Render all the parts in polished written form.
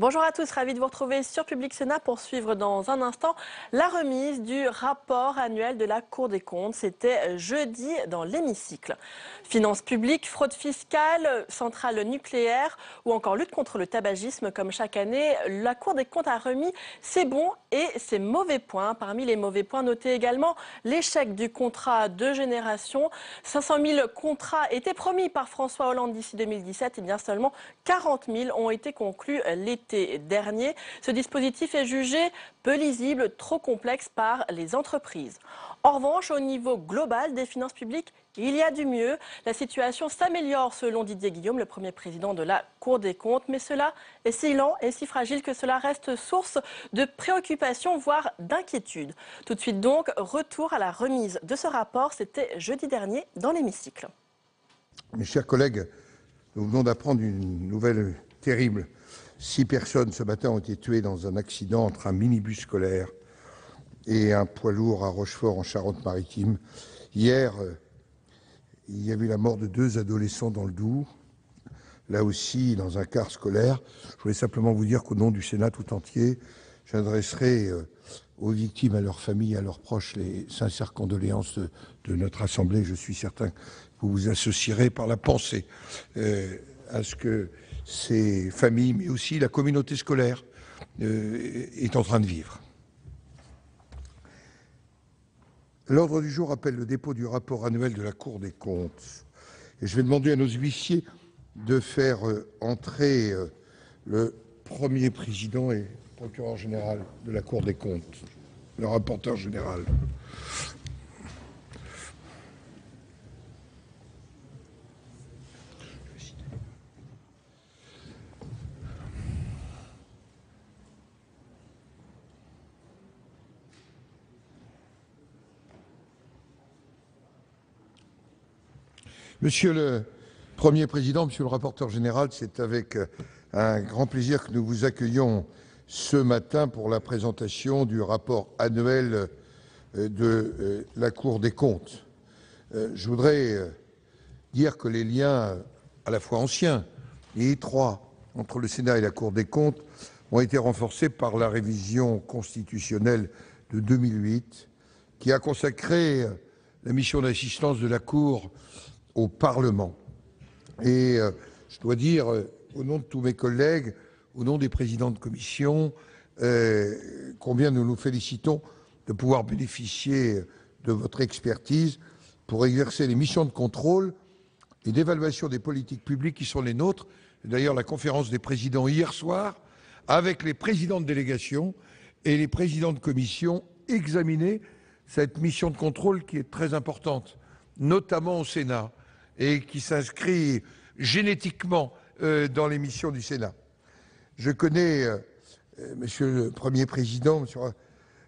Bonjour à tous, ravi de vous retrouver sur Public Sénat pour suivre dans un instant la remise du rapport annuel de la Cour des comptes. C'était jeudi dans l'hémicycle. Finances publiques, fraude fiscale, centrale nucléaire ou encore lutte contre le tabagisme. Comme chaque année, la Cour des comptes a remis ses bons et ses mauvais points. Parmi les mauvais points, notez également l'échec du contrat de génération. 500 000 contrats étaient promis par François Hollande d'ici 2017 et bien seulement 40 000 ont été conclus l'été dernier. Ce dispositif est jugé peu lisible, trop complexe par les entreprises. En revanche, au niveau global des finances publiques, il y a du mieux. La situation s'améliore selon Didier Guillaume, le premier président de la Cour des comptes. Mais cela est si lent et si fragile que cela reste source de préoccupation, voire d'inquiétude. Tout de suite donc, retour à la remise de ce rapport. C'était jeudi dernier dans l'hémicycle. Mes chers collègues, nous venons d'apprendre une nouvelle terrible. 6 personnes ce matin ont été tuées dans un accident entre un minibus scolaire et un poids lourd à Rochefort en Charente-Maritime. Hier, il y a eu la mort de 2 adolescents dans le Doubs, là aussi dans un car scolaire. Je voulais simplement vous dire qu'au nom du Sénat tout entier, j'adresserai aux victimes, à leurs familles, à leurs proches, les sincères condoléances de notre Assemblée. Je suis certain que vous vous associerez par la pensée à ce que ces familles, mais aussi la communauté scolaire, est en train de vivre. L'ordre du jour appelle le dépôt du rapport annuel de la Cour des comptes. Et je vais demander à nos huissiers de faire entrer le premier président et procureur général de la Cour des comptes, le rapporteur général. Monsieur le Premier Président, Monsieur le rapporteur général, c'est avec un grand plaisir que nous vous accueillons ce matin pour la présentation du rapport annuel de la Cour des comptes. Je voudrais dire que les liens à la fois anciens et étroits entre le Sénat et la Cour des comptes ont été renforcés par la révision constitutionnelle de 2008 qui a consacré la mission d'assistance de la Cour au Parlement. Et je dois dire, au nom de tous mes collègues, au nom des présidents de commission, combien nous nous félicitons de pouvoir bénéficier de votre expertise pour exercer les missions de contrôle et d'évaluation des politiques publiques qui sont les nôtres. D'ailleurs, la conférence des présidents hier soir, avec les présidents de délégation et les présidents de commission, examinait cette mission de contrôle qui est très importante, notamment au Sénat, et qui s'inscrit génétiquement dans les missions du Sénat. Je connais, Monsieur le Premier Président, Monsieur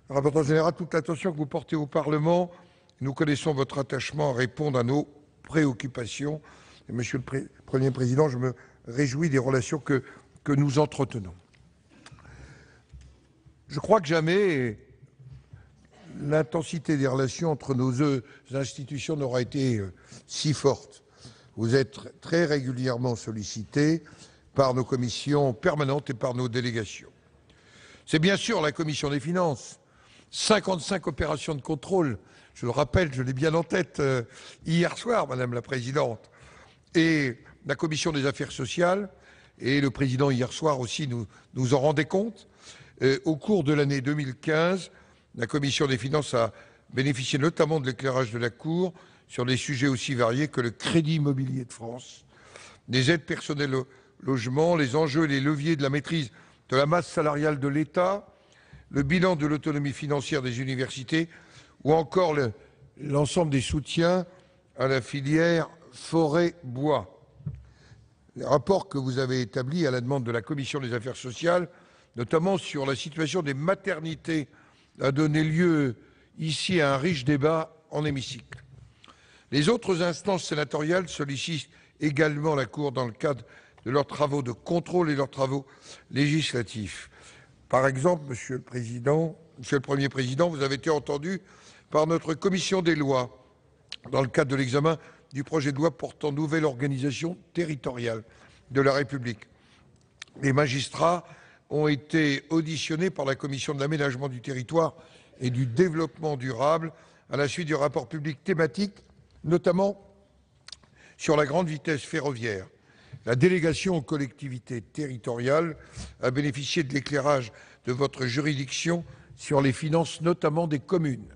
le rapporteur général, toute l'attention que vous portez au Parlement. Nous connaissons votre attachement à répondre à nos préoccupations. Et Monsieur le Premier Président, je me réjouis des relations que nous entretenons. Je crois que jamais l'intensité des relations entre nos deux institutions n'aura été si forte. Vous êtes très régulièrement sollicités par nos commissions permanentes et par nos délégations. C'est bien sûr la commission des finances, 55 opérations de contrôle, je le rappelle, je l'ai bien en tête hier soir, Madame la Présidente, et la commission des affaires sociales, et le Président hier soir aussi nous en rendait compte. Au cours de l'année 2015, la commission des finances a bénéficié notamment de l'éclairage de la Cour sur des sujets aussi variés que le crédit immobilier de France, des aides personnelles au logement, les enjeux et les leviers de la maîtrise de la masse salariale de l'État, le bilan de l'autonomie financière des universités ou encore l'ensemble des soutiens à la filière forêt-bois. Les rapports que vous avez établis à la demande de la Commission des affaires sociales, notamment sur la situation des maternités, a donné lieu ici à un riche débat en hémicycle. Les autres instances sénatoriales sollicitent également la Cour dans le cadre de leurs travaux de contrôle et leurs travaux législatifs. Par exemple, Monsieur le Premier Président, vous avez été entendu par notre commission des lois dans le cadre de l'examen du projet de loi portant nouvelle organisation territoriale de la République. Les magistrats ont été auditionnés par la Commission de l'aménagement du territoire et du développement durable à la suite du rapport public thématique, notamment sur la grande vitesse ferroviaire. La délégation aux collectivités territoriales a bénéficié de l'éclairage de votre juridiction sur les finances, notamment des communes.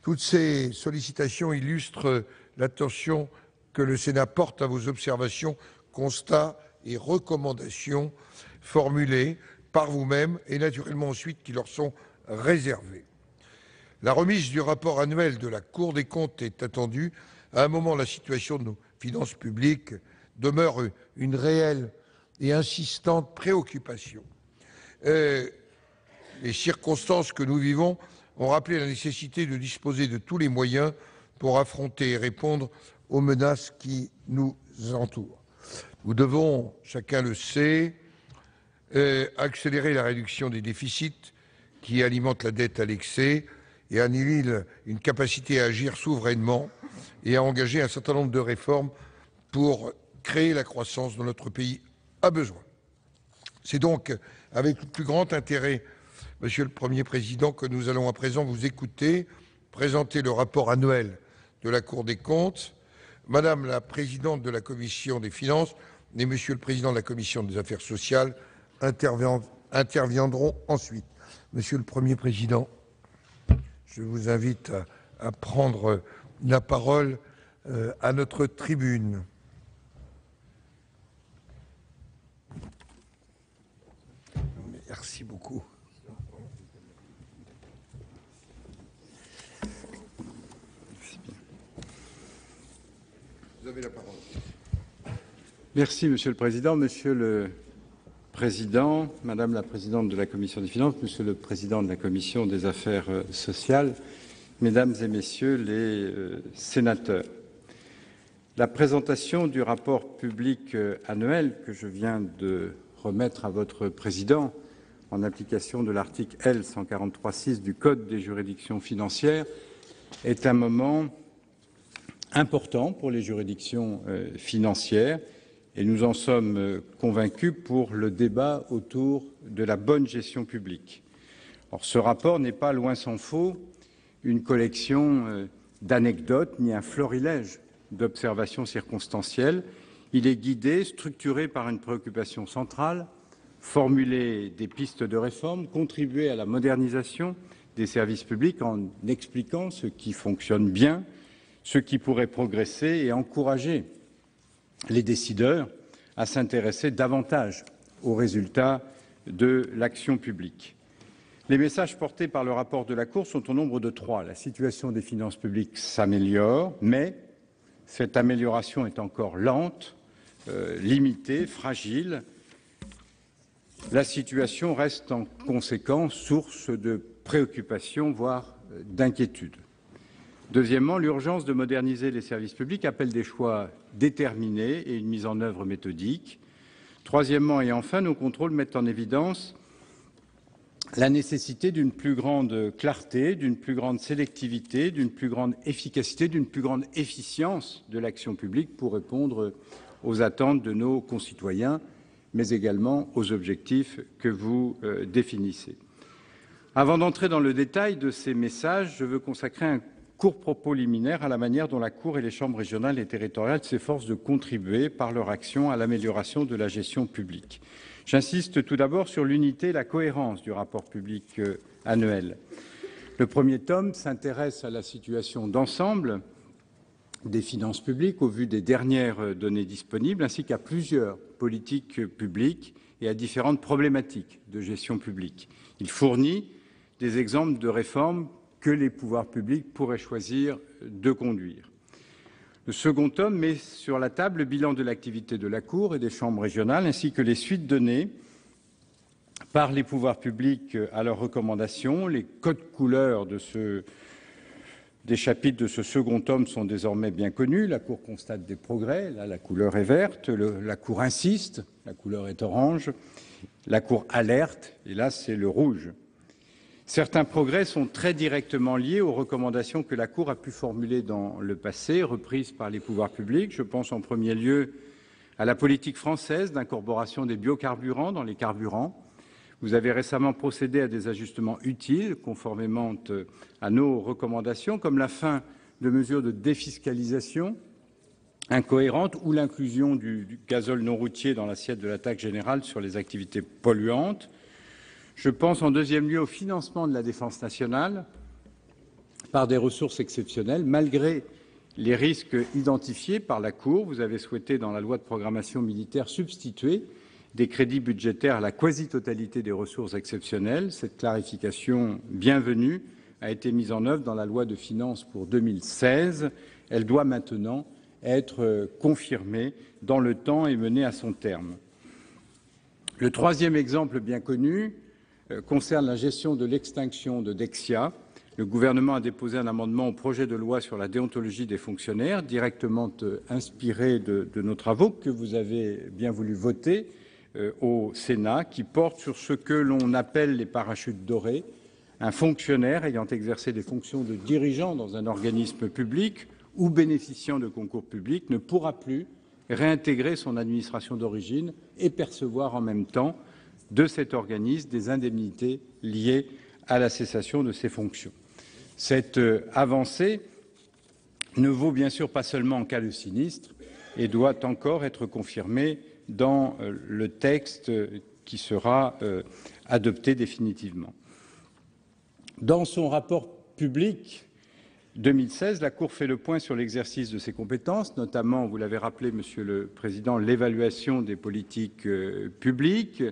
Toutes ces sollicitations illustrent l'attention que le Sénat porte à vos observations, constats et recommandations formulées par vous-même et naturellement ensuite qui leur sont réservés. La remise du rapport annuel de la Cour des comptes est attendue à un moment où la situation de nos finances publiques demeure une réelle et insistante préoccupation. Les circonstances que nous vivons ont rappelé la nécessité de disposer de tous les moyens pour affronter et répondre aux menaces qui nous entourent. Nous devons, chacun le sait, accélérer la réduction des déficits qui alimentent la dette à l'excès et annihilent une capacité à agir souverainement et à engager un certain nombre de réformes pour créer la croissance dont notre pays a besoin. C'est donc avec le plus grand intérêt, Monsieur le Premier président, que nous allons à présent vous écouter, présenter le rapport annuel de la Cour des comptes. Madame la présidente de la Commission des finances et Monsieur le président de la Commission des affaires sociales interviendront ensuite. Monsieur le Premier président, je vous invite à prendre la parole à notre tribune. Merci beaucoup. Vous avez la parole. Merci, Monsieur le Président. Monsieur le Président, Madame la Présidente de la Commission des finances, Monsieur le Président de la Commission des affaires sociales, Mesdames et Messieurs les sénateurs, la présentation du rapport public annuel que je viens de remettre à votre Président en application de l'article L. 143.6 du Code des juridictions financières est un moment important pour les juridictions financières et nous en sommes convaincus pour le débat autour de la bonne gestion publique. Or, ce rapport n'est pas, loin s'en faut, une collection d'anecdotes ni un florilège d'observations circonstancielles. Il est guidé, structuré par une préoccupation centrale, formuler des pistes de réforme, contribuer à la modernisation des services publics en expliquant ce qui fonctionne bien, ce qui pourrait progresser et encourager les décideurs à s'intéresser davantage aux résultats de l'action publique. Les messages portés par le rapport de la Cour sont au nombre de 3. La situation des finances publiques s'améliore, mais cette amélioration est encore lente, limitée, fragile. La situation reste en conséquence source de préoccupation, voire d'inquiétude. Deuxièmement, l'urgence de moderniser les services publics appelle des choix déterminés et une mise en œuvre méthodique. Troisièmement et enfin, nos contrôles mettent en évidence la nécessité d'une plus grande clarté, d'une plus grande sélectivité, d'une plus grande efficacité, d'une plus grande efficience de l'action publique pour répondre aux attentes de nos concitoyens, mais également aux objectifs que vous définissez. Avant d'entrer dans le détail de ces messages, je veux consacrer un court propos liminaire à la manière dont la Cour et les chambres régionales et territoriales s'efforcent de contribuer par leur action à l'amélioration de la gestion publique. J'insiste tout d'abord sur l'unité et la cohérence du rapport public annuel. Le premier tome s'intéresse à la situation d'ensemble des finances publiques au vu des dernières données disponibles, ainsi qu'à plusieurs politiques publiques et à différentes problématiques de gestion publique. Il fournit des exemples de réformes que les pouvoirs publics pourraient choisir de conduire. Le second tome met sur la table le bilan de l'activité de la Cour et des chambres régionales, ainsi que les suites données par les pouvoirs publics à leurs recommandations. Les codes couleurs des chapitres de ce second tome sont désormais bien connus. La Cour constate des progrès, là la couleur est verte, la Cour insiste, la couleur est orange, la Cour alerte, et là c'est le rouge. Certains progrès sont très directement liés aux recommandations que la Cour a pu formuler dans le passé, reprises par les pouvoirs publics. Je pense en premier lieu à la politique française d'incorporation des biocarburants dans les carburants, Vous avez récemment procédé à des ajustements utiles, conformément à nos recommandations, comme la fin de mesures de défiscalisation incohérentes ou l'inclusion du gazole non routier dans l'assiette de la taxe générale sur les activités polluantes. Je pense en deuxième lieu au financement de la défense nationale par des ressources exceptionnelles, malgré les risques identifiés par la Cour. Vous avez souhaité, dans la loi de programmation militaire, substituer des crédits budgétaires à la quasi-totalité des ressources exceptionnelles. Cette clarification bienvenue a été mise en œuvre dans la loi de finances pour 2016. Elle doit maintenant être confirmée dans le temps et menée à son terme. Le troisième exemple bien connu concerne la gestion de l'extinction de Dexia. Le gouvernement a déposé un amendement au projet de loi sur la déontologie des fonctionnaires, directement inspiré de nos travaux que vous avez bien voulu voter au Sénat, qui porte sur ce que l'on appelle les parachutes dorés. Un fonctionnaire ayant exercé des fonctions de dirigeant dans un organisme public ou bénéficiant de concours publics ne pourra plus réintégrer son administration d'origine et percevoir en même temps de cet organisme des indemnités liées à la cessation de ses fonctions. Cette avancée ne vaut bien sûr pas seulement en cas de sinistre et doit encore être confirmée dans le texte qui sera adopté définitivement. Dans son rapport public 2016, la Cour fait le point sur l'exercice de ses compétences, notamment, vous l'avez rappelé, Monsieur le Président, l'évaluation des politiques publiques.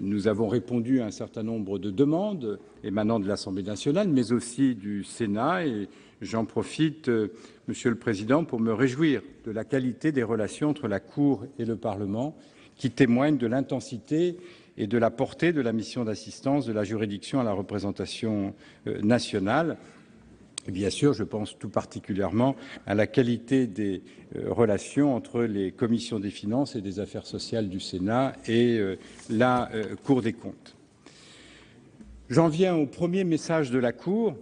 Nous avons répondu à un certain nombre de demandes émanant de l'Assemblée nationale, mais aussi du Sénat. Et j'en profite, Monsieur le Président, pour me réjouir de la qualité des relations entre la Cour et le Parlement, qui témoignent de l'intensité et de la portée de la mission d'assistance de la juridiction à la représentation nationale. Et bien sûr, je pense tout particulièrement à la qualité des relations entre les commissions des finances et des affaires sociales du Sénat et la Cour des comptes. J'en viens au premier message de la Cour.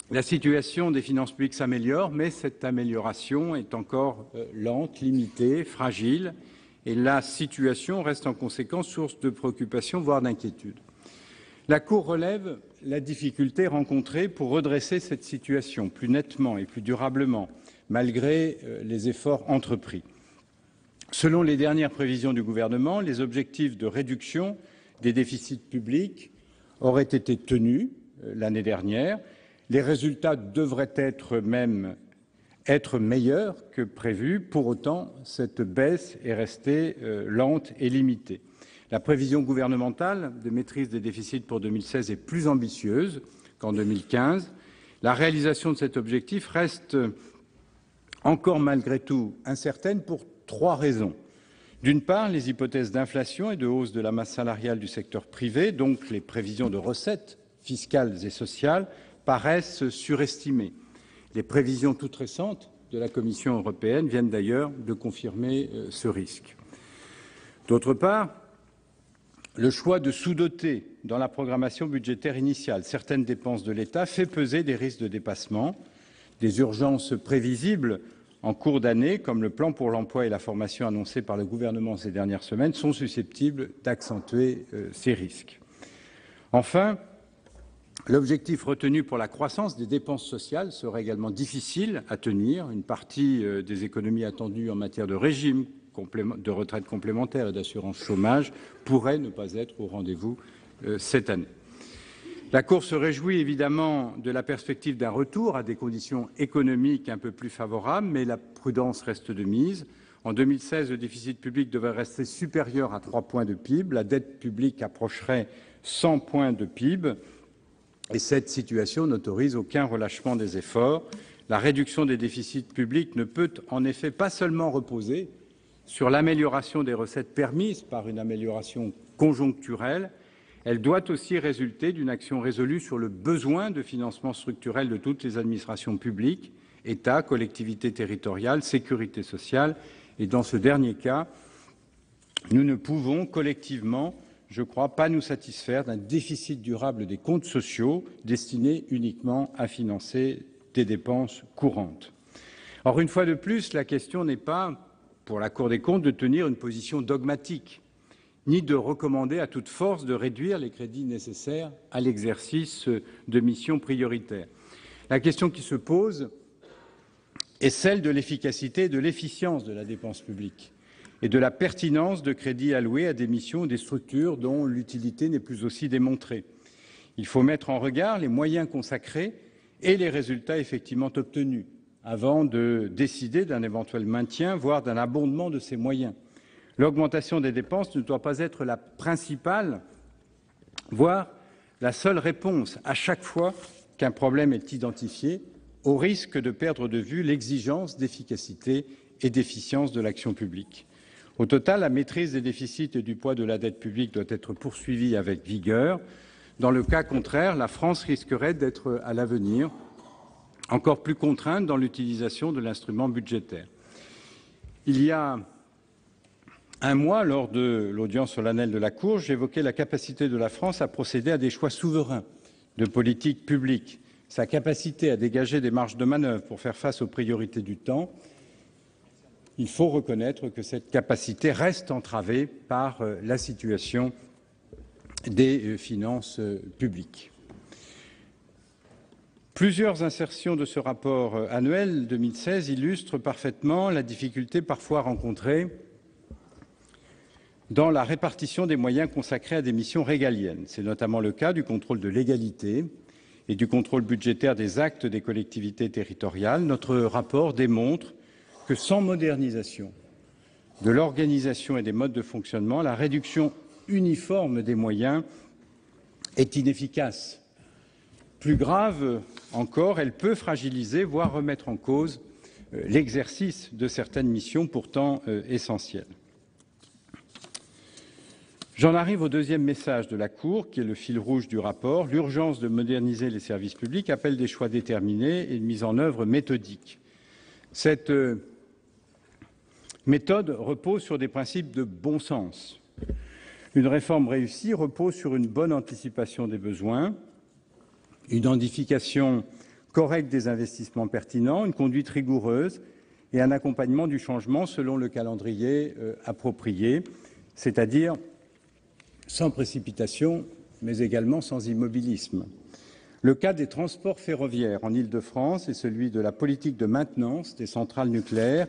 La situation des finances publiques s'améliore, mais cette amélioration est encore lente, limitée, fragile, et la situation reste en conséquence source de préoccupation, voire d'inquiétude. La Cour relève la difficulté rencontrée pour redresser cette situation plus nettement et plus durablement, malgré les efforts entrepris. Selon les dernières prévisions du gouvernement, les objectifs de réduction des déficits publics auraient été tenus l'année dernière. Les résultats devraient même être meilleurs que prévu. Pour autant, cette baisse est restée lente et limitée. La prévision gouvernementale de maîtrise des déficits pour 2016 est plus ambitieuse qu'en 2015. La réalisation de cet objectif reste encore malgré tout incertaine pour trois raisons. D'une part, les hypothèses d'inflation et de hausse de la masse salariale du secteur privé, donc les prévisions de recettes fiscales et sociales, paraissent surestimées. Les prévisions toutes récentes de la Commission européenne viennent d'ailleurs de confirmer ce risque. D'autre part, le choix de sous-doter dans la programmation budgétaire initiale certaines dépenses de l'État fait peser des risques de dépassement. Des urgences prévisibles en cours d'année, comme le plan pour l'emploi et la formation annoncé par le gouvernement ces dernières semaines, sont susceptibles d'accentuer ces risques. Enfin, l'objectif retenu pour la croissance des dépenses sociales serait également difficile à tenir. Une partie des économies attendues en matière de régime de retraite complémentaire et d'assurance chômage pourrait ne pas être au rendez-vous cette année. La Cour se réjouit évidemment de la perspective d'un retour à des conditions économiques un peu plus favorables, mais la prudence reste de mise. En 2016, le déficit public devrait rester supérieur à 3 points de PIB, la dette publique approcherait 100 points de PIB, et cette situation n'autorise aucun relâchement des efforts. La réduction des déficits publics ne peut en effet pas seulement reposer sur l'amélioration des recettes permise par une amélioration conjoncturelle, elle doit aussi résulter d'une action résolue sur le besoin de financement structurel de toutes les administrations publiques, État, collectivités territoriales, sécurité sociale. Et dans ce dernier cas, nous ne pouvons collectivement, je crois, pas nous satisfaire d'un déficit durable des comptes sociaux destiné uniquement à financer des dépenses courantes. Or, une fois de plus, la question n'est pas, pour la Cour des comptes, de tenir une position dogmatique. ni de recommander à toute force de réduire les crédits nécessaires à l'exercice de missions prioritaires. La question qui se pose est celle de l'efficacité et de l'efficience de la dépense publique et de la pertinence de crédits alloués à des missions ou des structures dont l'utilité n'est plus aussi démontrée. Il faut mettre en regard les moyens consacrés et les résultats effectivement obtenus avant de décider d'un éventuel maintien, voire d'un abondement de ces moyens. L'augmentation des dépenses ne doit pas être la principale, voire la seule réponse à chaque fois qu'un problème est identifié, au risque de perdre de vue l'exigence d'efficacité et d'efficience de l'action publique. Au total, la maîtrise des déficits et du poids de la dette publique doit être poursuivie avec vigueur. Dans le cas contraire, la France risquerait d'être à l'avenir encore plus contrainte dans l'utilisation de l'instrument budgétaire. Il y a un mois, lors de l'audience solennelle de la Cour, j'évoquais la capacité de la France à procéder à des choix souverains de politique publique, sa capacité à dégager des marges de manœuvre pour faire face aux priorités du temps. Il faut reconnaître que cette capacité reste entravée par la situation des finances publiques. Plusieurs insertions de ce rapport annuel 2016 illustrent parfaitement la difficulté parfois rencontrée dans la répartition des moyens consacrés à des missions régaliennes. C'est notamment le cas du contrôle de légalité et du contrôle budgétaire des actes des collectivités territoriales. Notre rapport démontre que sans modernisation de l'organisation et des modes de fonctionnement, la réduction uniforme des moyens est inefficace. Plus grave encore, elle peut fragiliser, voire remettre en cause l'exercice de certaines missions pourtant essentielles. J'en arrive au deuxième message de la Cour, qui est le fil rouge du rapport. L'urgence de moderniser les services publics appelle des choix déterminés et une mise en œuvre méthodique. Cette méthode repose sur des principes de bon sens. Une réforme réussie repose sur une bonne anticipation des besoins, une identification correcte des investissements pertinents, une conduite rigoureuse et un accompagnement du changement selon le calendrier approprié, c'est-à-dire sans précipitation, mais également sans immobilisme. Le cas des transports ferroviaires en Île-de-France et celui de la politique de maintenance des centrales nucléaires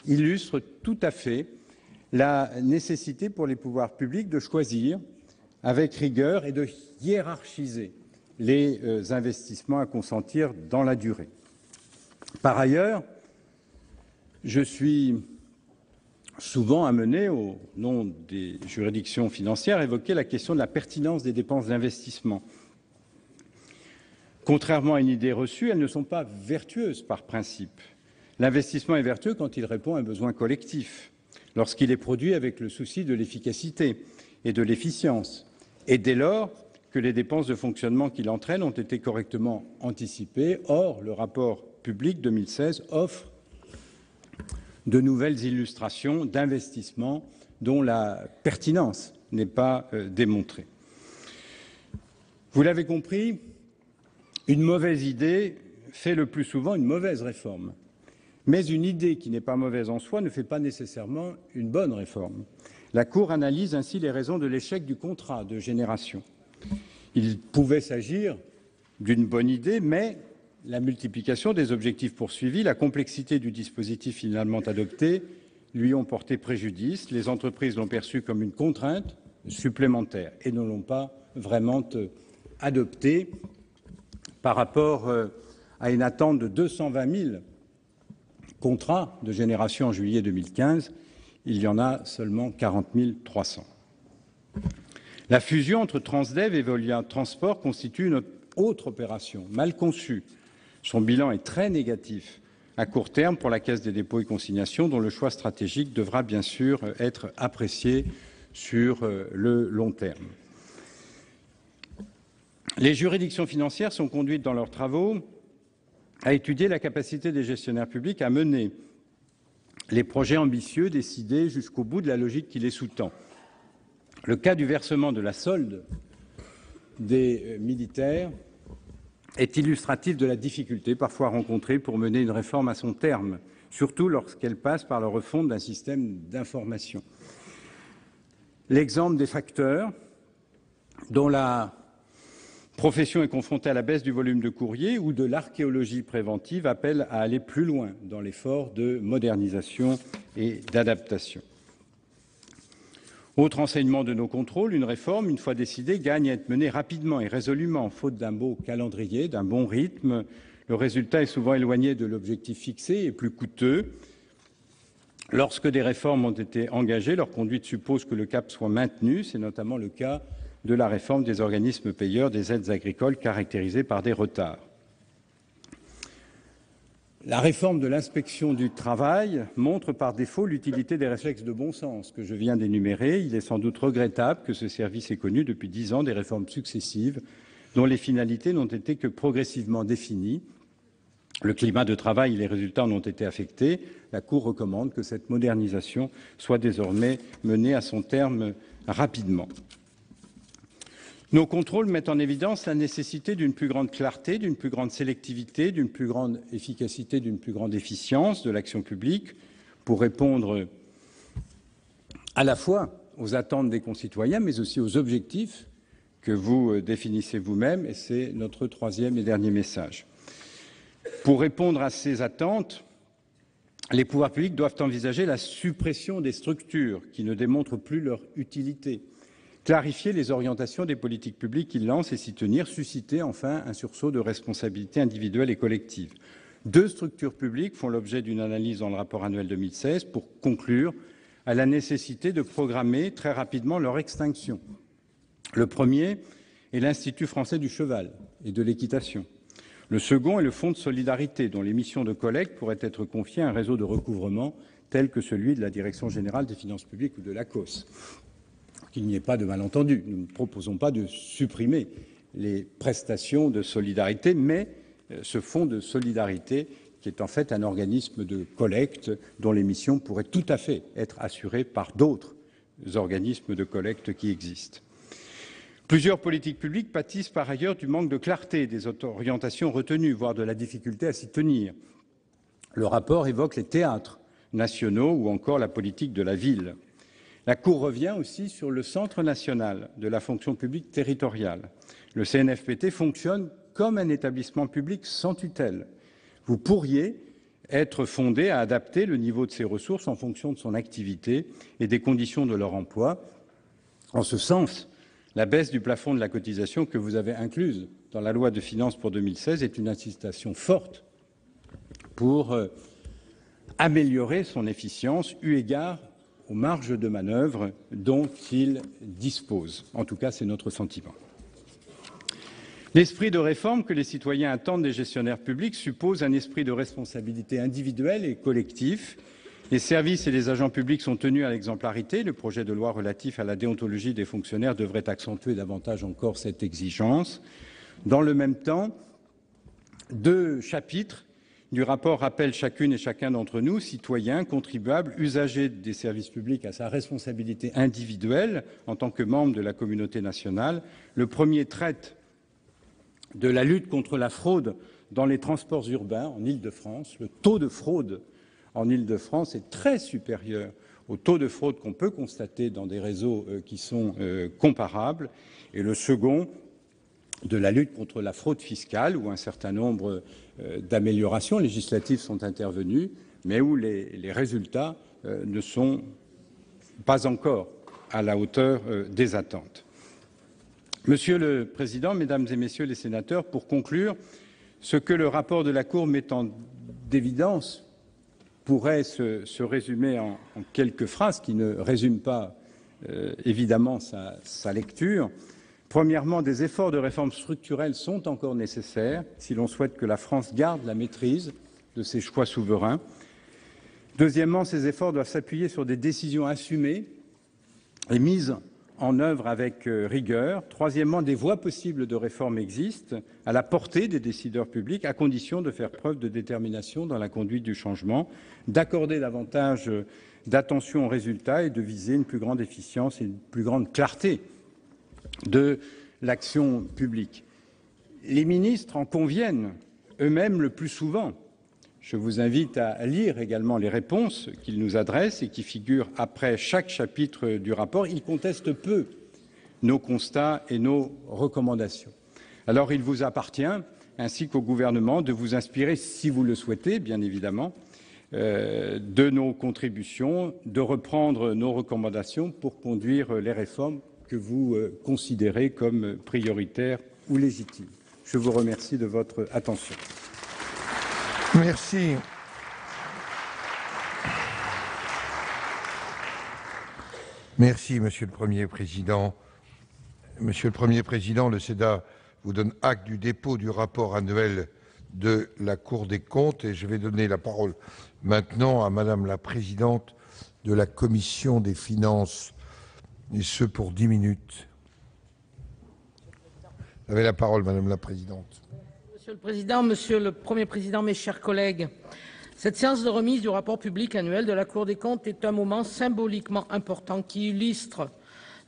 illustrent tout à fait la nécessité pour les pouvoirs publics de choisir avec rigueur et de hiérarchiser les investissements à consentir dans la durée. Par ailleurs, je suis souvent amené, au nom des juridictions financières, à évoquer la question de la pertinence des dépenses d'investissement. Contrairement à une idée reçue, elles ne sont pas vertueuses par principe. L'investissement est vertueux quand il répond à un besoin collectif, lorsqu'il est produit avec le souci de l'efficacité et de l'efficience, et dès lors que les dépenses de fonctionnement qu'il entraîne ont été correctement anticipées. Or, le rapport public 2016 offre de nouvelles illustrations d'investissements dont la pertinence n'est pas démontrée. Vous l'avez compris, une mauvaise idée fait le plus souvent une mauvaise réforme. Mais une idée qui n'est pas mauvaise en soi ne fait pas nécessairement une bonne réforme. La Cour analyse ainsi les raisons de l'échec du contrat de génération. Il pouvait s'agir d'une bonne idée, mais la multiplication des objectifs poursuivis, la complexité du dispositif finalement adopté lui ont porté préjudice. Les entreprises l'ont perçu comme une contrainte supplémentaire et ne l'ont pas vraiment adopté par rapport à une attente de 220 000 contrats de génération en juillet 2015. Il y en a seulement 40 300. La fusion entre Transdev et Veolia Transport constitue une autre opération mal conçue. Son bilan est très négatif à court terme pour la Caisse des dépôts et consignations, dont le choix stratégique devra bien sûr être apprécié sur le long terme. Les juridictions financières sont conduites dans leurs travaux à étudier la capacité des gestionnaires publics à mener les projets ambitieux décidés jusqu'au bout de la logique qui les sous-tend. Le cas du versement de la solde des militaires est illustratif de la difficulté parfois rencontrée pour mener une réforme à son terme, surtout lorsqu'elle passe par la refonte d'un système d'information. l'exemple des facteurs dont la profession est confrontée à la baisse du volume de courrier ou de l'archéologie préventive appelle à aller plus loin dans l'effort de modernisation et d'adaptation. Autre enseignement de nos contrôles, une réforme, une fois décidée, gagne à être menée rapidement et résolument, faute d'un beau calendrier, d'un bon rythme. Le résultat est souvent éloigné de l'objectif fixé et plus coûteux. Lorsque des réformes ont été engagées, leur conduite suppose que le cap soit maintenu. C'est notamment le cas de la réforme des organismes payeurs des aides agricoles, caractérisée par des retards. La réforme de l'inspection du travail montre par défaut l'utilité des réflexes de bon sens que je viens d'énumérer. Il est sans doute regrettable que ce service ait connu depuis 10 ans des réformes successives dont les finalités n'ont été que progressivement définies. Le climat de travail et les résultats en ont été affectés. La Cour recommande que cette modernisation soit désormais menée à son terme rapidement. Nos contrôles mettent en évidence la nécessité d'une plus grande clarté, d'une plus grande sélectivité, d'une plus grande efficacité, d'une plus grande efficience de l'action publique pour répondre à la fois aux attentes des concitoyens, mais aussi aux objectifs que vous définissez vous-même, et c'est notre troisième et dernier message. Pour répondre à ces attentes, les pouvoirs publics doivent envisager la suppression des structures qui ne démontrent plus leur utilité, clarifier les orientations des politiques publiques qu'ils lancent et s'y tenir, susciter enfin un sursaut de responsabilité individuelle et collective. 2 structures publiques font l'objet d'une analyse dans le rapport annuel 2016 pour conclure à la nécessité de programmer très rapidement leur extinction. Le premier est l'Institut français du cheval et de l'équitation. Le second est le Fonds de solidarité, dont les missions de collecte pourraient être confiées à un réseau de recouvrement tel que celui de la Direction générale des finances publiques ou de l'ACOSS. Qu'il n'y ait pas de malentendu, nous ne proposons pas de supprimer les prestations de solidarité, mais ce fonds de solidarité, qui est en fait un organisme de collecte dont les missions pourraient tout à fait être assurées par d'autres organismes de collecte qui existent. Plusieurs politiques publiques pâtissent par ailleurs du manque de clarté des orientations retenues, voire de la difficulté à s'y tenir. Le rapport évoque les théâtres nationaux ou encore la politique de la ville. La Cour revient aussi sur le Centre national de la fonction publique territoriale. Le CNFPT fonctionne comme un établissement public sans tutelle. Vous pourriez être fondé à adapter le niveau de ses ressources en fonction de son activité et des conditions de leur emploi. En ce sens, la baisse du plafond de la cotisation que vous avez incluse dans la loi de finances pour 2016 est une incitation forte pour améliorer son efficience eu égard aux marges de manœuvre dont il dispose. En tout cas, c'est notre sentiment. L'esprit de réforme que les citoyens attendent des gestionnaires publics suppose un esprit de responsabilité individuelle et collectif. Les services et les agents publics sont tenus à l'exemplarité. Le projet de loi relatif à la déontologie des fonctionnaires devrait accentuer davantage encore cette exigence. Dans le même temps, 2 chapitres du rapport rappellent chacune et chacun d'entre nous, citoyens, contribuables, usagers des services publics, à sa responsabilité individuelle en tant que membre de la communauté nationale. Le premier traite de la lutte contre la fraude dans les transports urbains en Île-de-France. Le taux de fraude en Île-de-France est très supérieur au taux de fraude qu'on peut constater dans des réseaux qui sont comparables. Et le second, de la lutte contre la fraude fiscale, où un certain nombre d'améliorations législatives sont intervenues, mais où les résultats ne sont pas encore à la hauteur des attentes. Monsieur le Président, Mesdames et Messieurs les sénateurs, pour conclure, ce que le rapport de la Cour met en évidence pourrait se résumer en quelques phrases qui ne résument pas évidemment sa lecture. Premièrement, des efforts de réforme structurelle sont encore nécessaires si l'on souhaite que la France garde la maîtrise de ses choix souverains. Deuxièmement, ces efforts doivent s'appuyer sur des décisions assumées et mises en œuvre avec rigueur. Troisièmement, des voies possibles de réforme existent à la portée des décideurs publics, à condition de faire preuve de détermination dans la conduite du changement, d'accorder davantage d'attention aux résultats et de viser une plus grande efficience et une plus grande clarté de l'action publique. Les ministres en conviennent eux-mêmes le plus souvent. Je vous invite à lire également les réponses qu'il nous adresse et qui figurent après chaque chapitre du rapport. Il conteste peu nos constats et nos recommandations. Alors il vous appartient, ainsi qu'au gouvernement, de vous inspirer, si vous le souhaitez, bien évidemment, de nos contributions, de reprendre nos recommandations pour conduire les réformes que vous considérez comme prioritaires ou légitimes. Je vous remercie de votre attention. Merci. Merci, Monsieur le Premier Président. Monsieur le Premier Président, le Sénat vous donne acte du dépôt du rapport annuel de la Cour des comptes et je vais donner la parole maintenant à Madame la Présidente de la Commission des Finances, et ce pour 10 minutes. Vous avez la parole, Madame la Présidente. Monsieur le Président, Monsieur le Premier Président, mes chers collègues, cette séance de remise du rapport public annuel de la Cour des comptes est un moment symboliquement important qui illustre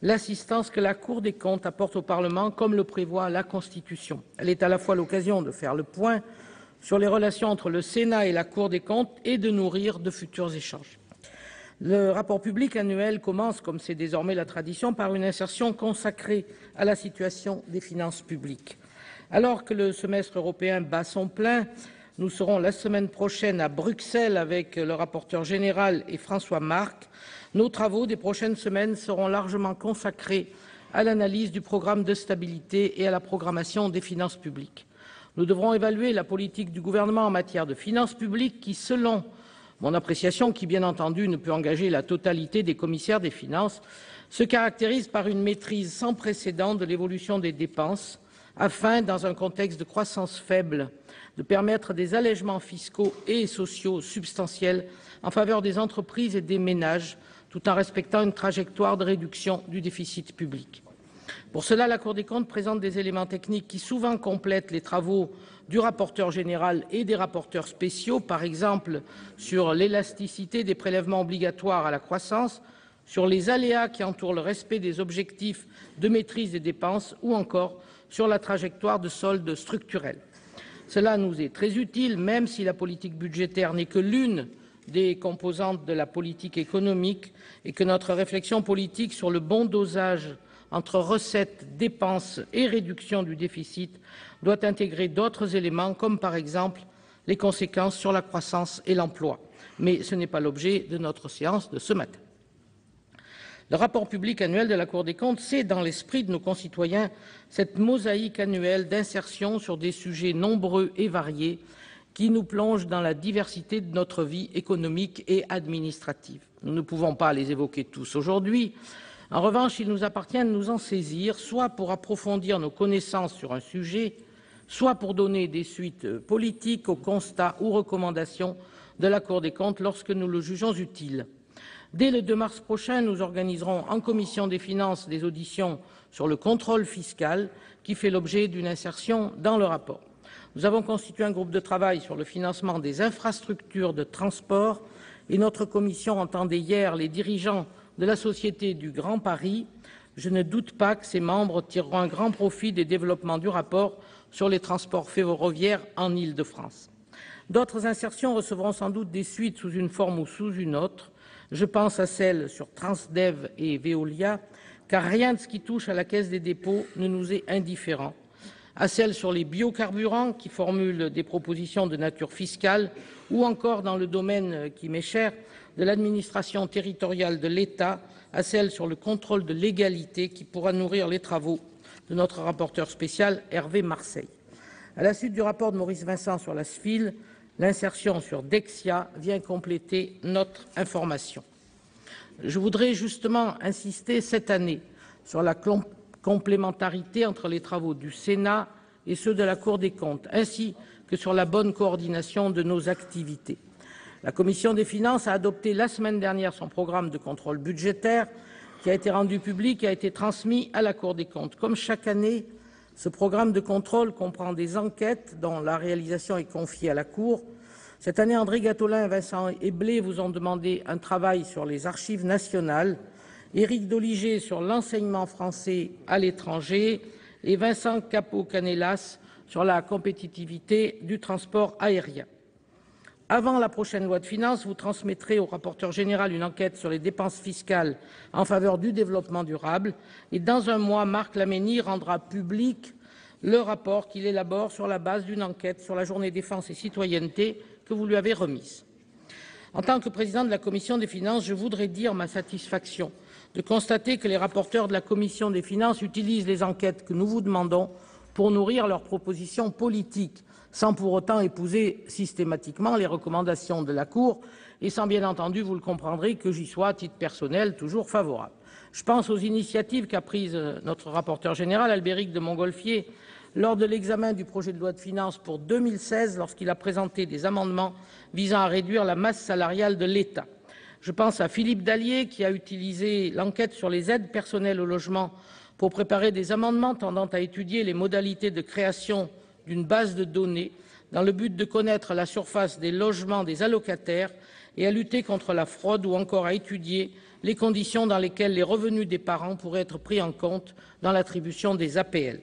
l'assistance que la Cour des comptes apporte au Parlement, comme le prévoit la Constitution. Elle est à la fois l'occasion de faire le point sur les relations entre le Sénat et la Cour des comptes et de nourrir de futurs échanges. Le rapport public annuel commence, comme c'est désormais la tradition, par une insertion consacrée à la situation des finances publiques. Alors que le semestre européen bat son plein, nous serons la semaine prochaine à Bruxelles avec le rapporteur général et François Marc. Nos travaux des prochaines semaines seront largement consacrés à l'analyse du programme de stabilité et à la programmation des finances publiques. Nous devrons évaluer la politique du gouvernement en matière de finances publiques qui, selon mon appréciation, qui bien entendu ne peut engager la totalité des commissaires des finances, se caractérise par une maîtrise sans précédent de l'évolution des dépenses, afin, dans un contexte de croissance faible, de permettre des allègements fiscaux et sociaux substantiels en faveur des entreprises et des ménages, tout en respectant une trajectoire de réduction du déficit public. Pour cela, la Cour des comptes présente des éléments techniques qui souvent complètent les travaux du rapporteur général et des rapporteurs spéciaux, par exemple sur l'élasticité des prélèvements obligatoires à la croissance, sur les aléas qui entourent le respect des objectifs de maîtrise des dépenses ou encore sur la trajectoire de solde structurel. Cela nous est très utile, même si la politique budgétaire n'est que l'une des composantes de la politique économique et que notre réflexion politique sur le bon dosage entre recettes, dépenses et réduction du déficit doit intégrer d'autres éléments, comme par exemple les conséquences sur la croissance et l'emploi. Mais ce n'est pas l'objet de notre séance de ce matin. Le rapport public annuel de la Cour des comptes, c'est, dans l'esprit de nos concitoyens, cette mosaïque annuelle d'insertion sur des sujets nombreux et variés qui nous plonge dans la diversité de notre vie économique et administrative. Nous ne pouvons pas les évoquer tous aujourd'hui. En revanche, il nous appartient de nous en saisir, soit pour approfondir nos connaissances sur un sujet, soit pour donner des suites politiques aux constats ou recommandations de la Cour des comptes lorsque nous le jugeons utile. Dès le 2 mars prochain, nous organiserons en commission des finances des auditions sur le contrôle fiscal qui fait l'objet d'une insertion dans le rapport. Nous avons constitué un groupe de travail sur le financement des infrastructures de transport et notre commission entendait hier les dirigeants de la Société du Grand Paris. Je ne doute pas que ses membres tireront un grand profit des développements du rapport sur les transports ferroviaires en Île-de-France. D'autres insertions recevront sans doute des suites sous une forme ou sous une autre. Je pense à celles sur Transdev et Veolia, car rien de ce qui touche à la Caisse des dépôts ne nous est indifférent. À celles sur les biocarburants, qui formulent des propositions de nature fiscale, ou encore dans le domaine qui m'est cher, de l'administration territoriale de l'État, à celles sur le contrôle de légalité, qui pourra nourrir les travaux de notre rapporteur spécial Hervé Marseille. À la suite du rapport de Maurice Vincent sur la SFIL, l'insertion sur Dexia vient compléter notre information. Je voudrais justement insister cette année sur la complémentarité entre les travaux du Sénat et ceux de la Cour des comptes, ainsi que sur la bonne coordination de nos activités. La Commission des finances a adopté la semaine dernière son programme de contrôle budgétaire qui a été rendu public et a été transmis à la Cour des comptes. Comme chaque année, ce programme de contrôle comprend des enquêtes dont la réalisation est confiée à la Cour. Cette année, André Gattolin, Vincent Eblé vous ont demandé un travail sur les archives nationales, Éric Doligé sur l'enseignement français à l'étranger et Vincent Capo-Canellas sur la compétitivité du transport aérien. Avant la prochaine loi de finances, vous transmettrez au rapporteur général une enquête sur les dépenses fiscales en faveur du développement durable. Et dans un mois, Marc Laménie rendra public le rapport qu'il élabore sur la base d'une enquête sur la journée défense et citoyenneté que vous lui avez remise. En tant que président de la Commission des finances, je voudrais dire ma satisfaction de constater que les rapporteurs de la Commission des finances utilisent les enquêtes que nous vous demandons pour nourrir leurs propositions politiques, sans pour autant épouser systématiquement les recommandations de la Cour et sans, bien entendu, vous le comprendrez, que j'y sois, à titre personnel, toujours favorable. Je pense aux initiatives qu'a prises notre rapporteur général, Albéric de Montgolfier, lors de l'examen du projet de loi de finances pour 2016, lorsqu'il a présenté des amendements visant à réduire la masse salariale de l'État. Je pense à Philippe Dallier, qui a utilisé l'enquête sur les aides personnelles au logement pour préparer des amendements tendant à étudier les modalités de création d'une base de données dans le but de connaître la surface des logements des allocataires et à lutter contre la fraude ou encore à étudier les conditions dans lesquelles les revenus des parents pourraient être pris en compte dans l'attribution des APL.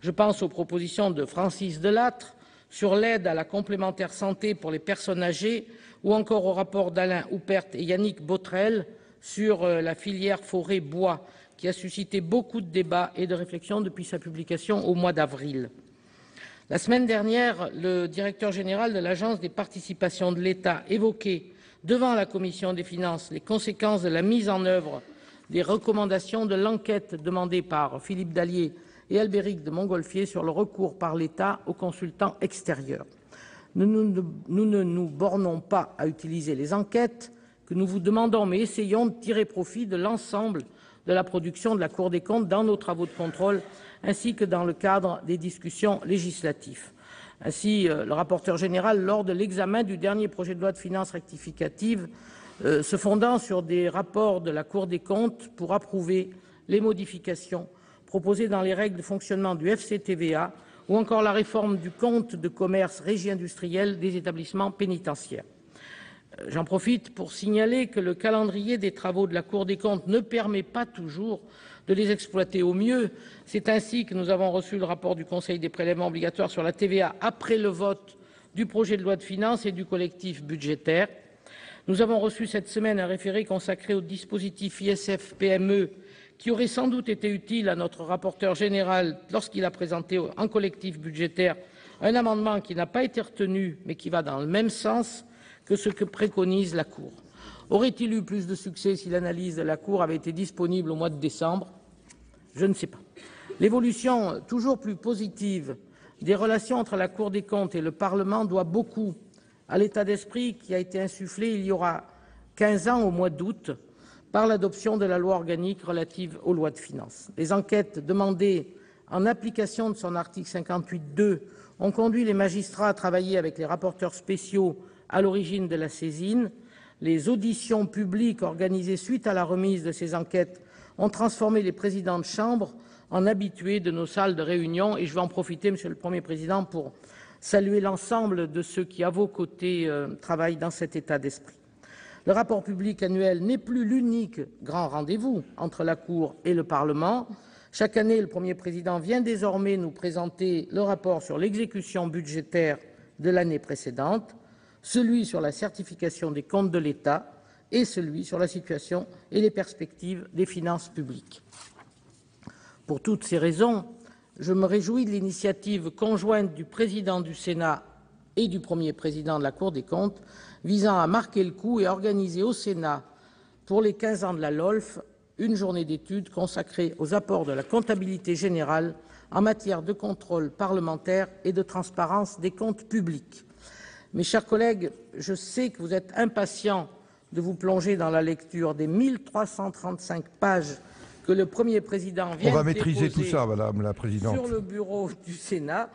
Je pense aux propositions de Francis Delattre sur l'aide à la complémentaire santé pour les personnes âgées ou encore au rapport d'Alain Houpert et Yannick Botrel sur la filière forêt-bois qui a suscité beaucoup de débats et de réflexions depuis sa publication au mois d'avril. La semaine dernière, le directeur général de l'Agence des participations de l'État évoquait devant la Commission des finances les conséquences de la mise en œuvre des recommandations de l'enquête demandée par Philippe Dallier et Albéric de Montgolfier sur le recours par l'État aux consultants extérieurs. Nous ne nous bornons pas à utiliser les enquêtes que nous vous demandons, mais essayons de tirer profit de l'ensemble de la production de la Cour des comptes dans nos travaux de contrôle, ainsi que dans le cadre des discussions législatives. Ainsi, le rapporteur général, lors de l'examen du dernier projet de loi de finances rectificative, se fondant sur des rapports de la Cour des comptes pour approuver les modifications proposées dans les règles de fonctionnement du FCTVA ou encore la réforme du compte de commerce régie industrielle des établissements pénitentiaires. J'en profite pour signaler que le calendrier des travaux de la Cour des comptes ne permet pas toujours de les exploiter au mieux. C'est ainsi que nous avons reçu le rapport du Conseil des prélèvements obligatoires sur la TVA après le vote du projet de loi de finances et du collectif budgétaire. Nous avons reçu cette semaine un référé consacré au dispositif ISF-PME qui aurait sans doute été utile à notre rapporteur général lorsqu'il a présenté en collectif budgétaire un amendement qui n'a pas été retenu mais qui va dans le même sens que ce que préconise la Cour. Aurait-il eu plus de succès si l'analyse de la Cour avait été disponible au mois de décembre? Je ne sais pas. L'évolution toujours plus positive des relations entre la Cour des comptes et le Parlement doit beaucoup à l'état d'esprit qui a été insufflé il y aura 15 ans au mois d'août par l'adoption de la loi organique relative aux lois de finances. Les enquêtes demandées en application de son article 58.2 ont conduit les magistrats à travailler avec les rapporteurs spéciaux à l'origine de la saisine. Les auditions publiques organisées suite à la remise de ces enquêtes ont transformé les présidents de chambre en habitués de nos salles de réunion. Et je vais en profiter, Monsieur le Premier président, pour saluer l'ensemble de ceux qui, à vos côtés, travaillent dans cet état d'esprit. Le rapport public annuel n'est plus l'unique grand rendez-vous entre la Cour et le Parlement. Chaque année, le Premier président vient désormais nous présenter le rapport sur l'exécution budgétaire de l'année précédente, celui sur la certification des comptes de l'État et celui sur la situation et les perspectives des finances publiques. Pour toutes ces raisons, je me réjouis de l'initiative conjointe du président du Sénat et du Premier président de la Cour des comptes visant à marquer le coup et à organiser au Sénat, pour les 15 ans de la LOLF, une journée d'études consacrée aux apports de la comptabilité générale en matière de contrôle parlementaire et de transparence des comptes publics. Mes chers collègues, je sais que vous êtes impatients de vous plonger dans la lecture des 1335 pages que le Premier président vient de maîtriser déposer tout ça, Madame la Présidente, sur le bureau du Sénat.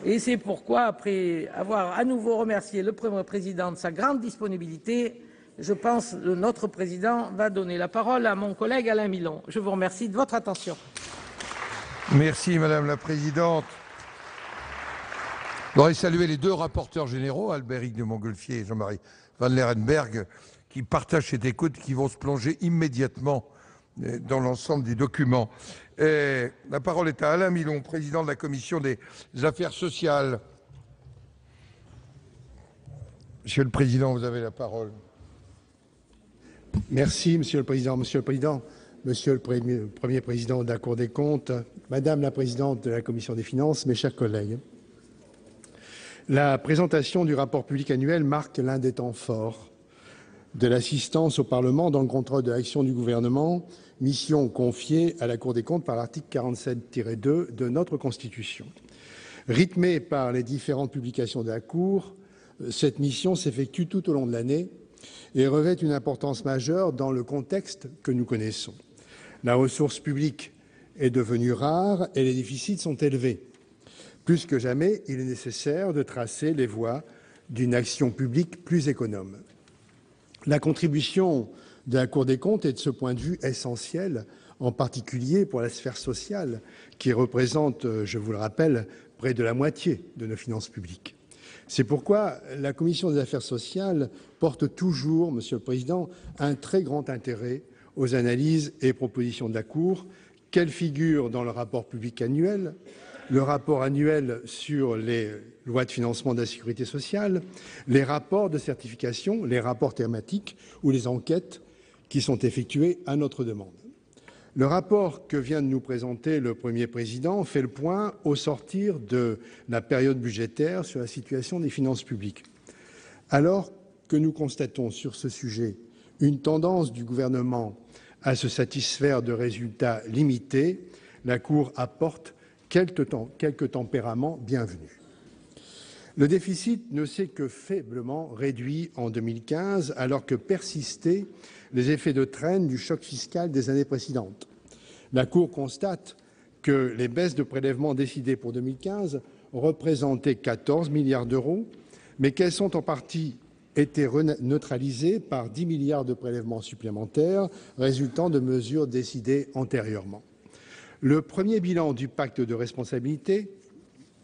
Et c'est pourquoi, après avoir à nouveau remercié le Premier président de sa grande disponibilité, je pense que notre président va donner la parole à mon collègue Alain Milon. Je vous remercie de votre attention. Merci Madame la Présidente. Je voudrais saluer les deux rapporteurs généraux, Albéric de Montgolfier et Jean-Marie Van Lerenberghe, qui partagent cette écoute, qui vont se plonger immédiatement dans l'ensemble des documents. Et la parole est à Alain Milon, président de la Commission des Affaires sociales. Monsieur le Président, vous avez la parole. Merci, Monsieur le Président. Monsieur le Président, Monsieur le Premier Président de la Cour des comptes, Madame la Présidente de la Commission des finances, mes chers collègues, la présentation du rapport public annuel marque l'un des temps forts de l'assistance au Parlement dans le contrôle de l'action du gouvernement, mission confiée à la Cour des comptes par l'article 47-2 de notre Constitution. Rythmée par les différentes publications de la Cour, cette mission s'effectue tout au long de l'année et revêt une importance majeure dans le contexte que nous connaissons. La ressource publique est devenue rare et les déficits sont élevés. Plus que jamais, il est nécessaire de tracer les voies d'une action publique plus économe. La contribution de la Cour des comptes est de ce point de vue essentielle, en particulier pour la sphère sociale, qui représente, je vous le rappelle, près de la moitié de nos finances publiques. C'est pourquoi la Commission des affaires sociales porte toujours, Monsieur le Président, un très grand intérêt aux analyses et propositions de la Cour, qu'elles figurent dans le rapport public annuel, le rapport annuel sur les lois de financement de la sécurité sociale, les rapports de certification, les rapports thématiques ou les enquêtes qui sont effectuées à notre demande. Le rapport que vient de nous présenter le Premier président fait le point au sortir de la période budgétaire sur la situation des finances publiques. Alors que nous constatons sur ce sujet une tendance du gouvernement à se satisfaire de résultats limités, la Cour apporte quelques tempéraments bienvenus. Le déficit ne s'est que faiblement réduit en 2015, alors que persistaient les effets de traîne du choc fiscal des années précédentes. La Cour constate que les baisses de prélèvements décidées pour 2015 représentaient 14 milliards d'euros, mais qu'elles ont en partie été neutralisées par 10 milliards de prélèvements supplémentaires résultant de mesures décidées antérieurement. Le premier bilan du pacte de responsabilité,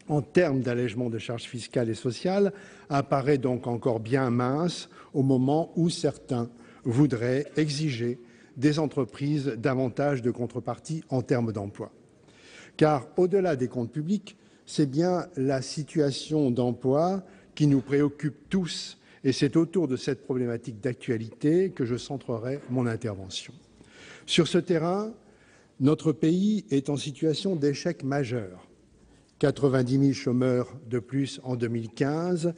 en termes d'allègement de charges fiscales et sociales, apparaît donc encore bien mince au moment où certains voudraient exiger des entreprises davantage de contrepartie en termes d'emploi. Car au-delà des comptes publics, c'est bien la situation d'emploi qui nous préoccupe tous, et c'est autour de cette problématique d'actualité que je centrerai mon intervention. Sur ce terrain, notre pays est en situation d'échec majeur. 90 000 chômeurs de plus en 2015,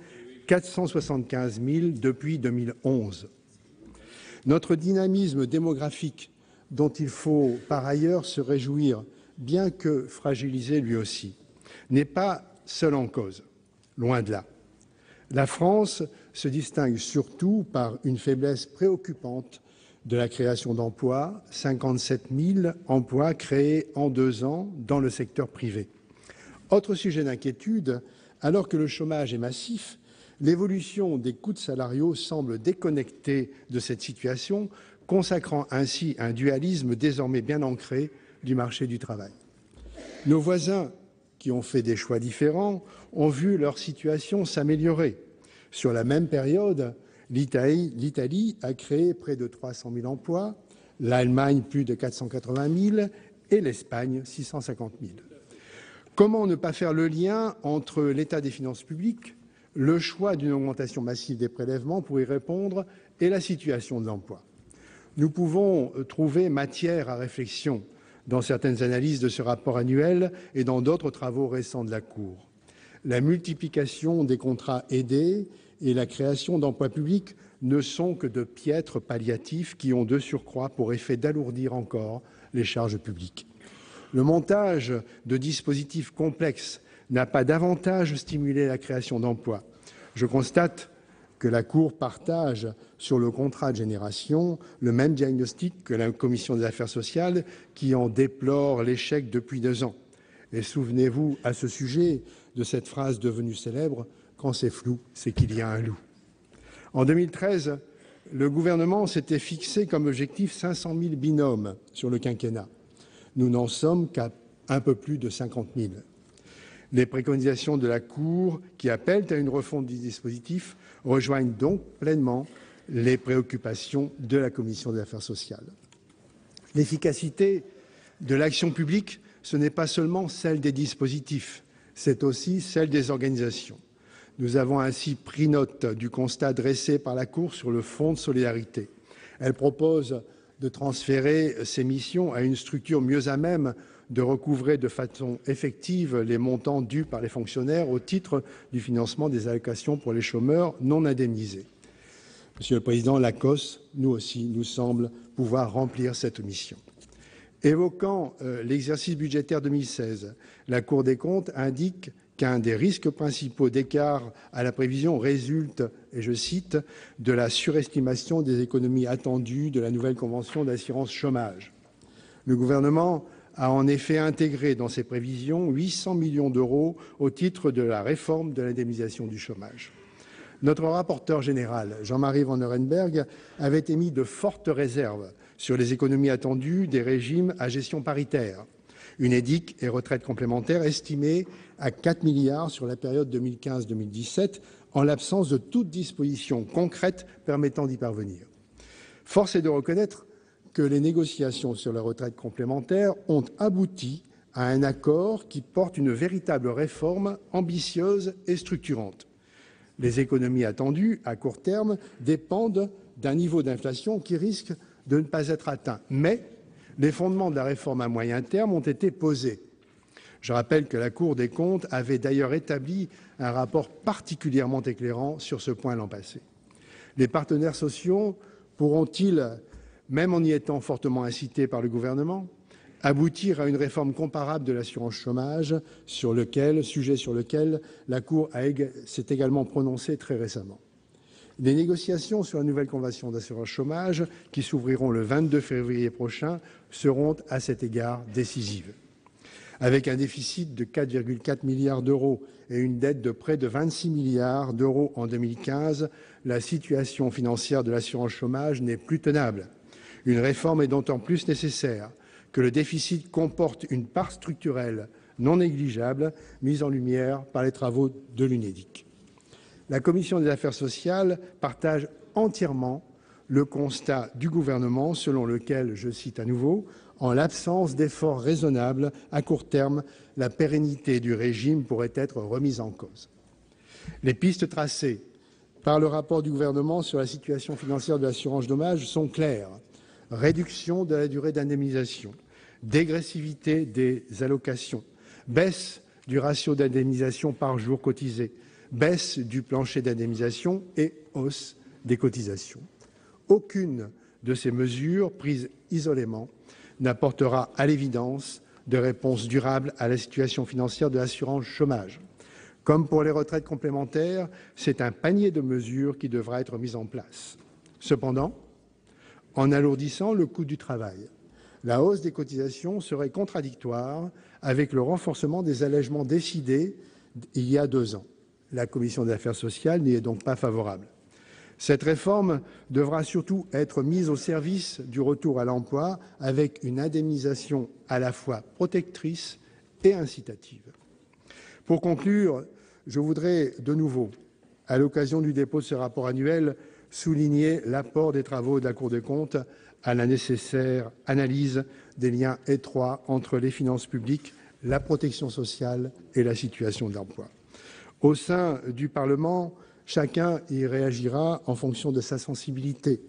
475 000 depuis 2011. Notre dynamisme démographique, dont il faut par ailleurs se réjouir, bien que fragilisé lui aussi, n'est pas seul en cause, loin de là. La France se distingue surtout par une faiblesse préoccupante de la création d'emplois, 57 000 emplois créés en 2 ans dans le secteur privé. Autre sujet d'inquiétude, alors que le chômage est massif, l'évolution des coûts salariaux semble déconnectée de cette situation, consacrant ainsi un dualisme désormais bien ancré du marché du travail. Nos voisins, qui ont fait des choix différents, ont vu leur situation s'améliorer. Sur la même période, l'Italie a créé près de 300 000 emplois, l'Allemagne plus de 480 000 et l'Espagne 650 000. Comment ne pas faire le lien entre l'état des finances publiques, le choix d'une augmentation massive des prélèvements pour y répondre et la situation de l'emploi? Nous pouvons trouver matière à réflexion dans certaines analyses de ce rapport annuel et dans d'autres travaux récents de la Cour. La multiplication des contrats aidés et la création d'emplois publics ne sont que de piètres palliatifs qui ont de surcroît pour effet d'alourdir encore les charges publiques. Le montage de dispositifs complexes n'a pas davantage stimulé la création d'emplois. Je constate que la Cour partage sur le contrat de génération le même diagnostic que la Commission des affaires sociales qui en déplore l'échec depuis 2 ans. Et souvenez-vous à ce sujet de cette phrase devenue célèbre: « Quand c'est flou, c'est qu'il y a un loup ». En 2013, le gouvernement s'était fixé comme objectif 500 000 binômes sur le quinquennat. Nous n'en sommes qu'à un peu plus de 50 000. Les préconisations de la Cour, qui appellent à une refonte du dispositif, rejoignent donc pleinement les préoccupations de la Commission des affaires sociales. L'efficacité de l'action publique, ce n'est pas seulement celle des dispositifs, c'est aussi celle des organisations. Nous avons ainsi pris note du constat dressé par la Cour sur le Fonds de solidarité. Elle propose de transférer ces missions à une structure mieux à même de recouvrer de façon effective les montants dus par les fonctionnaires au titre du financement des allocations pour les chômeurs non indemnisés. Monsieur le Président, l'ACOSS, nous aussi, nous semble pouvoir remplir cette mission. Évoquant l'exercice budgétaire 2016, la Cour des comptes indique qu'un des risques principaux d'écart à la prévision résulte, et je cite, « de la surestimation des économies attendues de la nouvelle convention d'assurance chômage ». Le gouvernement a en effet intégré dans ses prévisions 800 millions d'euros au titre de la réforme de l'indemnisation du chômage. Notre rapporteur général, Jean-Marie Vanlerenberghe, avait émis de fortes réserves sur les économies attendues des régimes à gestion paritaire. Unédic et retraite complémentaire estimées à 4 milliards sur la période 2015-2017, en l'absence de toute disposition concrète permettant d'y parvenir. Force est de reconnaître que les négociations sur la retraite complémentaire ont abouti à un accord qui porte une véritable réforme ambitieuse et structurante. Les économies attendues à court terme dépendent d'un niveau d'inflation qui risque de ne pas être atteint. Mais les fondements de la réforme à moyen terme ont été posés. Je rappelle que la Cour des comptes avait d'ailleurs établi un rapport particulièrement éclairant sur ce point l'an passé. Les partenaires sociaux pourront-ils, même en y étant fortement incités par le gouvernement, aboutir à une réforme comparable de l'assurance chômage, sujet sur lequel la Cour s'est également prononcée très récemment. Les négociations sur la nouvelle convention d'assurance chômage, qui s'ouvriront le 22 février prochain, seront à cet égard décisives. Avec un déficit de 4,4 milliards d'euros et une dette de près de 26 milliards d'euros en 2015, la situation financière de l'assurance chômage n'est plus tenable. Une réforme est d'autant plus nécessaire que le déficit comporte une part structurelle non négligeable, mise en lumière par les travaux de l'Unédic. La Commission des affaires sociales partage entièrement le constat du gouvernement selon lequel, je cite à nouveau, « en l'absence d'efforts raisonnables à court terme, la pérennité du régime pourrait être remise en cause ». Les pistes tracées par le rapport du gouvernement sur la situation financière de l'assurance chômage sont claires. Réduction de la durée d'indemnisation, dégressivité des allocations, baisse du ratio d'indemnisation par jour cotisé, baisse du plancher d'indemnisation et hausse des cotisations. Aucune de ces mesures prises isolément n'apportera à l'évidence de réponse durable à la situation financière de l'assurance chômage. Comme pour les retraites complémentaires, c'est un panier de mesures qui devra être mis en place. Cependant, en alourdissant le coût du travail, la hausse des cotisations serait contradictoire avec le renforcement des allègements décidés il y a 2 ans. La Commission des affaires sociales n'y est donc pas favorable. Cette réforme devra surtout être mise au service du retour à l'emploi avec une indemnisation à la fois protectrice et incitative. Pour conclure, je voudrais de nouveau, à l'occasion du dépôt de ce rapport annuel, souligner l'apport des travaux de la Cour des comptes à la nécessaire analyse des liens étroits entre les finances publiques, la protection sociale et la situation de l'emploi. Au sein du Parlement, chacun y réagira en fonction de sa sensibilité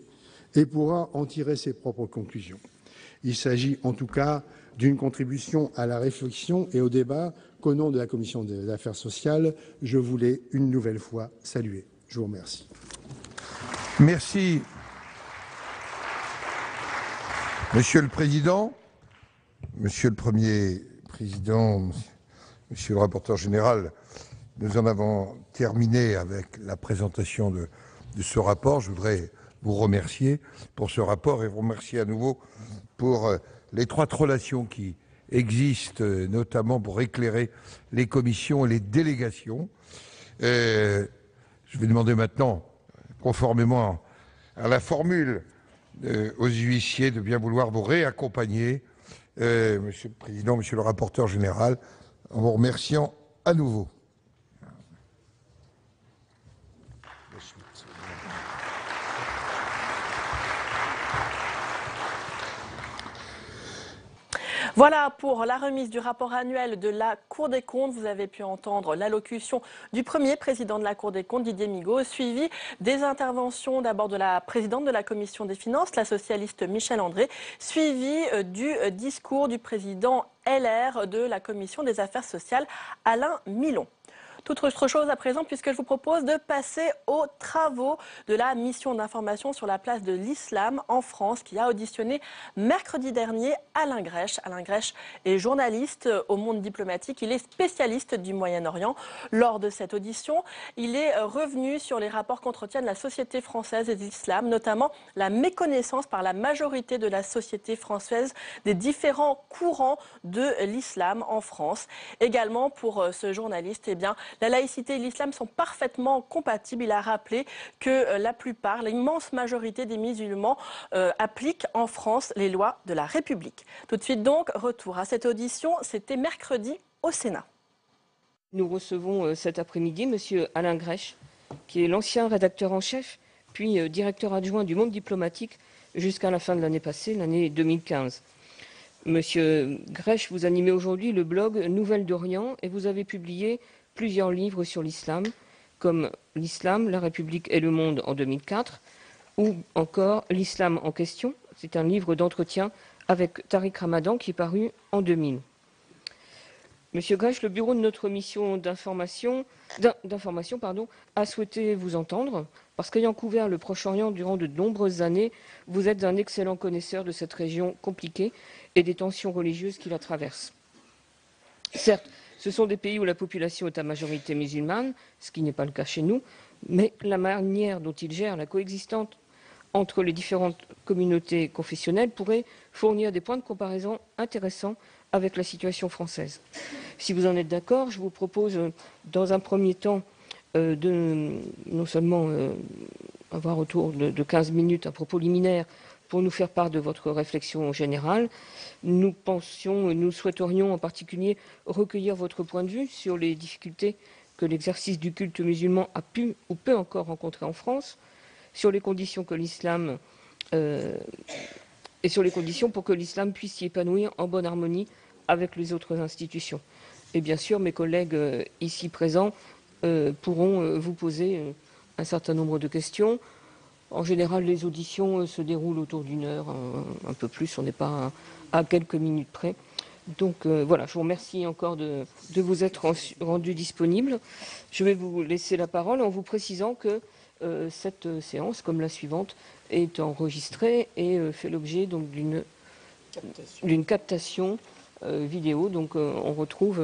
et pourra en tirer ses propres conclusions. Il s'agit en tout cas d'une contribution à la réflexion et au débat qu'au nom de la Commission des affaires sociales, je voulais une nouvelle fois saluer. Je vous remercie. Merci. Monsieur le Président, Monsieur le Premier Président, Monsieur le rapporteur général, nous en avons terminé avec la présentation de ce rapport. Je voudrais vous remercier pour ce rapport et vous remercier à nouveau pour l'étroite relation qui existe, notamment pour éclairer les commissions et les délégations. Je vais demander maintenant, conformément à la formule aux huissiers, de bien vouloir vous réaccompagner, Monsieur le Président, Monsieur le rapporteur général, en vous remerciant à nouveau. Voilà pour la remise du rapport annuel de la Cour des comptes. Vous avez pu entendre l'allocution du premier président de la Cour des comptes, Didier Migaud, suivi des interventions d'abord de la présidente de la Commission des finances, la socialiste Michèle André, suivi du discours du président LR de la Commission des affaires sociales, Alain Milon. Toute autre chose à présent, puisque je vous propose de passer aux travaux de la mission d'information sur la place de l'islam en France, qui a auditionné mercredi dernier Alain Grèche. Alain Grèche est journaliste au Monde diplomatique, il est spécialiste du Moyen-Orient. Lors de cette audition, il est revenu sur les rapports qu'entretiennent la société française et l'islam, notamment la méconnaissance par la majorité de la société française des différents courants de l'islam en France. Également, pour ce journaliste, eh bien, la laïcité et l'islam sont parfaitement compatibles. Il a rappelé que la plupart, l'immense majorité des musulmans appliquent en France les lois de la République. Tout de suite donc, retour à cette audition, c'était mercredi au Sénat. Nous recevons cet après-midi M. Alain Grèche, qui est l'ancien rédacteur en chef, puis directeur adjoint du Monde diplomatique jusqu'à la fin de l'année passée, l'année 2015. Monsieur Grèche, vous animez aujourd'hui le blog Nouvelles d'Orient et vous avez publié plusieurs livres sur l'islam, comme L'islam, la République et le monde en 2004, ou encore L'islam en question. C'est un livre d'entretien avec Tariq Ramadan qui est paru en 2000. Monsieur Grèche, le bureau de notre mission d'information a souhaité vous entendre, parce qu'ayant couvert le Proche-Orient durant de nombreuses années, vous êtes un excellent connaisseur de cette région compliquée et des tensions religieuses qui la traversent. Certes, ce sont des pays où la population est à majorité musulmane, ce qui n'est pas le cas chez nous, mais la manière dont ils gèrent la coexistence entre les différentes communautés confessionnelles pourrait fournir des points de comparaison intéressants avec la situation française. Si vous en êtes d'accord, je vous propose dans un premier temps de non seulement avoir autour de 15 minutes un propos liminaire pour nous faire part de votre réflexion générale. Nous souhaiterions en particulier recueillir votre point de vue sur les difficultés que l'exercice du culte musulman a pu ou peut encore rencontrer en France, sur les conditions que l'islam et sur les conditions pour que l'islam puisse s'y épanouir en bonne harmonie avec les autres institutions. Et bien sûr, mes collègues ici présents pourront vous poser un certain nombre de questions. En général, les auditions se déroulent autour d'une heure, un peu plus, on n'est pas à quelques minutes près. Donc voilà, je vous remercie encore de vous être rendu disponible. Je vais vous laisser la parole en vous précisant que cette séance, comme la suivante, est enregistrée et fait l'objet donc d'une captation vidéo. Donc on retrouve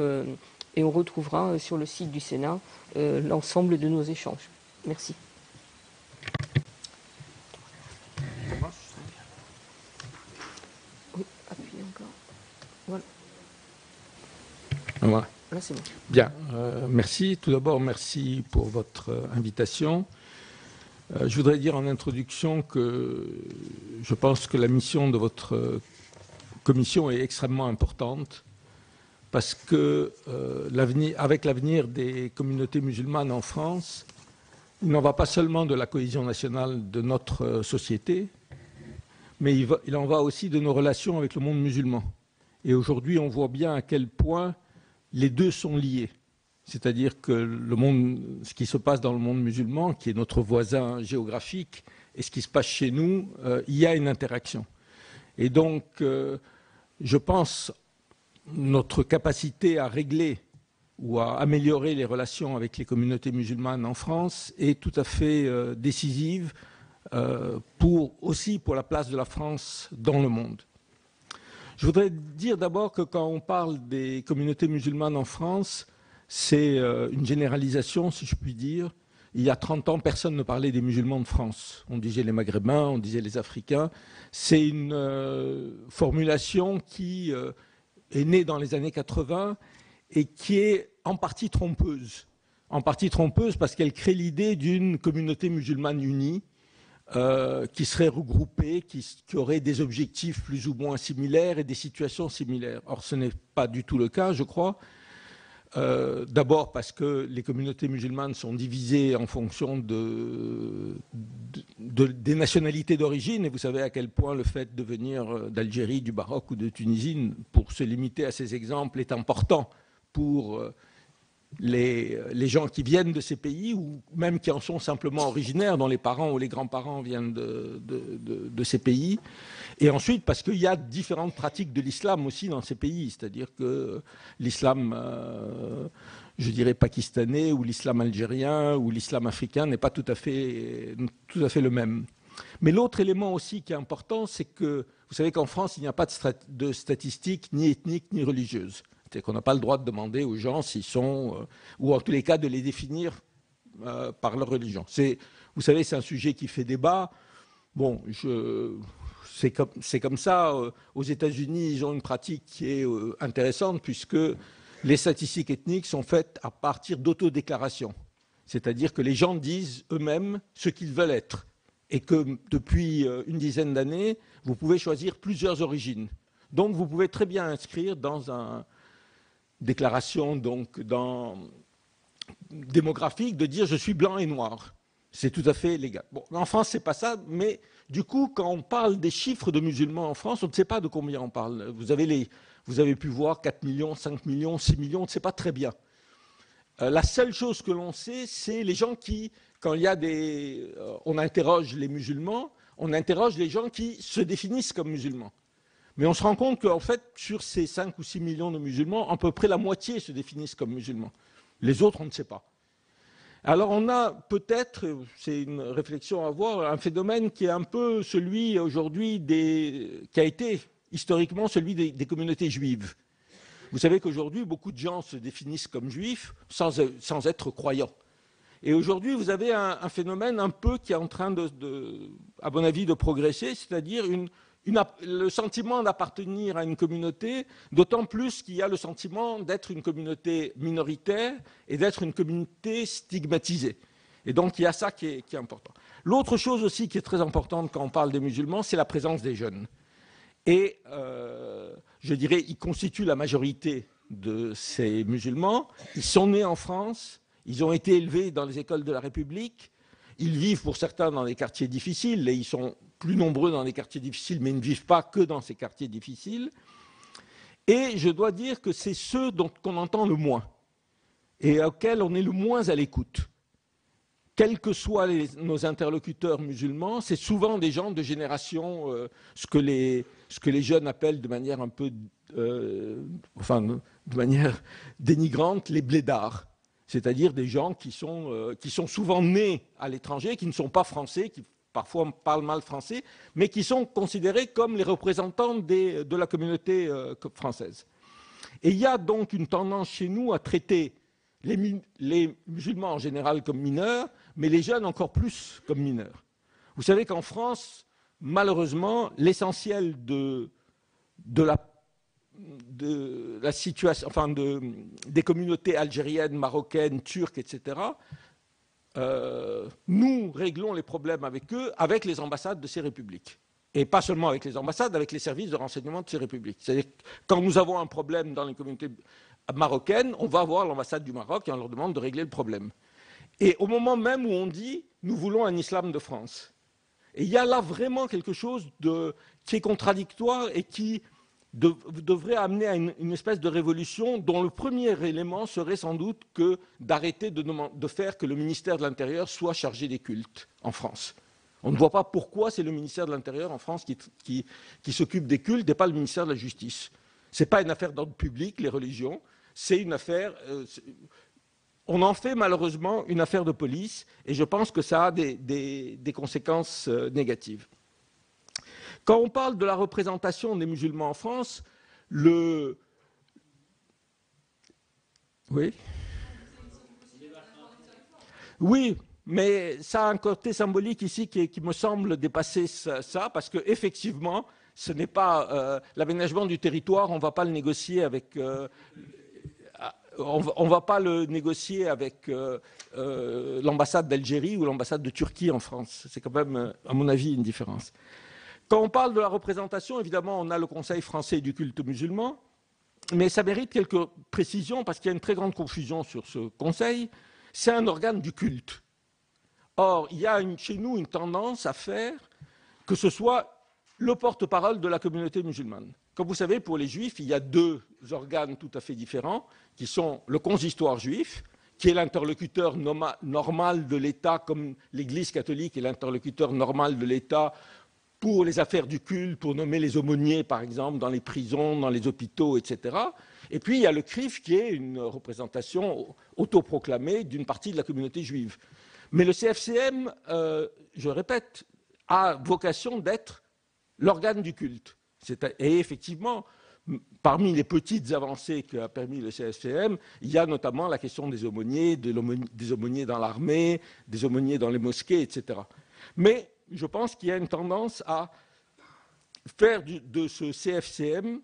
et on retrouvera sur le site du Sénat l'ensemble de nos échanges. Merci. Oui, appuyez encore. Voilà. Voilà. Là, c'est bon. Bien, merci. Tout d'abord, merci pour votre invitation. Je voudrais dire en introduction que je pense que la mission de votre commission est extrêmement importante parce que avec l'avenir des communautés musulmanes en France, il n'en va pas seulement de la cohésion nationale de notre société, mais il en va aussi de nos relations avec le monde musulman. Et aujourd'hui, on voit bien à quel point les deux sont liés. C'est-à-dire que ce qui se passe dans le monde musulman, qui est notre voisin géographique, et ce qui se passe chez nous, il y a une interaction. Et donc, je pense notre capacité à régler ou à améliorer les relations avec les communautés musulmanes en France est tout à fait décisive aussi pour la place de la France dans le monde. Je voudrais dire d'abord que quand on parle des communautés musulmanes en France, c'est une généralisation, si je puis dire. Il y a 30 ans, personne ne parlait des musulmans de France. On disait les Maghrébins, on disait les Africains. C'est une formulation qui est née dans les années 80 et qui est en partie trompeuse. En partie trompeuse parce qu'elle crée l'idée d'une communauté musulmane unie qui serait regroupée, qui aurait des objectifs plus ou moins similaires et des situations similaires. Or, ce n'est pas du tout le cas, je crois. D'abord parce que les communautés musulmanes sont divisées en fonction des nationalités d'origine. Et vous savez à quel point le fait de venir d'Algérie, du Maroc ou de Tunisie, pour se limiter à ces exemples, est important pour les gens qui viennent de ces pays ou même qui en sont simplement originaires, dont les parents ou les grands-parents viennent de ces pays. Et ensuite, parce qu'il y a différentes pratiques de l'islam aussi dans ces pays, c'est-à-dire que l'islam, je dirais, pakistanais ou l'islam algérien ou l'islam africain n'est pas tout à fait le même. Mais l'autre élément aussi qui est important, c'est que vous savez qu'en France, il n'y a pas de statistiques ni ethniques ni religieuses. C'est qu'on n'a pas le droit de demander aux gens s'ils sont, ou en tous les cas de les définir par leur religion. Vous savez, c'est un sujet qui fait débat. Bon, c'est comme ça. Aux États-Unis, ils ont une pratique qui est intéressante puisque les statistiques ethniques sont faites à partir d'autodéclarations. C'est-à-dire que les gens disent eux-mêmes ce qu'ils veulent être. Et que depuis une dizaine d'années, vous pouvez choisir plusieurs origines. Donc, vous pouvez très bien inscrire dans une déclaration démographique de dire « je suis blanc et noir ». C'est tout à fait légal. Bon, en France, ce n'est pas ça, mais du coup, quand on parle des chiffres de musulmans en France, on ne sait pas de combien on parle. Vous avez pu voir 4 millions, 5 millions, 6 millions, on ne sait pas très bien. La seule chose que l'on sait, c'est les gens qui, quand il y a on interroge les musulmans, on interroge les gens qui se définissent comme musulmans. Mais on se rend compte qu'en fait, sur ces 5 ou 6 millions de musulmans, à peu près la moitié se définissent comme musulmans. Les autres, on ne sait pas. Alors on a peut-être, c'est une réflexion à avoir, un phénomène qui est un peu celui aujourd'hui qui a été historiquement celui des communautés juives. Vous savez qu'aujourd'hui, beaucoup de gens se définissent comme juifs sans être croyants. Et aujourd'hui, vous avez un phénomène un peu qui est en train à mon avis, de progresser, c'est-à-dire le sentiment d'appartenir à une communauté, d'autant plus qu'il y a le sentiment d'être une communauté minoritaire et d'être une communauté stigmatisée. Et donc, il y a ça qui est important. L'autre chose aussi qui est très importante quand on parle des musulmans, c'est la présence des jeunes. Et je dirais, ils constituent la majorité de ces musulmans. Ils sont nés en France, ils ont été élevés dans les écoles de la République, ils vivent pour certains dans des quartiers difficiles, et ils sont plus nombreux dans les quartiers difficiles, mais ils ne vivent pas que dans ces quartiers difficiles. Et je dois dire que c'est ceux qu'on entend le moins et auxquels on est le moins à l'écoute. Quels que soient nos interlocuteurs musulmans, c'est souvent des gens de génération, ce que les jeunes appellent de manière un peu, de manière dénigrante, les blédards. C'est-à-dire des gens qui sont souvent nés à l'étranger, qui ne sont pas français, qui parfois parlent mal français, mais qui sont considérés comme les représentants de la communauté française. Et il y a donc une tendance chez nous à traiter les musulmans en général comme mineurs, mais les jeunes encore plus comme mineurs. Vous savez qu'en France, malheureusement, l'essentiel de la situation, des communautés algériennes, marocaines, turques, etc., nous réglons les problèmes avec eux, avec les ambassades de ces républiques. Et pas seulement avec les ambassades, avec les services de renseignement de ces républiques. C'est-à-dire que quand nous avons un problème dans les communautés marocaines, on va voir l'ambassade du Maroc et on leur demande de régler le problème. Et au moment même où on dit « nous voulons un islam de France ». Et il y a là vraiment quelque chose qui est contradictoire et qui devrait amener à une espèce de révolution dont le premier élément serait sans doute que d'arrêter de faire que le ministère de l'Intérieur soit chargé des cultes en France. On ne voit pas pourquoi c'est le ministère de l'Intérieur en France qui s'occupe des cultes et pas le ministère de la Justice. Ce n'est pas une affaire d'ordre public, les religions, c'est une affaire... on en fait malheureusement une affaire de police et je pense que ça a des conséquences négatives. Quand on parle de la représentation des musulmans en France, Oui, mais ça a un côté symbolique ici qui me semble dépasser ça, parce qu'effectivement, ce n'est pas l'aménagement du territoire, on ne va pas le négocier avec... on va pas le négocier avec l'ambassade d'Algérie ou l'ambassade de Turquie en France. C'est quand même, à mon avis, une différence. Quand on parle de la représentation, évidemment, on a le Conseil français du culte musulman. mais ça mérite quelques précisions parce qu'il y a une très grande confusion sur ce Conseil. C'est un organe du culte. Or, il y a chez nous une tendance à faire que ce soit le porte-parole de la communauté musulmane. Comme vous savez, pour les Juifs, il y a deux organes tout à fait différents, qui sont le consistoire juif, qui est l'interlocuteur normal de l'État, comme l'Église catholique est l'interlocuteur normal de l'État pour les affaires du culte, pour nommer les aumôniers, par exemple, dans les prisons, dans les hôpitaux, etc. Et puis, il y a le CRIF, qui est une représentation autoproclamée d'une partie de la communauté juive. Mais le CFCM, je répète, a vocation d'être l'organe du culte. Et effectivement, parmi les petites avancées qu'a permis le CFCM, il y a notamment la question des aumôniers, des aumôniers dans l'armée, des aumôniers dans les mosquées, etc. Mais je pense qu'il y a une tendance à faire de ce CFCM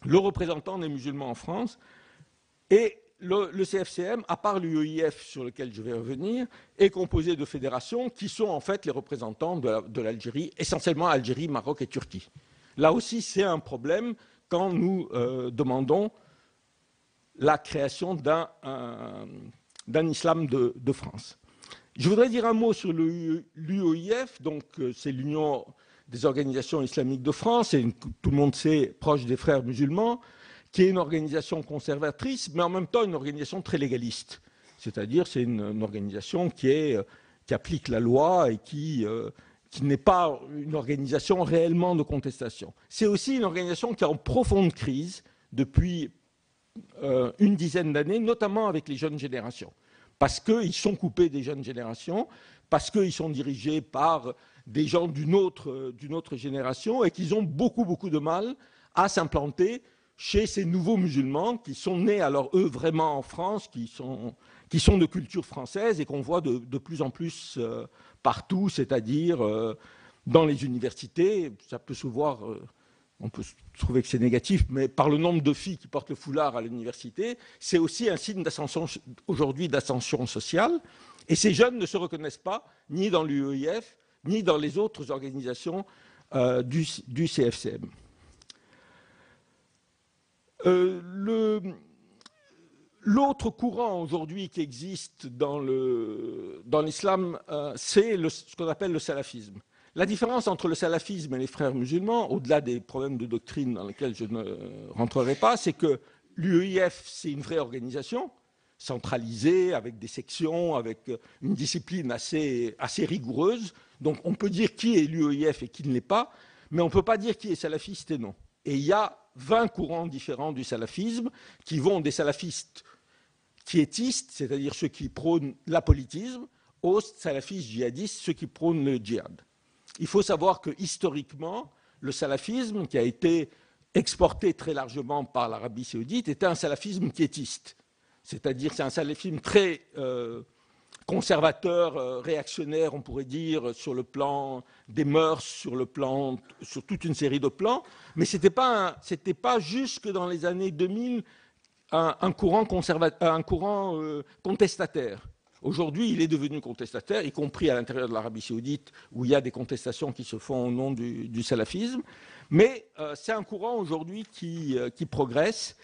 le représentant des musulmans en France. Et le CFCM, à part l'UEIF sur lequel je vais revenir, est composé de fédérations qui sont en fait les représentants de l'Algérie, essentiellement Algérie, Maroc et Turquie. Là aussi, c'est un problème quand nous demandons la création d'un islam de France. Je voudrais dire un mot sur l'UEIF, donc c'est l'Union des organisations islamiques de France, et tout le monde sait, proche des frères musulmans, qui est une organisation conservatrice, mais en même temps une organisation très légaliste. C'est-à-dire c'est une organisation qui applique la loi et qui n'est pas une organisation réellement de contestation. C'est aussi une organisation qui est en profonde crise depuis une dizaine d'années, notamment avec les jeunes générations. Parce qu'ils sont coupés des jeunes générations, parce qu'ils sont dirigés par des gens d'une autre génération et qu'ils ont beaucoup, beaucoup de mal à s'implanter chez ces nouveaux musulmans qui sont nés, alors eux, vraiment en France, qui sont de culture française et qu'on voit de plus en plus partout, c'est-à-dire dans les universités. Ça peut se voir, on peut trouver que c'est négatif, mais par le nombre de filles qui portent le foulard à l'université, c'est aussi un signe d'ascension, aujourd'hui, d'ascension sociale. Et ces jeunes ne se reconnaissent pas, ni dans l'UEIF, ni dans les autres organisations du CFCM. L'autre courant aujourd'hui qui existe dans l'islam, c'est ce qu'on appelle le salafisme. La différence entre le salafisme et les frères musulmans, au-delà des problèmes de doctrine dans lesquels je ne rentrerai pas, c'est que l'UEIF, c'est une vraie organisation, centralisée, avec des sections, avec une discipline assez rigoureuse. Donc on peut dire qui est l'UEIF et qui ne l'est pas, mais on ne peut pas dire qui est salafiste et non. Et il y a 20 courants différents du salafisme qui vont des salafistes quiétistes, c'est-à-dire ceux qui prônent l'apolitisme, aux salafistes djihadistes, ceux qui prônent le djihad. Il faut savoir que historiquement, le salafisme, qui a été exporté très largement par l'Arabie saoudite, était un salafisme quiétiste. C'est-à-dire c'est un salafisme très conservateur, réactionnaire, on pourrait dire, sur le plan des mœurs, sur toute une série de plans. Mais ce n'était pas jusque dans les années 2000 un courant contestataire. Aujourd'hui, il est devenu contestataire, y compris à l'intérieur de l'Arabie saoudite, où il y a des contestations qui se font au nom du salafisme. Mais c'est un courant aujourd'hui qui progresse,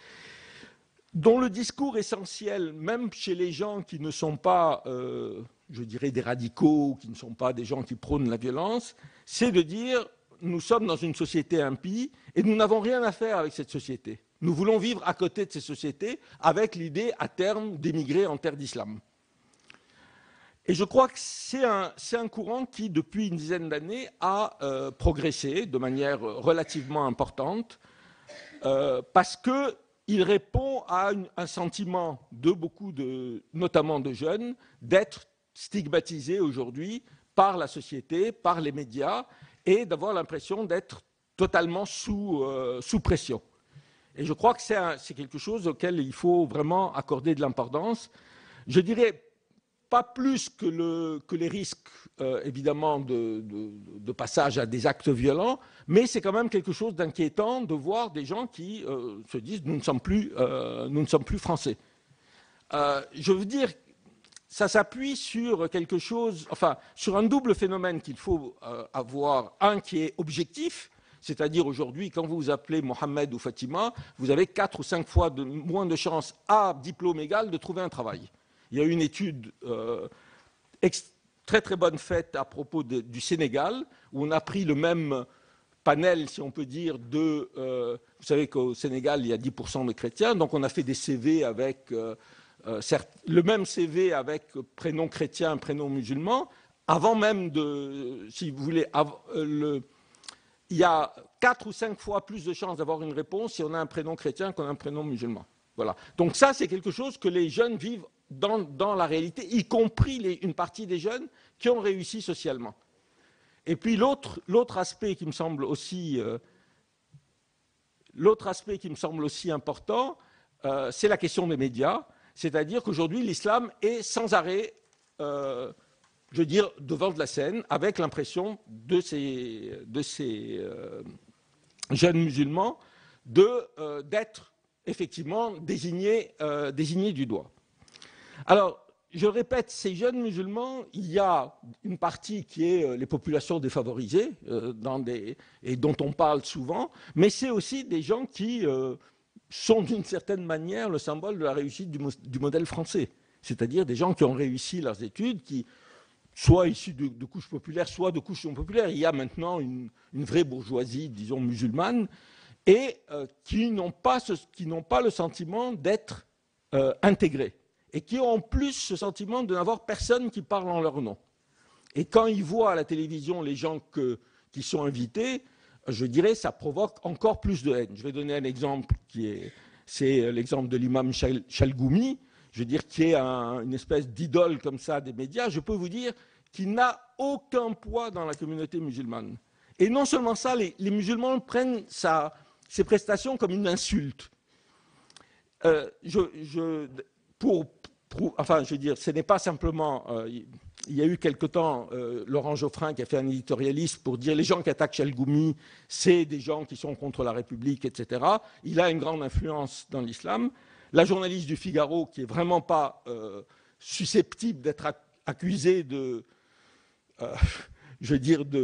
dont le discours essentiel, même chez les gens qui ne sont pas, je dirais, des radicaux, qui ne sont pas des gens qui prônent la violence, c'est de dire nous sommes dans une société impie et nous n'avons rien à faire avec cette société. Nous voulons vivre à côté de ces sociétés avec l'idée, à terme, d'émigrer en terre d'islam. Et je crois que c'est un courant qui, depuis une dizaine d'années, a progressé de manière relativement importante parce qu'il répond à un sentiment de beaucoup notamment de jeunes, d'être stigmatisés aujourd'hui par la société, par les médias, et d'avoir l'impression d'être totalement sous pression. Et je crois que c'est quelque chose auquel il faut vraiment accorder de l'importance. Je dirais pas plus que les risques, évidemment, de passage à des actes violents, mais c'est quand même quelque chose d'inquiétant de voir des gens qui se disent « nous ne sommes plus français ». Je veux dire, ça s'appuie sur quelque chose, enfin, sur un double phénomène qu'il faut avoir. Un qui est objectif, C'est-à-dire aujourd'hui, quand vous vous appelez Mohamed ou Fatima, vous avez 4 ou 5 fois moins de chances à diplôme égal de trouver un travail. Il y a une étude très très bonne faite à propos du Sénégal, où on a pris le même panel, si on peut dire, vous savez qu'au Sénégal, il y a 10% de chrétiens, donc on a fait des CV avec le même CV avec prénom chrétien, prénom musulman, avant même si vous voulez, il y a 4 ou 5 fois plus de chances d'avoir une réponse si on a un prénom chrétien qu'on a un prénom musulman. Voilà. Donc ça, c'est quelque chose que les jeunes vivent dans la réalité, y compris une partie des jeunes qui ont réussi socialement. Et puis l'autre aspect qui me semble aussi important, c'est la question des médias. C'est-à-dire qu'aujourd'hui, l'islam est sans arrêt, je veux dire, devant de la scène, avec l'impression de ces jeunes musulmans d'être effectivement désignés du doigt. Alors, je répète, ces jeunes musulmans, il y a une partie qui est les populations défavorisées, et dont on parle souvent, mais c'est aussi des gens qui sont d'une certaine manière le symbole de la réussite du modèle français. C'est-à-dire des gens qui ont réussi leurs études, qui soit issus de couches populaires, soit de couches non populaires. Il y a maintenant une vraie bourgeoisie, disons, musulmane, et qui n'ont pas le sentiment d'être intégrés, et qui ont en plus ce sentiment de n'avoir personne qui parle en leur nom. Et quand ils voient à la télévision les gens qui sont invités, je dirais, ça provoque encore plus de haine. Je vais donner un exemple c'est l'exemple de l'imam Chalgoumi, je veux dire, qui est une espèce d'idole comme ça des médias. Je peux vous dire qu'il n'a aucun poids dans la communauté musulmane. Et non seulement ça, les musulmans prennent ses prestations comme une insulte. Enfin, je veux dire, ce n'est pas simplement... il y a eu quelque temps Laurent Geoffrin qui a fait un éditorialiste pour dire les gens qui attaquent Chalgoumi, c'est des gens qui sont contre la République, etc. Il a une grande influence dans l'islam. La journaliste du Figaro, qui n'est vraiment pas susceptible d'être accusée de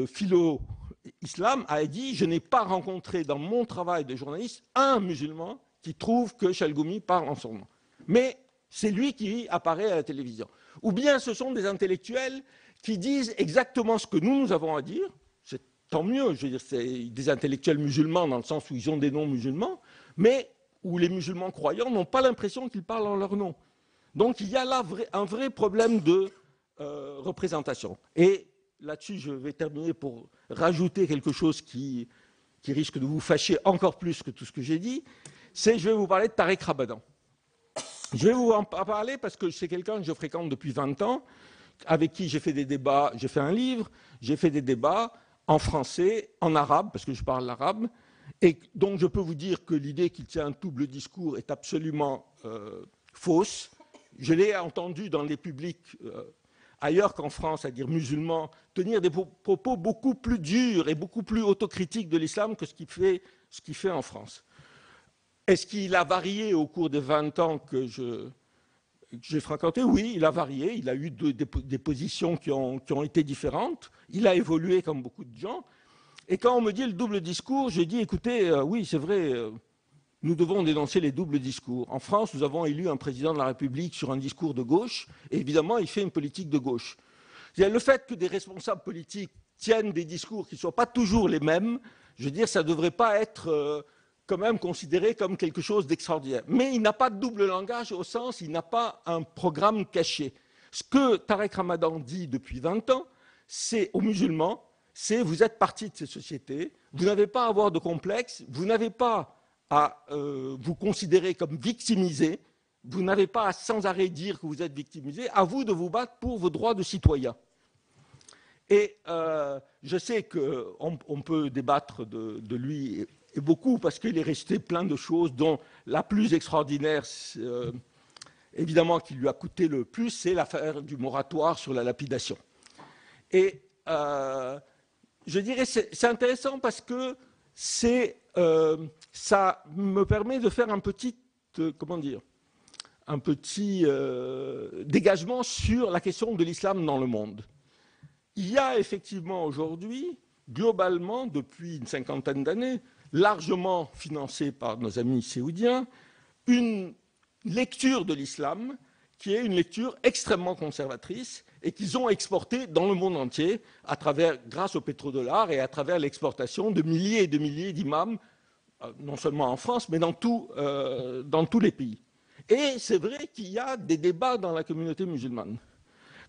philo-islam, a dit « Je n'ai pas rencontré dans mon travail de journaliste un musulman qui trouve que Chalgoumi parle en son nom. » Mais c'est lui qui apparaît à la télévision. Ou bien ce sont des intellectuels qui disent exactement ce que nous avons à dire. C'est tant mieux, je veux dire, c'est des intellectuels musulmans dans le sens où ils ont des noms musulmans, mais où les musulmans croyants n'ont pas l'impression qu'ils parlent en leur nom. Donc il y a là un vrai problème de représentation. Et là-dessus, je vais terminer pour rajouter quelque chose qui risque de vous fâcher encore plus que tout ce que j'ai dit, je vais vous parler de Tarek Ramadan. Je vais vous en parler parce que c'est quelqu'un que je fréquente depuis 20 ans, avec qui j'ai fait des débats, j'ai fait un livre, j'ai fait des débats en français, en arabe, parce que je parle l'arabe, et donc je peux vous dire que l'idée qu'il tient un double discours est absolument fausse. Je l'ai entendu dans les publics ailleurs qu'en France, c'est-à-dire musulmans, tenir des propos beaucoup plus durs et beaucoup plus autocritiques de l'islam que ce qu'il fait en France. Est-ce qu'il a varié au cours des 20 ans que j'ai fréquenté? Oui, il a varié. Il a eu des positions qui ont été différentes. Il a évolué comme beaucoup de gens. Et quand on me dit le double discours, je dis, écoutez, oui, c'est vrai, nous devons dénoncer les doubles discours. En France, nous avons élu un président de la République sur un discours de gauche, et évidemment, il fait une politique de gauche. Le fait que des responsables politiques tiennent des discours qui ne soient pas toujours les mêmes, je veux dire, ça ne devrait pas être quand même considéré comme quelque chose d'extraordinaire. Mais il n'a pas de double langage au sens, il n'a pas un programme caché. Ce que Tarek Ramadan dit depuis 20 ans, c'est aux musulmans, c'est vous êtes partie de ces sociétés, vous n'avez pas à avoir de complexe, vous n'avez pas à vous considérer comme victimisé, vous n'avez pas à sans arrêt dire que vous êtes victimisé, à vous de vous battre pour vos droits de citoyen. Et je sais qu'on peut débattre de lui et beaucoup, parce qu'il est resté plein de choses, dont la plus extraordinaire, évidemment, qui lui a coûté le plus, c'est l'affaire du moratoire sur la lapidation. Et je dirais c'est intéressant parce que ça me permet de faire un petit dégagement sur la question de l'islam dans le monde. Il y a effectivement aujourd'hui globalement, depuis une cinquantaine d'années, largement financée par nos amis saoudiens, une lecture de l'islam qui est une lecture extrêmement conservatrice et qu'ils ont exportée dans le monde entier grâce au pétrodollar et à travers l'exportation de milliers et de milliers d'imams, non seulement en France, mais dans tous les pays. Et c'est vrai qu'il y a des débats dans la communauté musulmane.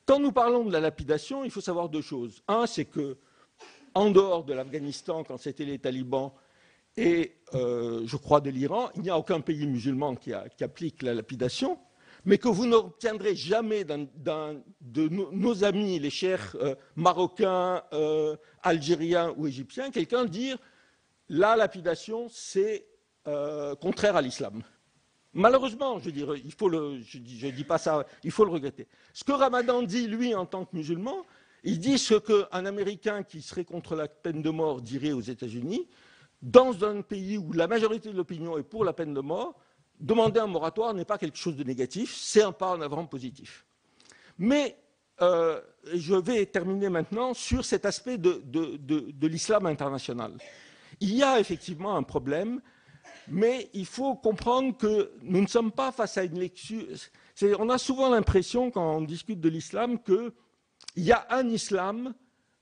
Quand nous parlons de la lapidation, il faut savoir deux choses. Un, c'est que en dehors de l'Afghanistan, quand c'était les talibans, et je crois de l'Iran, il n'y a aucun pays musulman qui applique la lapidation, mais que vous n'obtiendrez jamais de nos amis, les cheikhs marocains, algériens ou égyptiens, quelqu'un dire la lapidation, c'est contraire à l'islam. Malheureusement, je dis pas ça, il faut le regretter. Ce que Ramadan dit, lui, en tant que musulman, il dit ce qu'un Américain qui serait contre la peine de mort dirait aux États-Unis. Dans un pays où la majorité de l'opinion est pour la peine de mort, demander un moratoire n'est pas quelque chose de négatif, c'est un pas en avant positif. Mais je vais terminer maintenant sur cet aspect de l'islam international. Il y a effectivement un problème, mais il faut comprendre que nous ne sommes pas face à une lecture. On a souvent l'impression, quand on discute de l'islam, qu'il y a un islam,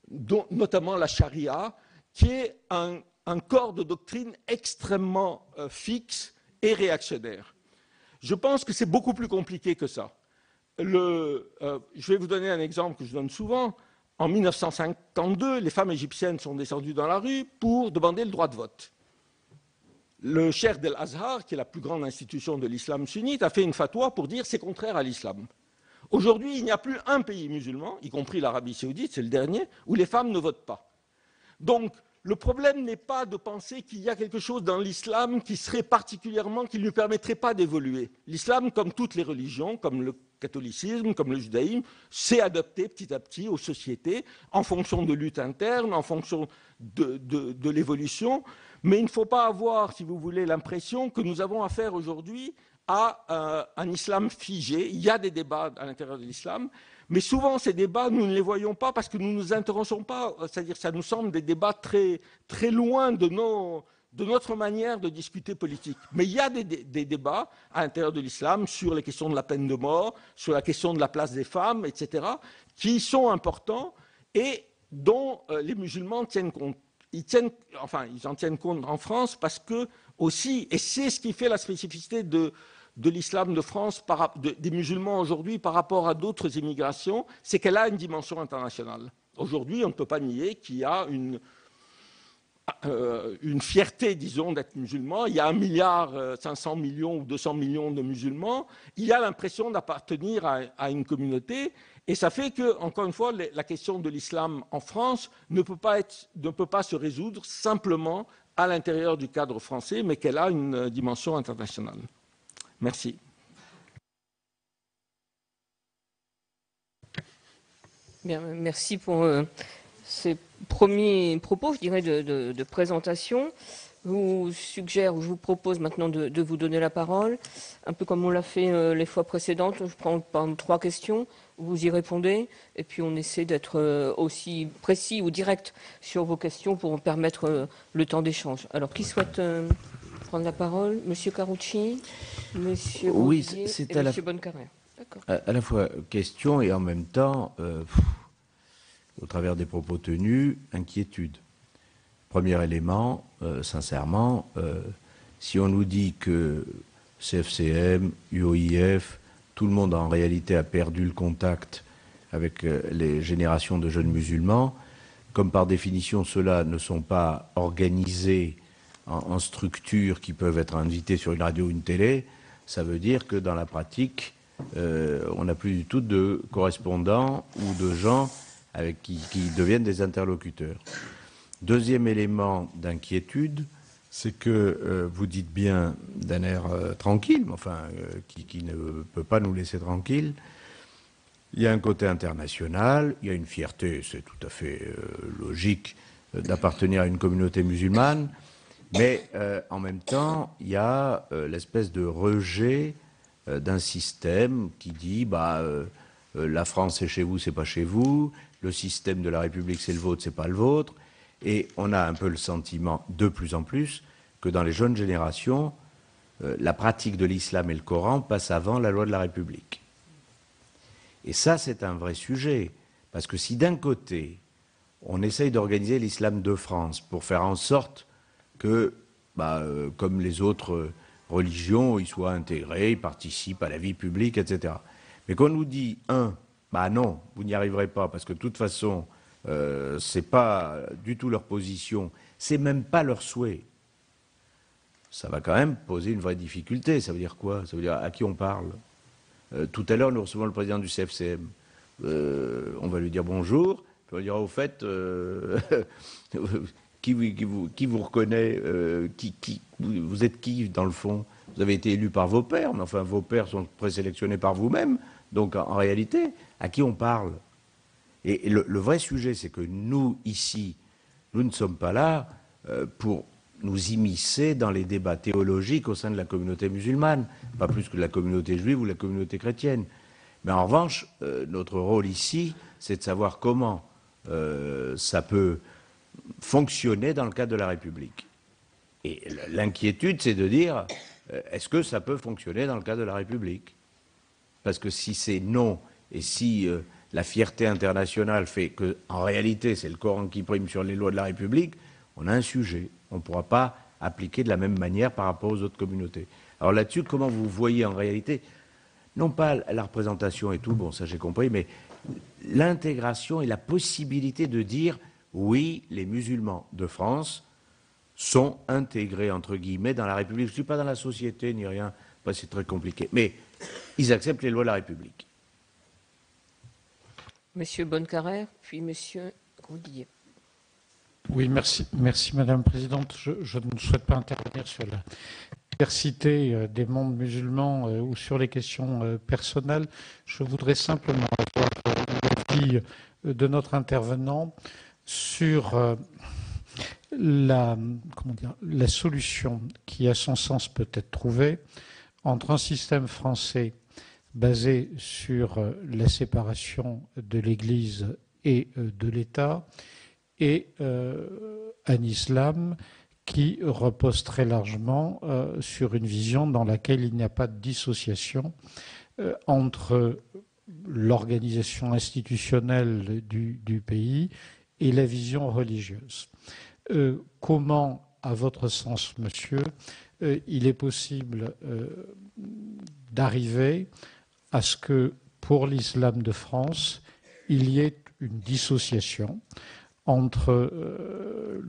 dont, notamment la charia, qui est un corps de doctrine extrêmement fixe et réactionnaire. Je pense que c'est beaucoup plus compliqué que ça. Je vais vous donner un exemple que je donne souvent. En 1952, les femmes égyptiennes sont descendues dans la rue pour demander le droit de vote. Le cheikh d'El-Azhar, qui est la plus grande institution de l'islam sunnite, a fait une fatwa pour dire que c'est contraire à l'islam. Aujourd'hui, il n'y a plus un pays musulman, y compris l'Arabie saoudite, c'est le dernier, où les femmes ne votent pas. Donc, le problème n'est pas de penser qu'il y a quelque chose dans l'islam qui serait particulièrement, qui ne lui permettrait pas d'évoluer. L'islam, comme toutes les religions, comme le catholicisme, comme le judaïsme, s'est adapté petit à petit aux sociétés en fonction de luttes internes, en fonction de l'évolution. Mais il ne faut pas avoir, si vous voulez, l'impression que nous avons affaire aujourd'hui à un islam figé. Il y a des débats à l'intérieur de l'islam, mais souvent ces débats, nous ne les voyons pas parce que nous ne nous intéressons pas, c'est-à-dire ça nous semble des débats très, très loin de notre manière de discuter politique. Mais il y a des débats à l'intérieur de l'islam sur les questions de la peine de mort, sur la question de la place des femmes, etc., qui sont importants et dont les musulmans tiennent compte. Ils en tiennent compte en France parce que aussi, et c'est ce qui fait la spécificité de l'islam de France, des musulmans aujourd'hui par rapport à d'autres immigrations, c'est qu'elle a une dimension internationale. Aujourd'hui, on ne peut pas nier qu'il y a une fierté, disons, d'être musulman. Il y a 1,5 milliard ou 200 millions de musulmans. Il y a l'impression d'appartenir à une communauté. Et ça fait que, encore une fois, la question de l'islam en France ne peut pas se résoudre simplement à l'intérieur du cadre français, mais qu'elle a une dimension internationale. Merci. Bien, merci pour ces premiers propos, je dirais, de présentation. Je vous propose maintenant de vous donner la parole, un peu comme on l'a fait les fois précédentes. Je prends 3 questions, vous y répondez, et puis on essaie d'être aussi précis ou direct sur vos questions pour permettre le temps d'échange. Alors, qui souhaite prendre la parole? Monsieur Carucci, Monsieur Olivier et Monsieur Bonnecarrère. D'accord. À la fois question et en même temps, au travers des propos tenus, inquiétude. Premier élément, sincèrement, si on nous dit que CFCM, UOIF, tout le monde en réalité a perdu le contact avec les générations de jeunes musulmans, comme par définition ceux-là ne sont pas organisés en structures qui peuvent être invitées sur une radio ou une télé, ça veut dire que dans la pratique, on n'a plus du tout de correspondants ou de gens qui deviennent des interlocuteurs. Deuxième élément d'inquiétude, c'est que vous dites bien d'un air tranquille, mais enfin qui ne peut pas nous laisser tranquilles. Il y a un côté international, il y a une fierté, c'est tout à fait logique d'appartenir à une communauté musulmane, mais en même temps, il y a l'espèce de rejet d'un système qui dit la France c'est chez vous, c'est pas chez vous, le système de la République c'est le vôtre, c'est pas le vôtre. Et on a un peu le sentiment, de plus en plus, que dans les jeunes générations, la pratique de l'islam et le Coran passe avant la loi de la République. Et ça, c'est un vrai sujet. Parce que si d'un côté, on essaye d'organiser l'islam de France pour faire en sorte que, comme les autres religions, ils soient intégrés, ils participent à la vie publique, etc. Mais qu'on nous dit, non, vous n'y arriverez pas, parce que de toute façon, c'est pas du tout leur position, c'est même pas leur souhait. Ça va quand même poser une vraie difficulté. Ça veut dire quoi? Ça veut dire à qui on parle? Tout à l'heure, nous recevons le président du CFCM. On va lui dire bonjour, puis on lui dira au fait, qui vous reconnaît, vous êtes qui dans le fond? Vous avez été élu par vos pairs, mais enfin vos pairs sont présélectionnés par vous-même. Donc en réalité, à qui on parle? Et le vrai sujet, c'est que nous, ici, nous ne sommes pas là pour nous immiscer dans les débats théologiques au sein de la communauté musulmane, pas plus que la communauté juive ou la communauté chrétienne. Mais en revanche, notre rôle ici, c'est de savoir comment ça peut fonctionner dans le cadre de la République. Et l'inquiétude, c'est de dire, est-ce que ça peut fonctionner dans le cadre de la République? Parce que si c'est non, et si la fierté internationale fait qu'en réalité, c'est le Coran qui prime sur les lois de la République, on a un sujet. On ne pourra pas appliquer de la même manière par rapport aux autres communautés. Alors là-dessus, comment vous voyez en réalité, non pas la représentation et tout, bon, ça j'ai compris, mais l'intégration et la possibilité de dire, oui, les musulmans de France sont intégrés, entre guillemets, dans la République. Je ne suis pas dans la société, ni rien, c'est très compliqué. Mais ils acceptent les lois de la République. Monsieur Bonnecarrère, puis Monsieur Grosdidier. Oui, merci Madame la Présidente. Je ne souhaite pas intervenir sur la diversité des mondes musulmans ou sur les questions personnelles. Je voudrais simplement avoir l'avis de notre intervenant sur la solution qui, à son sens, peut être trouvée entre un système français basé sur la séparation de l'Église et de l'État et un islam qui repose très largement sur une vision dans laquelle il n'y a pas de dissociation entre l'organisation institutionnelle du pays et la vision religieuse. Comment, à votre sens, monsieur, il est possible d'arriver à ce que, pour l'islam de France, il y ait une dissociation entre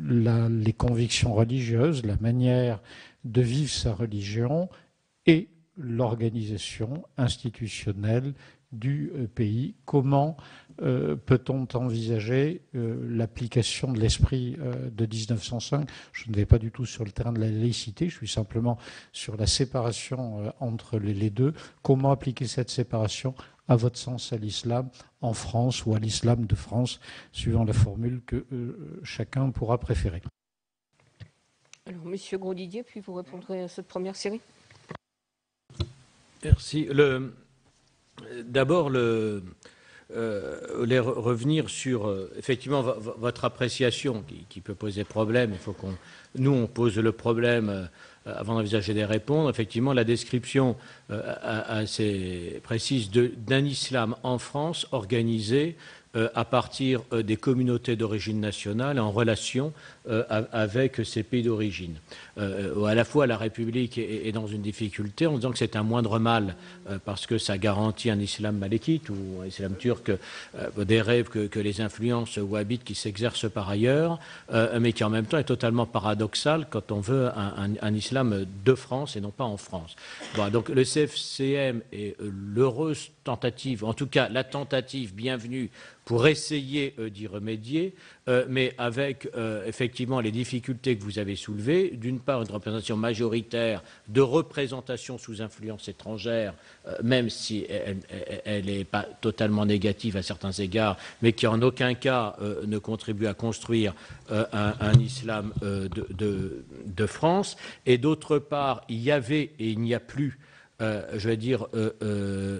les convictions religieuses, la manière de vivre sa religion et l'organisation institutionnelle du pays? Comment peut-on envisager l'application de l'esprit de 1905? Je ne vais pas du tout sur le terrain de la laïcité, je suis simplement sur la séparation entre les deux. Comment appliquer cette séparation, à votre sens, à l'islam en France ou à l'islam de France, suivant la formule que chacun pourra préférer? Alors, Monsieur Grosdidier, puis vous répondrez à cette première série. Merci. D'abord, revenir sur effectivement votre appréciation qui peut poser problème. Il faut on pose le problème avant d'envisager des réponses. Effectivement, la description assez précise d'un islam en France organisé à partir des communautés d'origine nationale en relation avec ces pays d'origine. À la fois, la République est dans une difficulté en disant que c'est un moindre mal parce que ça garantit un islam malékite ou un islam turc, des rêves que les influences wahhabites qui s'exercent par ailleurs, mais qui en même temps est totalement paradoxal quand on veut un islam de France et non pas en France. Bon, donc le CFCM est l'heureuse tentative, en tout cas la tentative bienvenue pour essayer d'y remédier, mais avec effectivement les difficultés que vous avez soulevées. D'une part, une représentation majoritaire de représentation sous influence étrangère, même si elle n'est pas totalement négative à certains égards, mais qui en aucun cas ne contribue à construire un islam de France. Et d'autre part, il y avait et il n'y a plus, je vais dire,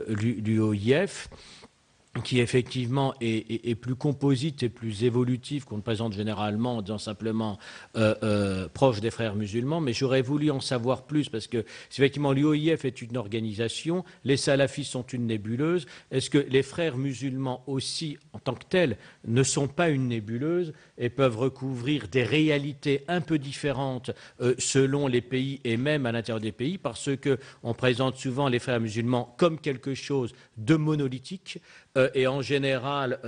l'UOIF, qui effectivement est plus composite et plus évolutive qu'on ne présente généralement en disant simplement proche des frères musulmans, mais j'aurais voulu en savoir plus parce que si effectivement l'UOIF est une organisation, les salafistes sont une nébuleuse, est-ce que les frères musulmans aussi en tant que tels ne sont pas une nébuleuse et peuvent recouvrir des réalités un peu différentes selon les pays et même à l'intérieur des pays parce qu'on présente souvent les frères musulmans comme quelque chose de monolithique et en général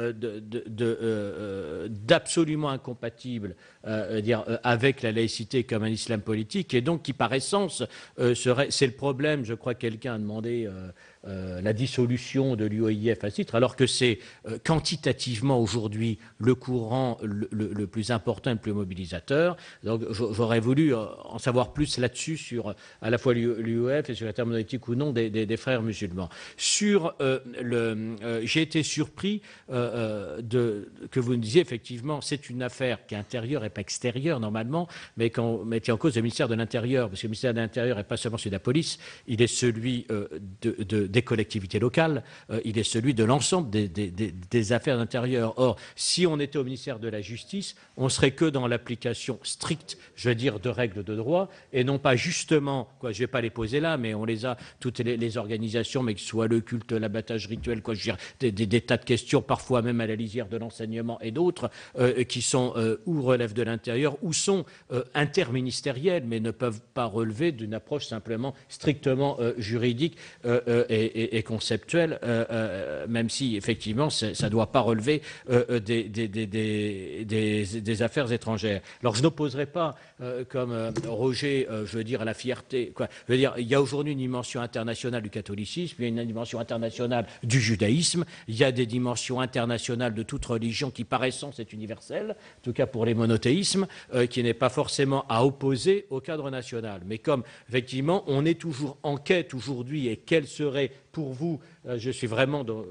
d'absolument incompatible avec la laïcité comme un islam politique et donc qui par essence c'est le problème, je crois que quelqu'un a demandé la dissolution de l'UOIF à ce titre, alors que c'est quantitativement aujourd'hui le courant le plus important et le plus mobilisateur. Donc j'aurais voulu en savoir plus là-dessus sur à la fois l'UOIF et sur la terminologie ou non des frères musulmans. Sur j'ai été surpris que vous nous disiez effectivement c'est une affaire qui est intérieure et pas extérieure normalement, mais quand on mettait en cause le ministère de l'Intérieur, parce que le ministère de l'Intérieur n'est pas seulement celui de la police, il est celui des collectivités locales, il est celui de l'ensemble des affaires d'intérieur. Or, si on était au ministère de la Justice, on serait que dans l'application stricte, je veux dire, de règles de droit, et non pas justement, je ne vais pas les poser là, mais on les a, toutes les organisations, mais que ce soit le culte, l'abattage rituel, je veux dire, des tas de questions, parfois même à la lisière de l'enseignement et d'autres, qui sont ou relèvent de l'intérieur, ou sont interministérielles, mais ne peuvent pas relever d'une approche simplement strictement juridique et conceptuelle, même si effectivement ça ne doit pas relever des affaires étrangères. Alors je n'opposerai pas, comme Roger, je veux dire, à la fierté. Je veux dire, il y a aujourd'hui une dimension internationale du catholicisme, il y a une dimension internationale du judaïsme, il y a des dimensions internationales de toute religion qui par essence est universelle, en tout cas pour les monothéismes, qui n'est pas forcément à opposer au cadre national. Mais comme effectivement on est toujours en quête aujourd'hui, et quelle serait pour vous, je suis vraiment dans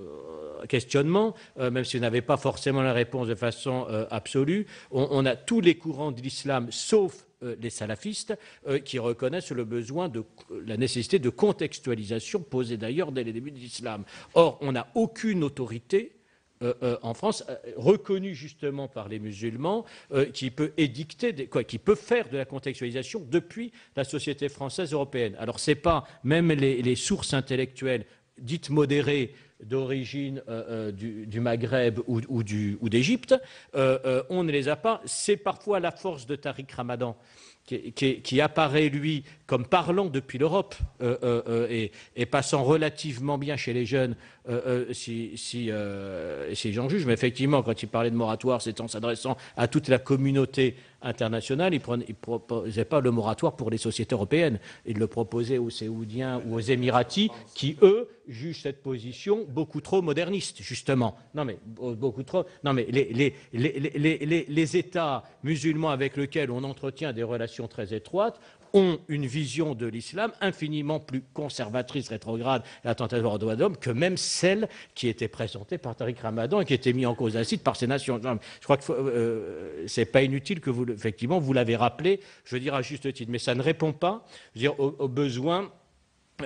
questionnement, même si vous n'avez pas forcément la réponse de façon absolue, on a tous les courants de l'islam, sauf les salafistes, qui reconnaissent le besoin la nécessité de contextualisation posée d'ailleurs dès les débuts de l'islam. Or, on n'a aucune autorité en France, reconnue justement par les musulmans, qui peut édicter, qui peut faire de la contextualisation depuis la société française européenne. Alors, c'est pas même les sources intellectuelles dites modérées d'origine du Maghreb ou d'Égypte, on ne les a pas. C'est parfois la force de Tariq Ramadan qui apparaît, lui, comme parlant depuis l'Europe et passant relativement bien chez les jeunes, si j'en juge. Mais effectivement, quand il parlait de moratoire, c'est en s'adressant à toute la communauté internationale. Il ne proposait pas le moratoire pour les sociétés européennes. Il le proposait aux Séoudiens ou aux Émiratis qui, eux, jugent cette position beaucoup trop moderniste, justement. Non, mais beaucoup trop. Non, mais les États musulmans avec lesquels on entretient des relations très étroites ont une vision de l'islam infiniment plus conservatrice, rétrograde et attentatoire aux droits de l'homme que même celle qui était présentée par Tariq Ramadan et qui était mise en cause à par ces nations. Je crois que c'est pas inutile que vous, effectivement, vous l'avez rappelé, je veux dire à juste titre, mais ça ne répond pas, je veux dire, aux besoins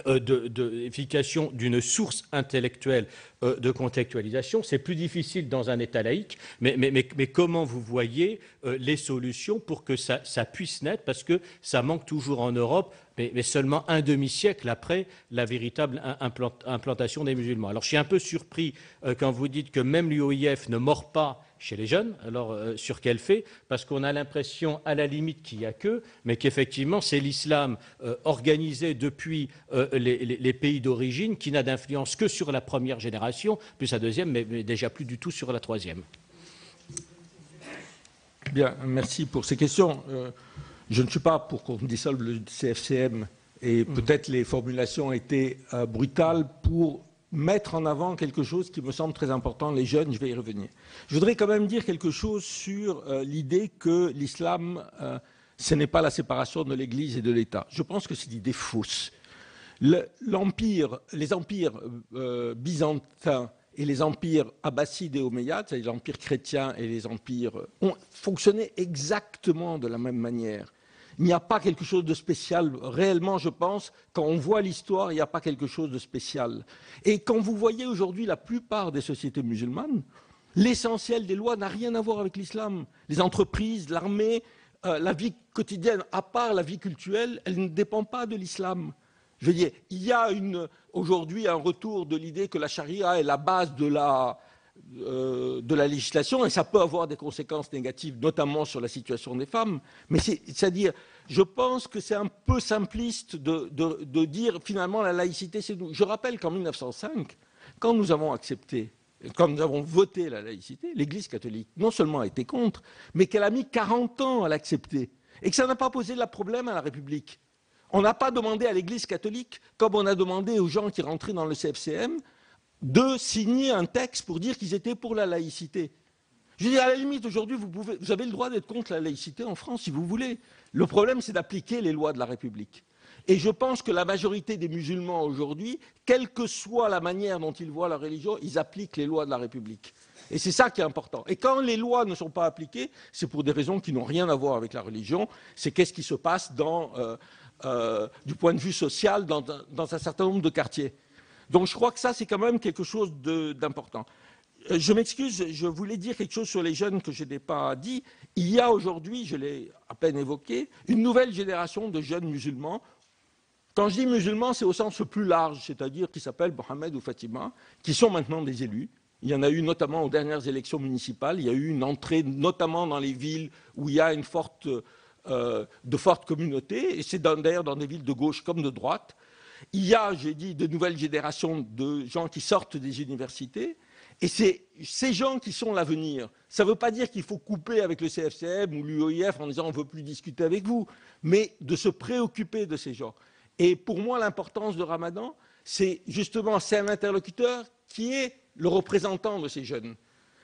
d'effication d'une source intellectuelle de contextualisation. C'est plus difficile dans un État laïque, mais comment vous voyez les solutions pour que ça puisse naître, parce que ça manque toujours en Europe, mais seulement un demi-siècle après la véritable implantation des musulmans. Alors je suis un peu surpris quand vous dites que même l'UOIF ne mord pas chez les jeunes. Alors, sur quel fait? Parce qu'on a l'impression, à la limite, qu'il n'y a que, mais qu'effectivement, c'est l'islam organisé depuis les pays d'origine qui n'a d'influence que sur la première génération, plus la deuxième, mais déjà plus du tout sur la troisième. Bien, merci pour ces questions. Je ne suis pas pour qu'on dissolve le CFCM et peut-être les formulations étaient brutales pour mettre en avant quelque chose qui me semble très important, les jeunes, je vais y revenir. Je voudrais quand même dire quelque chose sur l'idée que l'islam, ce n'est pas la séparation de l'Église et de l'État. Je pense que c'est une idée fausse. Les empires byzantins et les empires abbassides et omeyyades, c'est-à-dire l'empire chrétien et les empires, ont fonctionné exactement de la même manière. il n'y a pas quelque chose de spécial. Réellement, je pense, quand on voit l'histoire, il n'y a pas quelque chose de spécial. Et quand vous voyez aujourd'hui la plupart des sociétés musulmanes, l'essentiel des lois n'a rien à voir avec l'islam. Les entreprises, l'armée, la vie quotidienne, à part la vie culturelle, elle ne dépend pas de l'islam. Je veux dire, il y a aujourd'hui un retour de l'idée que la charia est la base de la législation, et ça peut avoir des conséquences négatives, notamment sur la situation des femmes. Mais c'est-à-dire, je pense que c'est un peu simpliste de dire finalement la laïcité, c'est nous. Je rappelle qu'en 1905, quand nous avons voté la laïcité, l'Église catholique non seulement a été contre, mais qu'elle a mis 40 ans à l'accepter, et que ça n'a pas posé de problème à la République. On n'a pas demandé à l'Église catholique, comme on a demandé aux gens qui rentraient dans le CFCM, de signer un texte pour dire qu'ils étaient pour la laïcité. Je veux dire, à la limite, aujourd'hui, vous avez le droit d'être contre la laïcité en France, si vous voulez. Le problème, c'est d'appliquer les lois de la République. Et je pense que la majorité des musulmans aujourd'hui, quelle que soit la manière dont ils voient la religion, ils appliquent les lois de la République. Et c'est ça qui est important. Et quand les lois ne sont pas appliquées, c'est pour des raisons qui n'ont rien à voir avec la religion. C'est qu'est-ce qui se passe du point de vue social dans un certain nombre de quartiers. Donc je crois que ça, c'est quand même quelque chose d'important. Je m'excuse, je voulais dire quelque chose sur les jeunes que je n'ai pas dit. Il y a aujourd'hui, je l'ai à peine évoqué, une nouvelle génération de jeunes musulmans. Quand je dis musulmans, c'est au sens le plus large, c'est-à-dire qui s'appellent Mohamed ou Fatima, qui sont maintenant des élus. Il y en a eu notamment aux dernières élections municipales. Il y a eu une entrée notamment dans les villes où il y a de fortes communautés, et c'est d'ailleurs dans des villes de gauche comme de droite. Il y a, j'ai dit, de nouvelles générations de gens qui sortent des universités, et c'est ces gens qui sont l'avenir. Ça ne veut pas dire qu'il faut couper avec le CFCM ou l'UOIF en disant on ne veut plus discuter avec vous, mais de se préoccuper de ces gens. Et pour moi, l'importance de Ramadan, c'est justement, c'est un interlocuteur qui est le représentant de ces jeunes.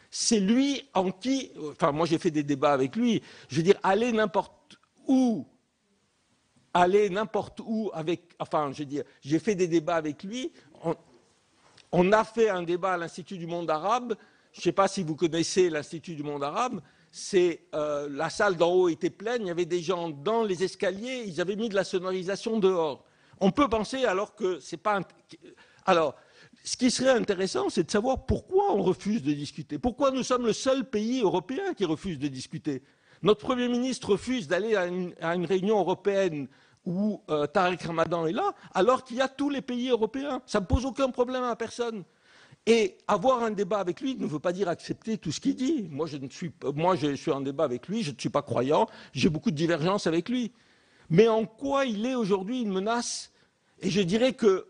C'est lui en qui, enfin moi j'ai fait des débats avec lui, je veux dire, aller n'importe où avec, enfin je veux dire, j'ai fait des débats avec lui, on a fait un débat à l'Institut du monde arabe, je ne sais pas si vous connaissez l'Institut du monde arabe, la salle d'en haut était pleine, il y avait des gens dans les escaliers, ils avaient mis de la sonorisation dehors. On peut penser alors que c'est pas... Alors, ce qui serait intéressant, c'est de savoir pourquoi on refuse de discuter. Pourquoi nous sommes le seul pays européen qui refuse de discuter. Notre Premier ministre refuse d'aller à une réunion européenne où Tariq Ramadan est là, alors qu'il y a tous les pays européens. Ça ne pose aucun problème à personne. Et avoir un débat avec lui ne veut pas dire accepter tout ce qu'il dit. Moi, je suis en débat avec lui, je ne suis pas croyant, j'ai beaucoup de divergences avec lui. Mais en quoi il est aujourd'hui une menace? Et je dirais que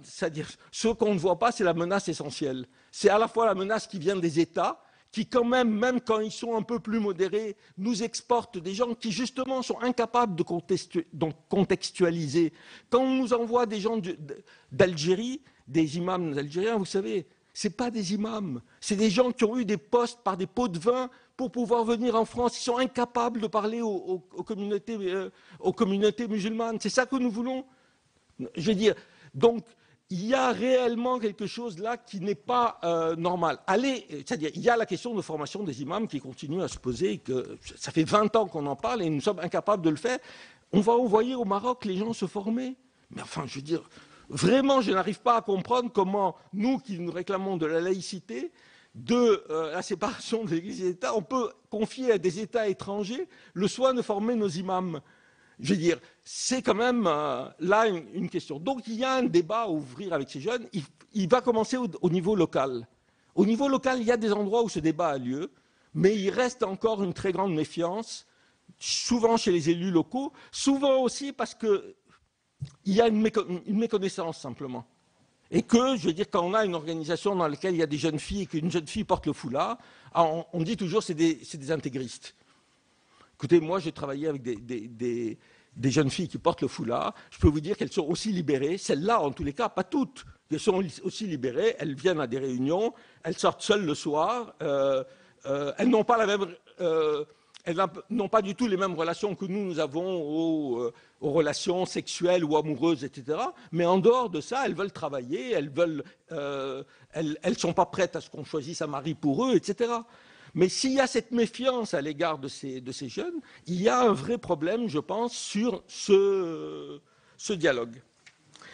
c'est-à-dire, ce qu'on ne voit pas, c'est la menace essentielle. C'est à la fois la menace qui vient des États, qui quand même quand ils sont un peu plus modérés, nous exportent des gens qui justement sont incapables de contextualiser. Quand on nous envoie des gens d'Algérie, des imams algériens, vous savez, ce n'est pas des imams, c'est des gens qui ont eu des postes par des pots de vin pour pouvoir venir en France. Ils sont incapables de parler aux communautés musulmanes. C'est ça que nous voulons. Je veux dire, donc, il y a réellement quelque chose là qui n'est pas normal. C'est-à-dire, il y a la question de formation des imams qui continue à se poser, que ça fait 20 ans qu'on en parle et nous sommes incapables de le faire. On va envoyer au Maroc les gens se former. Mais enfin, je veux dire, vraiment, je n'arrive pas à comprendre comment nous, qui nous réclamons de la laïcité, de la séparation de l'Église et de l'État, on peut confier à des États étrangers le soin de former nos imams. Je veux dire, c'est quand même là une question. Donc il y a un débat à ouvrir avec ces jeunes. Il va commencer au niveau local. Au niveau local, il y a des endroits où ce débat a lieu, mais il reste encore une très grande méfiance, souvent chez les élus locaux, souvent aussi parce qu'il y a une méconnaissance simplement. Et que, je veux dire, quand on a une organisation dans laquelle il y a des jeunes filles et qu'une jeune fille porte le foulard, on dit toujours que c'est des intégristes. Écoutez, moi, j'ai travaillé avec des jeunes filles qui portent le foulard. Je peux vous dire qu'elles sont aussi libérées. Celles-là, en tous les cas, pas toutes. Elles sont aussi libérées. Elles viennent à des réunions. Elles sortent seules le soir. Elles n'ont pas n'ont pas du tout les mêmes relations que nous avons aux relations sexuelles ou amoureuses, etc. Mais en dehors de ça, elles veulent travailler. Elles sont pas prêtes à ce qu'on choisisse un mari pour eux, etc. Mais s'il y a cette méfiance à l'égard de ces jeunes, il y a un vrai problème, je pense, sur ce dialogue.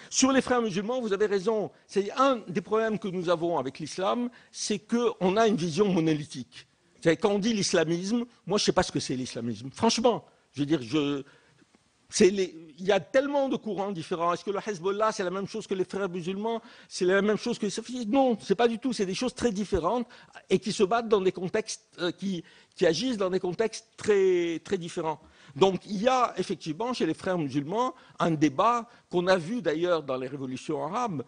Sur les frères musulmans, vous avez raison. C'est un des problèmes que nous avons avec l'islam, c'est qu'on a une vision monolithique. Quand on dit l'islamisme, moi je ne sais pas ce que c'est l'islamisme. Franchement, je veux dire, il y a tellement de courants différents. Est-ce que le Hezbollah, c'est la même chose que les frères musulmans? C'est la même chose que les salafistes? Non, ce n'est pas du tout. C'est des choses très différentes et qui se battent dans des contextes, qui agissent dans des contextes très, très différents. Donc il y a effectivement chez les frères musulmans un débat qu'on a vu d'ailleurs dans les révolutions arabes,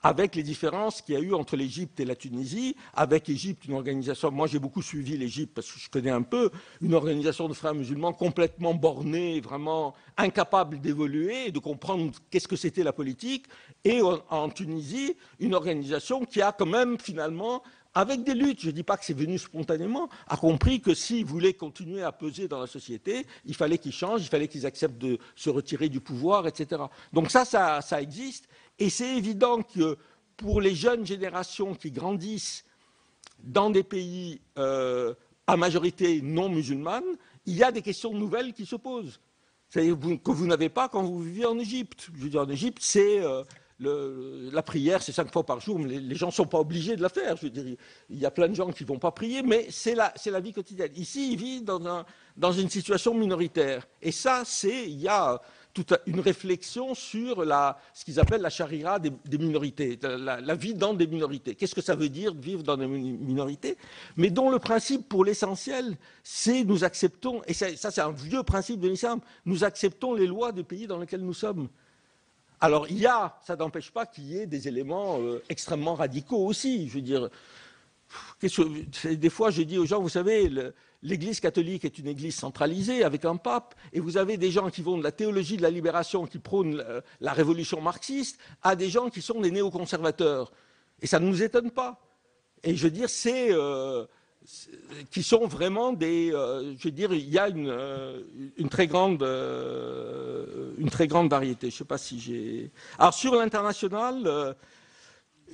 avec les différences qu'il y a eu entre l'Égypte et la Tunisie, avec l'Égypte, une organisation, moi j'ai beaucoup suivi l'Égypte parce que je connais un peu, une organisation de frères musulmans complètement bornée, vraiment incapable d'évoluer et de comprendre qu'est-ce que c'était la politique, et en Tunisie, une organisation qui a quand même finalement, avec des luttes, je ne dis pas que c'est venu spontanément, a compris que s'ils voulaient continuer à peser dans la société, il fallait qu'ils changent, il fallait qu'ils acceptent de se retirer du pouvoir, etc. Donc ça existe. Et c'est évident que pour les jeunes générations qui grandissent dans des pays à majorité non musulmane, il y a des questions nouvelles qui se posent. C'est-à-dire que vous n'avez pas quand vous vivez en Égypte. Je veux dire, en Égypte, c'est la prière, c'est 5 fois par jour, mais les gens ne sont pas obligés de la faire. Je veux dire, il y a plein de gens qui ne vont pas prier, mais c'est la vie quotidienne. Ici, ils vivent dans une situation minoritaire. Et ça, il y a toute une réflexion sur ce qu'ils appellent la charia des minorités, la vie dans des minorités. Qu'est-ce que ça veut dire de vivre dans des minorités? Mais dont le principe, pour l'essentiel, c'est nous acceptons, et ça c'est un vieux principe de l'islam, nous acceptons les lois des pays dans lesquels nous sommes. Alors ça n'empêche pas qu'il y ait des éléments extrêmement radicaux aussi. Je veux dire, des fois je dis aux gens, vous savez, l'Église catholique est une église centralisée avec un pape, et vous avez des gens qui vont de la théologie de la libération, qui prônent la révolution marxiste, à des gens qui sont des néoconservateurs. Et ça ne nous étonne pas. Et je veux dire, qui sont vraiment des... je veux dire, il y a une très grande variété. Je ne sais pas si j'ai... Alors sur l'international,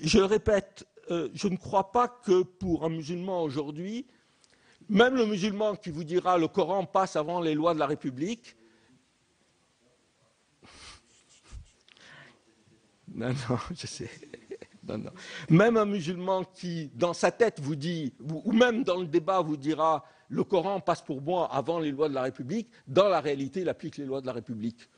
je le répète, je ne crois pas que pour un musulman aujourd'hui, même le musulman qui vous dira le Coran passe avant les lois de la République. Non, je sais. Non. Même un musulman qui, dans sa tête, vous dit, ou même dans le débat, vous dira le Coran passe pour moi avant les lois de la République, dans la réalité, il applique les lois de la République.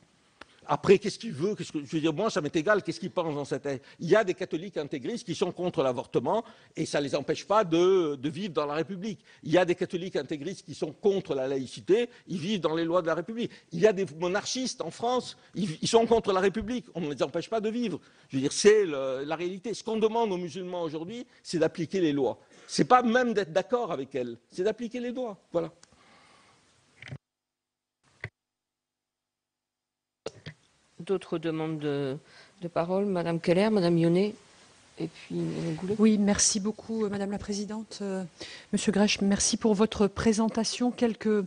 Après, qu'est-ce qu'il veut? Je veux dire, moi, ça m'est égal, qu'est-ce qu'il pense dans cette tête? Il y a des catholiques intégristes qui sont contre l'avortement et ça ne les empêche pas de vivre dans la République. Il y a des catholiques intégristes qui sont contre la laïcité, ils vivent dans les lois de la République. Il y a des monarchistes en France, ils sont contre la République, on ne les empêche pas de vivre. Je veux dire, c'est la réalité. Ce qu'on demande aux musulmans aujourd'hui, c'est d'appliquer les lois. Ce n'est pas même d'être d'accord avec elles, c'est d'appliquer les lois. Voilà. D'autres demandes de parole? Madame Keller, Madame Yonnet, et puis Madame Goulet. Oui, merci beaucoup, Madame la Présidente. Monsieur Grech, merci pour votre présentation. Quelques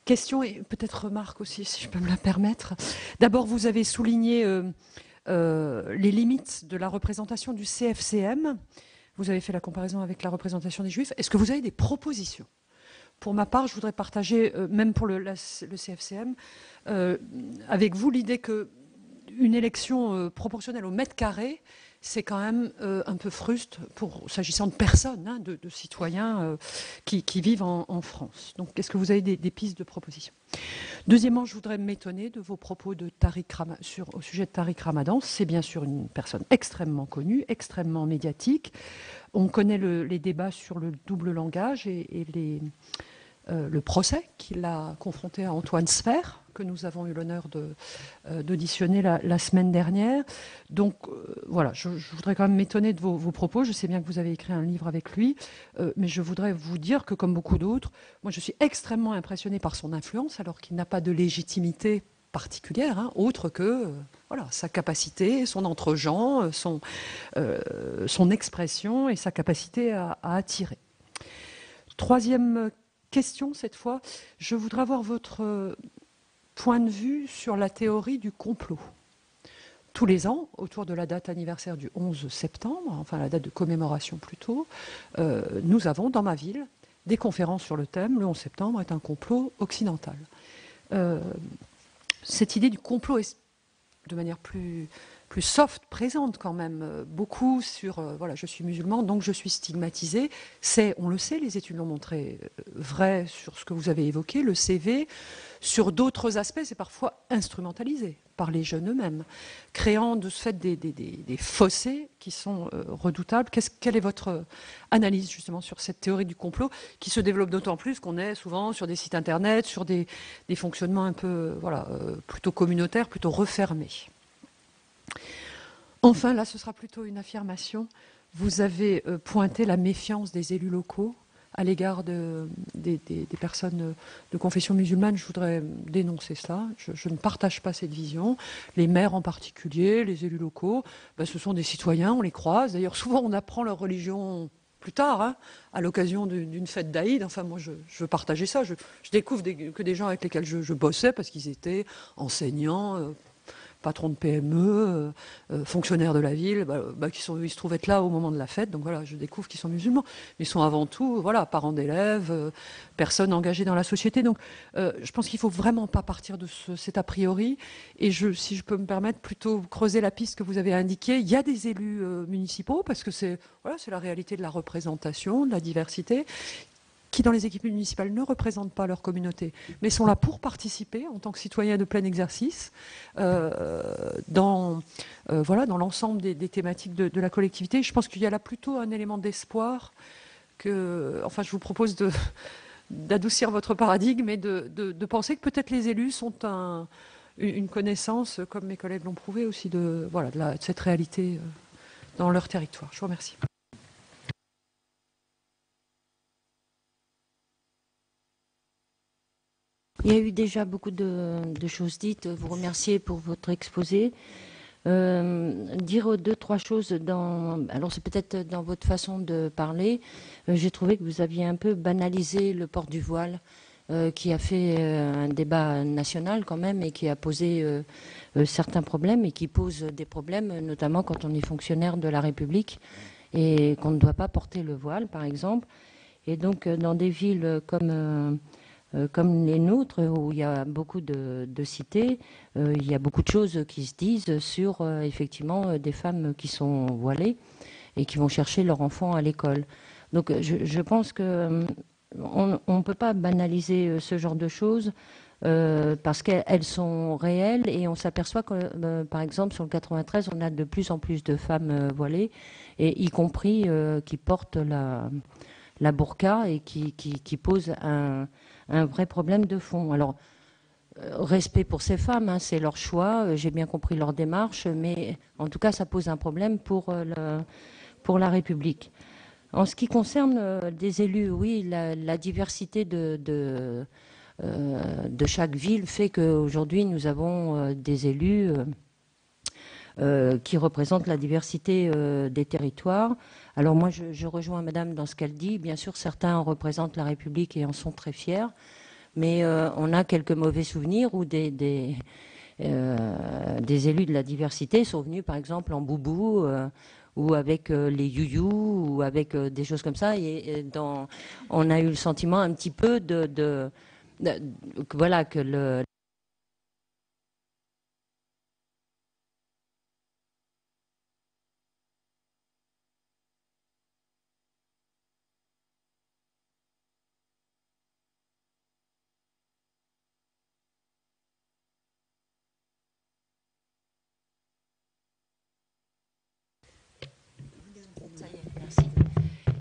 questions et peut-être remarques aussi, si je peux me la permettre. D'abord, vous avez souligné les limites de la représentation du CFCM. Vous avez fait la comparaison avec la représentation des Juifs. Est-ce que vous avez des propositions? Pour ma part, je voudrais partager, même pour le CFCM, avec vous l'idée que une élection proportionnelle au mètre carré, c'est quand même un peu fruste s'agissant de personnes, de citoyens qui vivent en France. Donc, est-ce que vous avez des pistes de proposition? Deuxièmement, je voudrais m'étonner de vos propos au sujet de Tariq Ramadan. C'est bien sûr une personne extrêmement connue, extrêmement médiatique. On connaît les débats sur le double langage et le procès qu'il a confronté à Antoine Sfer, que nous avons eu l'honneur d'auditionner la semaine dernière. Donc voilà, je voudrais quand même m'étonner de vos propos. Je sais bien que vous avez écrit un livre avec lui, mais je voudrais vous dire que, comme beaucoup d'autres, moi je suis extrêmement impressionnée par son influence, alors qu'il n'a pas de légitimité particulière, autre que sa capacité, son entre-gens, son expression et sa capacité à attirer. Troisième question, cette fois, je voudrais avoir votre point de vue sur la théorie du complot. Tous les ans, autour de la date anniversaire du 11 septembre, enfin la date de commémoration plutôt, nous avons dans ma ville des conférences sur le thème « Le 11 septembre est un complot occidental ». Cette idée du complot est de manière plus soft, présente quand même beaucoup sur voilà, je suis musulman, donc je suis stigmatisé. C'est, on le sait, les études l'ont montré, vrai sur ce que vous avez évoqué, le CV. Sur d'autres aspects, c'est parfois instrumentalisé par les jeunes eux-mêmes, créant de ce fait des fossés qui sont redoutables. Quelle est votre analyse justement sur cette théorie du complot qui se développe d'autant plus qu'on est souvent sur des sites internet, sur des fonctionnements un peu voilà, plutôt communautaires, plutôt refermés. Enfin, là, ce sera plutôt une affirmation. Vous avez pointé la méfiance des élus locaux à l'égard des personnes de confession musulmane. Je voudrais dénoncer cela. Je ne partage pas cette vision. Les maires en particulier, les élus locaux, ben, ce sont des citoyens, on les croise. D'ailleurs, souvent, on apprend leur religion plus tard, hein, à l'occasion d'une fête d'Aïd. Enfin, moi, je veux partager ça. Je découvre que des gens avec lesquels je bossais parce qu'ils étaient enseignants, patrons de PME, fonctionnaires de la ville, ils se trouvent être là au moment de la fête. Donc voilà, je découvre qu'ils sont musulmans. Mais ils sont avant tout voilà, parents d'élèves, personnes engagées dans la société. Donc je pense qu'il ne faut vraiment pas partir de cet a priori. Et si je peux me permettre, plutôt creuser la piste que vous avez indiquée. Il y a des élus municipaux, parce que c'est la réalité de la représentation, de la diversité, qui dans les équipes municipales ne représentent pas leur communauté, mais sont là pour participer en tant que citoyens de plein exercice dans l'ensemble des thématiques de la collectivité. Je pense qu'il y a là plutôt un élément d'espoir enfin je vous propose d'adoucir votre paradigme et de penser que peut-être les élus sont une connaissance, comme mes collègues l'ont prouvé aussi, de cette réalité dans leur territoire. Je vous remercie. Il y a eu déjà beaucoup de choses dites. Vous remercier pour votre exposé. Dire deux, trois choses alors c'est peut-être dans votre façon de parler. J'ai trouvé que vous aviez un peu banalisé le port du voile, qui a fait un débat national quand même et qui a posé certains problèmes et qui pose des problèmes, notamment quand on est fonctionnaire de la République et qu'on ne doit pas porter le voile, par exemple. Et donc, dans des villes comme les nôtres, où il y a beaucoup de cités, il y a beaucoup de choses qui se disent sur, effectivement, des femmes qui sont voilées et qui vont chercher leur enfant à l'école. Donc, je pense qu'on ne peut pas banaliser ce genre de choses parce qu'elles sont réelles et on s'aperçoit que, par exemple, sur le 93, on a de plus en plus de femmes voilées, et y compris qui portent la burqa et qui posent un vrai problème de fond. Alors, respect pour ces femmes, hein, c'est leur choix, j'ai bien compris leur démarche, mais en tout cas, ça pose un problème pour la République. En ce qui concerne des élus, oui, la diversité de chaque ville fait qu'aujourd'hui, nous avons des élus qui représentent la diversité des territoires. Alors moi, je rejoins Madame dans ce qu'elle dit. Bien sûr, certains représentent la République et en sont très fiers, mais on a quelques mauvais souvenirs où des élus de la diversité sont venus, par exemple, en boubou ou avec les youyou ou avec des choses comme ça. Et on a eu le sentiment un petit peu voilà, que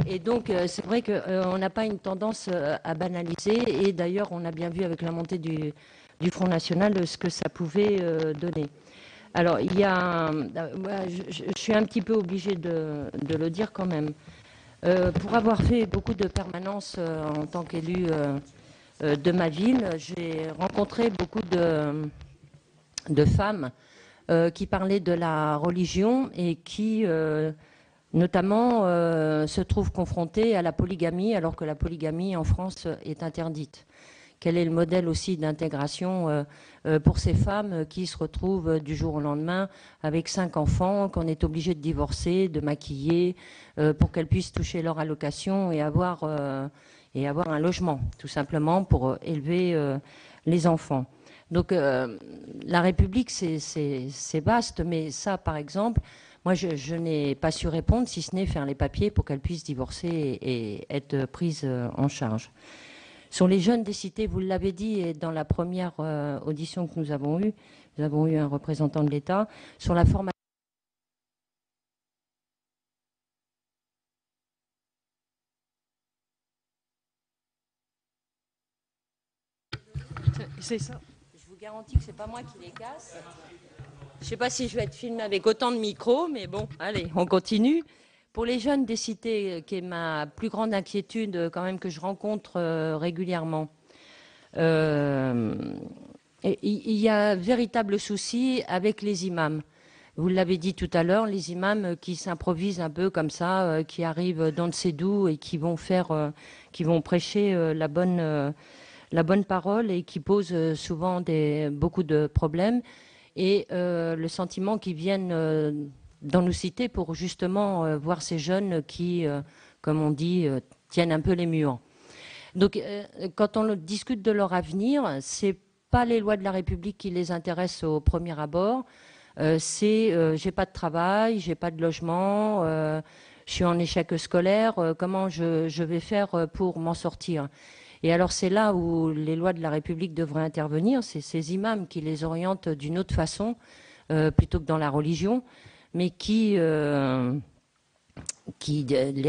Et donc, c'est vrai qu'on n'a pas une tendance à banaliser. Et d'ailleurs, on a bien vu avec la montée du Front National ce que ça pouvait donner. Alors, il y a... je suis un petit peu obligée de le dire quand même. Pour avoir fait beaucoup de permanences en tant qu'élu de ma ville, j'ai rencontré beaucoup de femmes qui parlaient de la religion et qui... notamment se trouvent confrontés à la polygamie, alors que la polygamie en France est interdite. Quel est le modèle aussi d'intégration pour ces femmes qui se retrouvent du jour au lendemain avec 5 enfants, qu'on est obligé de divorcer, de maquiller, pour qu'elles puissent toucher leur allocation et avoir et avoir un logement, tout simplement pour élever les enfants. Donc la République, c'est vaste, mais ça, par exemple, moi, je n'ai pas su répondre, si ce n'est faire les papiers pour qu'elle puisse divorcer et être prise en charge. Sur les jeunes des cités, vous l'avez dit, et dans la première audition que nous avons eu un représentant de l'État, sur la formation. C'est ça. Je vous garantis que c'est pas moi qui les casse. Je ne sais pas si je vais être filmée avec autant de micros, mais bon, allez, on continue. Pour les jeunes des cités, qui est ma plus grande inquiétude quand même que je rencontre régulièrement, il y a un véritable souci avec les imams. Vous l'avez dit tout à l'heure, les imams qui s'improvisent un peu comme ça, qui arrivent dans de ces doux et qui vont prêcher la bonne parole et qui posent souvent beaucoup de problèmes. Et le sentiment qu'ils viennent dans nos cités pour justement voir ces jeunes qui, comme on dit, tiennent un peu les murs. Donc, quand on discute de leur avenir, c'est pas les lois de la République qui les intéressent au premier abord. J'ai pas de travail, j'ai pas de logement, je suis en échec scolaire. Comment je vais faire pour m'en sortir? Et alors c'est là où les lois de la République devraient intervenir. C'est ces imams qui les orientent d'une autre façon, plutôt que dans la religion, mais qui les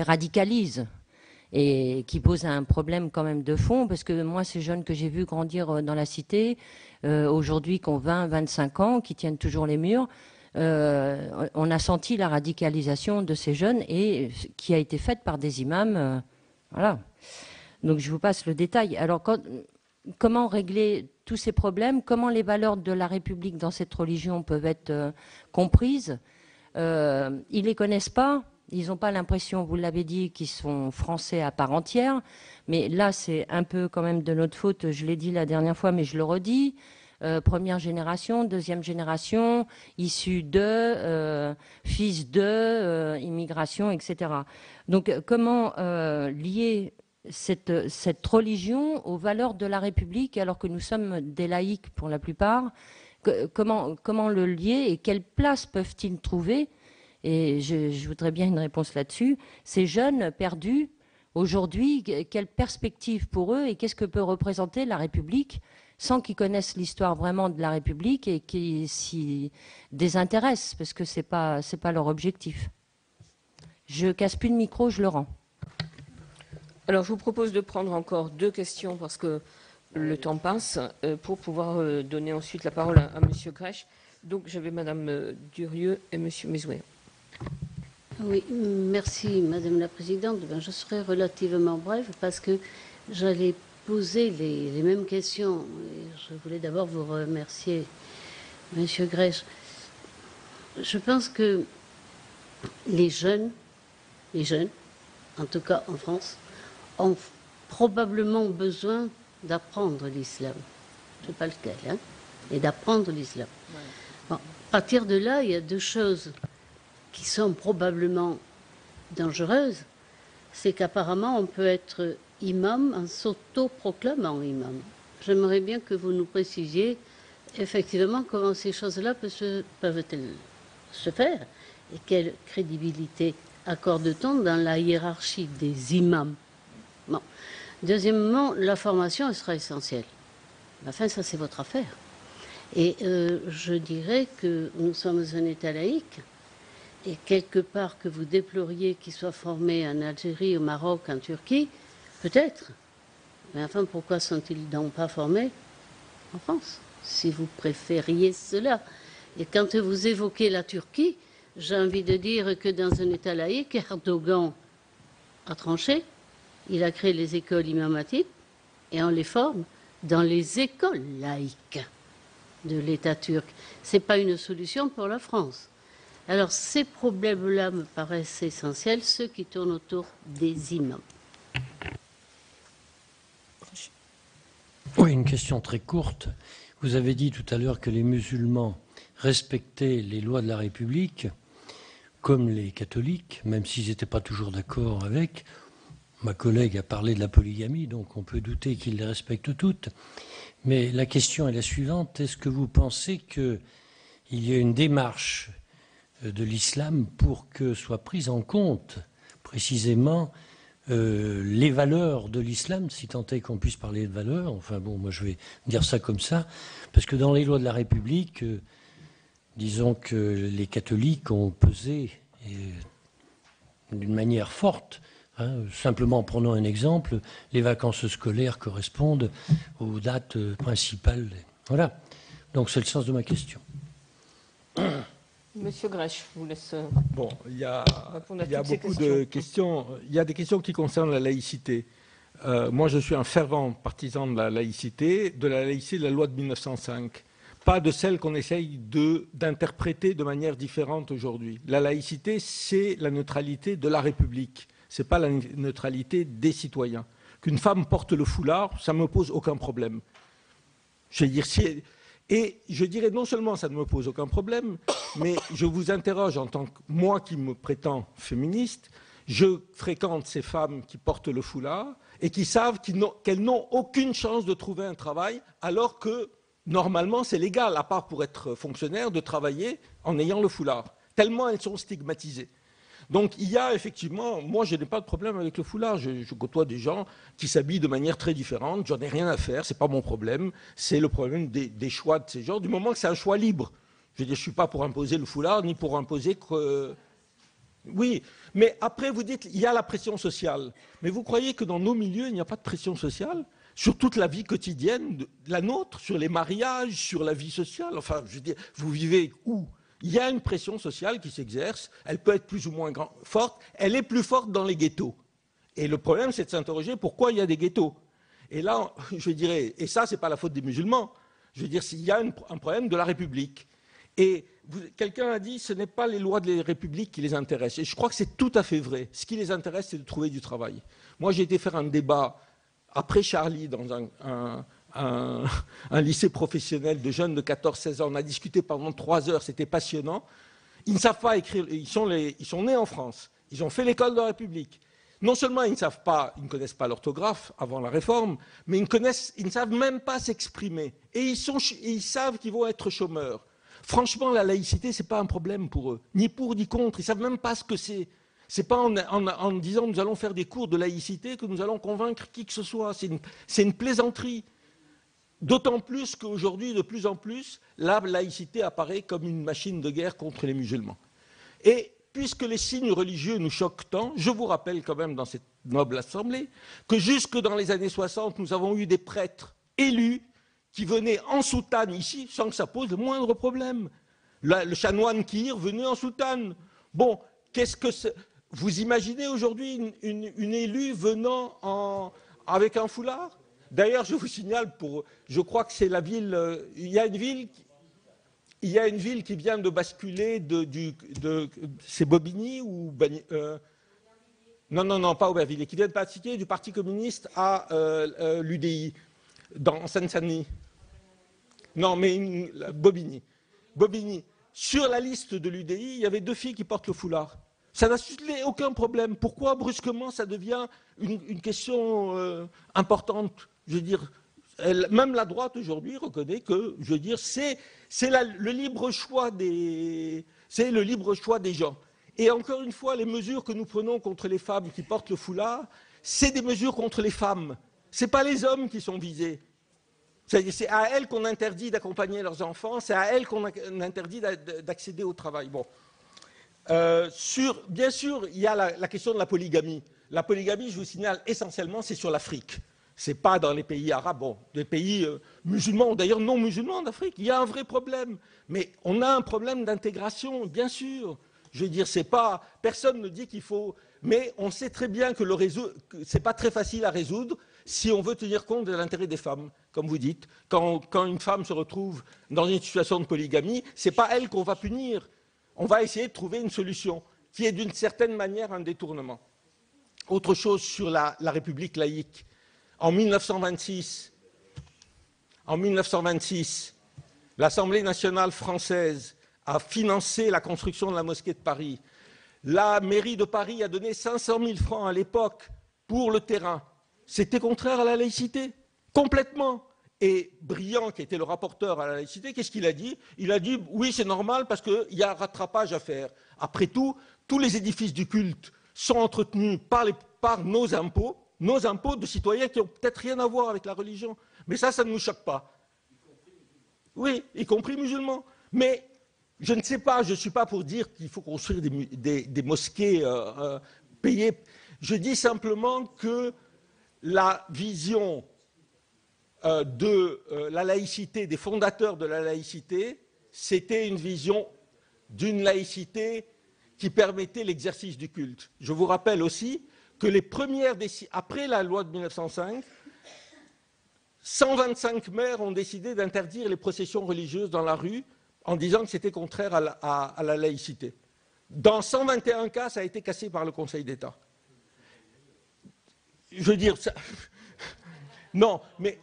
radicalisent et qui posent un problème quand même de fond. Parce que moi, ces jeunes que j'ai vus grandir dans la cité, aujourd'hui qui ont 20, 25 ans, qui tiennent toujours les murs, on a senti la radicalisation de ces jeunes et qui a été faite par des imams. Voilà. Donc je vous passe le détail. Alors comment régler tous ces problèmes? Comment les valeurs de la République dans cette religion peuvent être comprises? Ils les connaissent pas. Ils n'ont pas l'impression, vous l'avez dit, qu'ils sont français à part entière. Mais là, c'est un peu quand même de notre faute. Je l'ai dit la dernière fois, mais je le redis. Première génération, deuxième génération, issus de, fils de, immigration, etc. Donc comment lier cette religion aux valeurs de la République, alors que nous sommes des laïcs pour la plupart? Comment le lier et quelle place peuvent-ils trouver? Et je voudrais bien une réponse là-dessus. Ces jeunes perdus, aujourd'hui, quelle perspective pour eux et qu'est-ce que peut représenter la République sans qu'ils connaissent l'histoire vraiment de la République et qui s'y désintéressent, parce que c'est pas leur objectif. Je casse plus le micro, je le rends. Alors, je vous propose de prendre encore 2 questions parce que le temps passe pour pouvoir donner ensuite la parole à M. Grech. Donc, j'avais Mme Durieux et M. Mézoué. Oui, merci Madame la Présidente. Je serai relativement brève parce que j'allais poser les mêmes questions. Et je voulais d'abord vous remercier, Monsieur Grech. Je pense que les jeunes, en tout cas en France, ont probablement besoin d'apprendre l'islam. Je ne sais pas lequel, hein, et d'apprendre l'islam. Ouais. Bon, à partir de là, il y a 2 choses qui sont probablement dangereuses. C'est qu'apparemment, on peut être imam en s'auto-proclamant imam. J'aimerais bien que vous nous précisiez effectivement comment ces choses-là peuvent-elles se faire et quelle crédibilité accorde-t-on dans la hiérarchie des imams. Bon. Deuxièmement, la formation, elle sera essentielle. Enfin, ça, c'est votre affaire. Et je dirais que nous sommes un État laïque et quelque part que vous déploriez qu'ils soient formés en Algérie, au Maroc, en Turquie, peut-être. Mais enfin, pourquoi sont-ils donc pas formés en France, si vous préfériez cela? Et quand vous évoquez la Turquie, j'ai envie de dire que dans un État laïque, Erdogan a tranché. Il a créé les écoles imamatiques et on les forme dans les écoles laïques de l'État turc. Ce n'est pas une solution pour la France. Alors ces problèmes-là me paraissent essentiels, ceux qui tournent autour des imams. Oui, une question très courte. Vous avez dit tout à l'heure que les musulmans respectaient les lois de la République, comme les catholiques, même s'ils n'étaient pas toujours d'accord avec. ma collègue a parlé de la polygamie, donc on peut douter qu'il les respecte toutes. Mais la question est la suivante. Est-ce que vous pensez qu'il y a une démarche de l'islam pour que soient prises en compte précisément les valeurs de l'islam, si tant est qu'on puisse parler de valeurs? Enfin bon, moi je vais dire ça comme ça, parce que dans les lois de la République, disons que les catholiques ont pesé d'une manière forte. Simplement en prenant un exemple, les vacances scolaires correspondent aux dates principales. Voilà. Donc c'est le sens de ma question. Monsieur Grech, je vous laisse Bon, il y a beaucoup de questions. Il y a des questions qui concernent la laïcité. Moi, je suis un fervent partisan de la laïcité de la loi de 1905. Pas de celle qu'on essaye d'interpréter de manière différente aujourd'hui. La laïcité, c'est la neutralité de la République. Ce n'est pas la neutralité des citoyens. Qu'une femme porte le foulard, ça ne me pose aucun problème. Et je dirais non seulement ça ne me pose aucun problème, mais je vous interroge en tant que moi qui me prétends féministe, je fréquente ces femmes qui portent le foulard et qui savent qu'elles n'ont aucune chance de trouver un travail alors que normalement c'est légal, à part pour être fonctionnaire, de travailler en ayant le foulard. Tellement elles sont stigmatisées. Donc il y a effectivement, moi je n'ai pas de problème avec le foulard, je côtoie des gens qui s'habillent de manière très différente, j'en ai rien à faire, c'est pas mon problème, c'est le problème des choix de ces gens, du moment que c'est un choix libre. Je veux dire, je ne suis pas pour imposer le foulard, ni pour imposer que... Oui, mais après vous dites, il y a la pression sociale. Mais vous croyez que dans nos milieux, il n'y a pas de pression sociale ? Sur toute la vie quotidienne, la nôtre, sur les mariages, sur la vie sociale, enfin, je veux dire, vous vivez où ? Il y a une pression sociale qui s'exerce, elle peut être plus ou moins forte, elle est plus forte dans les ghettos. Et le problème, c'est de s'interroger pourquoi il y a des ghettos. Et là, je dirais, et ça, ce n'est pas la faute des musulmans, je veux dire, il y a un problème de la République. Et quelqu'un a dit, ce n'est pas les lois de la République qui les intéressent. Et je crois que c'est tout à fait vrai. Ce qui les intéresse, c'est de trouver du travail. Moi, j'ai été faire un débat après Charlie dans un lycée professionnel de jeunes de 14-16 ans. On a discuté pendant 3 heures, c'était passionnant. Ils ne savent pas écrire, ils sont nés en France, ils ont fait l'école de la République. Non seulement ils ne connaissent pas l'orthographe avant la réforme, mais ils ne savent même pas s'exprimer. Et ils savent qu'ils vont être chômeurs. Franchement, la laïcité, ce n'est pas un problème pour eux, ni pour ni contre. Ils ne savent même pas ce que c'est. Ce n'est pas en disant nous allons faire des cours de laïcité que nous allons convaincre qui que ce soit. C'est une plaisanterie. D'autant plus qu'aujourd'hui, de plus en plus, la laïcité apparaît comme une machine de guerre contre les musulmans. Et puisque les signes religieux nous choquent tant, je vous rappelle quand même dans cette noble assemblée que jusque dans les années 60, nous avons eu des prêtres élus qui venaient en soutane ici sans que ça pose le moindre problème. Le chanoine Kir venait en soutane. Bon, qu'est-ce que c'est ? Vous imaginez aujourd'hui une élue venant avec un foulard ? D'ailleurs, je vous signale, je crois que c'est la ville, il y a une ville qui vient de basculer c'est Bobigny ou non, pas Aubervilliers, qui vient de passer du Parti communiste à l'UDI, en Seine-Saint-Denis. Non, mais Bobigny. Sur la liste de l'UDI, il y avait 2 filles qui portent le foulard. Ça n'a suscité aucun problème. Pourquoi, brusquement, ça devient une question importante ? Je veux dire, même la droite aujourd'hui reconnaît que, je veux dire, c'est le libre choix des gens. Et encore une fois, les mesures que nous prenons contre les femmes qui portent le foulard, c'est des mesures contre les femmes. Ce n'est pas les hommes qui sont visés. C'est à elles qu'on interdit d'accompagner leurs enfants, c'est à elles qu'on interdit d'accéder au travail. Bon. Bien sûr, il y a la question de la polygamie. La polygamie, je vous signale, essentiellement, c'est sur l'Afrique. Ce n'est pas dans les pays arabes, bon, des pays musulmans, d'ailleurs non musulmans d'Afrique. Il y a un vrai problème. Mais on a un problème d'intégration, bien sûr. Je veux dire, personne ne dit qu'il faut... Mais on sait très bien que ce n'est pas très facile à résoudre si on veut tenir compte de l'intérêt des femmes, comme vous dites. Quand une femme se retrouve dans une situation de polygamie, ce n'est pas elle qu'on va punir. On va essayer de trouver une solution qui est d'une certaine manière un détournement. Autre chose sur la République laïque. En 1926, l'Assemblée nationale française a financé la construction de la mosquée de Paris. La mairie de Paris a donné 500 000 francs à l'époque pour le terrain. C'était contraire à la laïcité, complètement. Et Briand, qui était le rapporteur à la laïcité, qu'est-ce qu'il a dit? Il a dit, oui, c'est normal parce qu'il y a un rattrapage à faire. Après tout, tous les édifices du culte sont entretenus par nos impôts de citoyens qui n'ont peut-être rien à voir avec la religion. Mais ça ne nous choque pas. Oui, y compris musulmans. Mais je ne sais pas, je ne suis pas pour dire qu'il faut construire des mosquées payées. Je dis simplement que la vision de la laïcité, des fondateurs de la laïcité, c'était une vision d'une laïcité qui permettait l'exercice du culte. Je vous rappelle aussi que après la loi de 1905, 125 maires ont décidé d'interdire les processions religieuses dans la rue en disant que c'était contraire à la laïcité. Dans 121 cas, ça a été cassé par le Conseil d'État. Je veux dire, ça... non, mais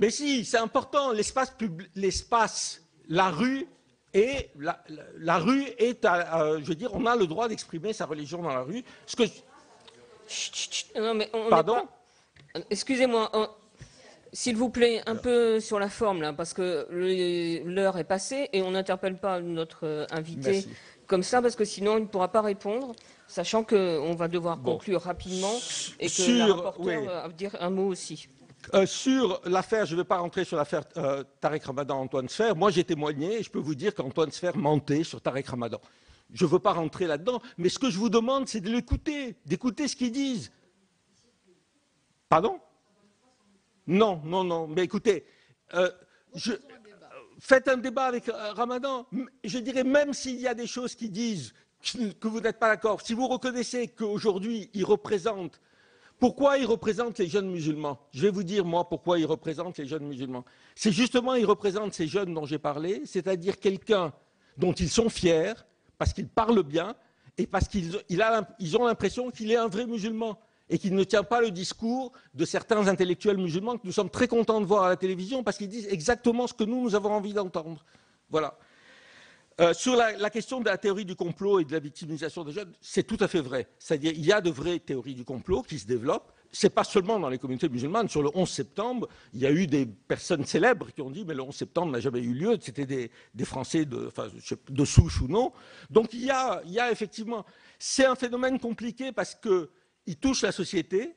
si, c'est important, l'espace, la rue, et la rue est, je veux dire, on a le droit d'exprimer sa religion dans la rue. Ce que... Non, mais Pardon? Excusez-moi, s'il vous plaît, un peu sur la forme, là, parce que l'heure est passée et on n'interpelle pas notre invité. Merci. Comme ça, parce que sinon, il ne pourra pas répondre, sachant qu'on va devoir conclure rapidement et que la rapporteure va dire un mot aussi. Sur l'affaire, je ne vais pas rentrer sur l'affaire Tarek Ramadan, Antoine Sfer. Moi, j'ai témoigné et je peux vous dire qu'Antoine Sfer mentait sur Tarek Ramadan. Je ne veux pas rentrer là-dedans, mais ce que je vous demande, c'est de l'écouter, d'écouter ce qu'ils disent. Pardon? Non, non, non. Mais écoutez, faites un débat avec Ramadan. Je dirais, même s'il y a des choses qui disent que vous n'êtes pas d'accord, si vous reconnaissez qu'aujourd'hui, il représente... Pourquoi il représente les jeunes musulmans? Je vais vous dire, moi, pourquoi il représente les jeunes musulmans. C'est justement, il représente ces jeunes dont j'ai parlé, c'est-à-dire quelqu'un dont ils sont fiers, parce qu'il parle bien, et parce qu'ils ont l'impression qu'il est un vrai musulman, et qu'il ne tient pas le discours de certains intellectuels musulmans que nous sommes très contents de voir à la télévision, parce qu'ils disent exactement ce que nous avons envie d'entendre. Voilà. Sur la question de la théorie du complot et de la victimisation des jeunes, c'est tout à fait vrai. C'est-à-dire il y a de vraies théories du complot qui se développent. Ce n'est pas seulement dans les communautés musulmanes. Sur le 11 septembre, il y a eu des personnes célèbres qui ont dit « mais le 11 septembre n'a jamais eu lieu », c'était des Français de souche ou non. Donc il y a effectivement... C'est un phénomène compliqué parce qu'il touche la société,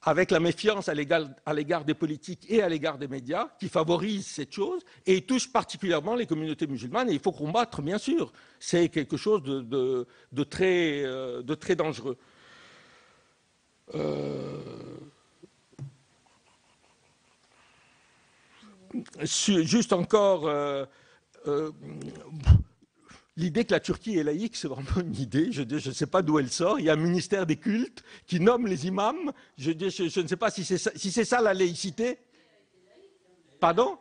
avec la méfiance à l'égard des politiques et à l'égard des médias, qui favorise cette chose, et il touche particulièrement les communautés musulmanes, et il faut combattre, bien sûr. C'est quelque chose de très dangereux. Juste encore... l'idée que la Turquie est laïque, c'est vraiment une idée. Je ne sais pas d'où elle sort. Il y a un ministère des cultes qui nomme les imams. Je ne sais pas si c'est ça la laïcité. Pardon?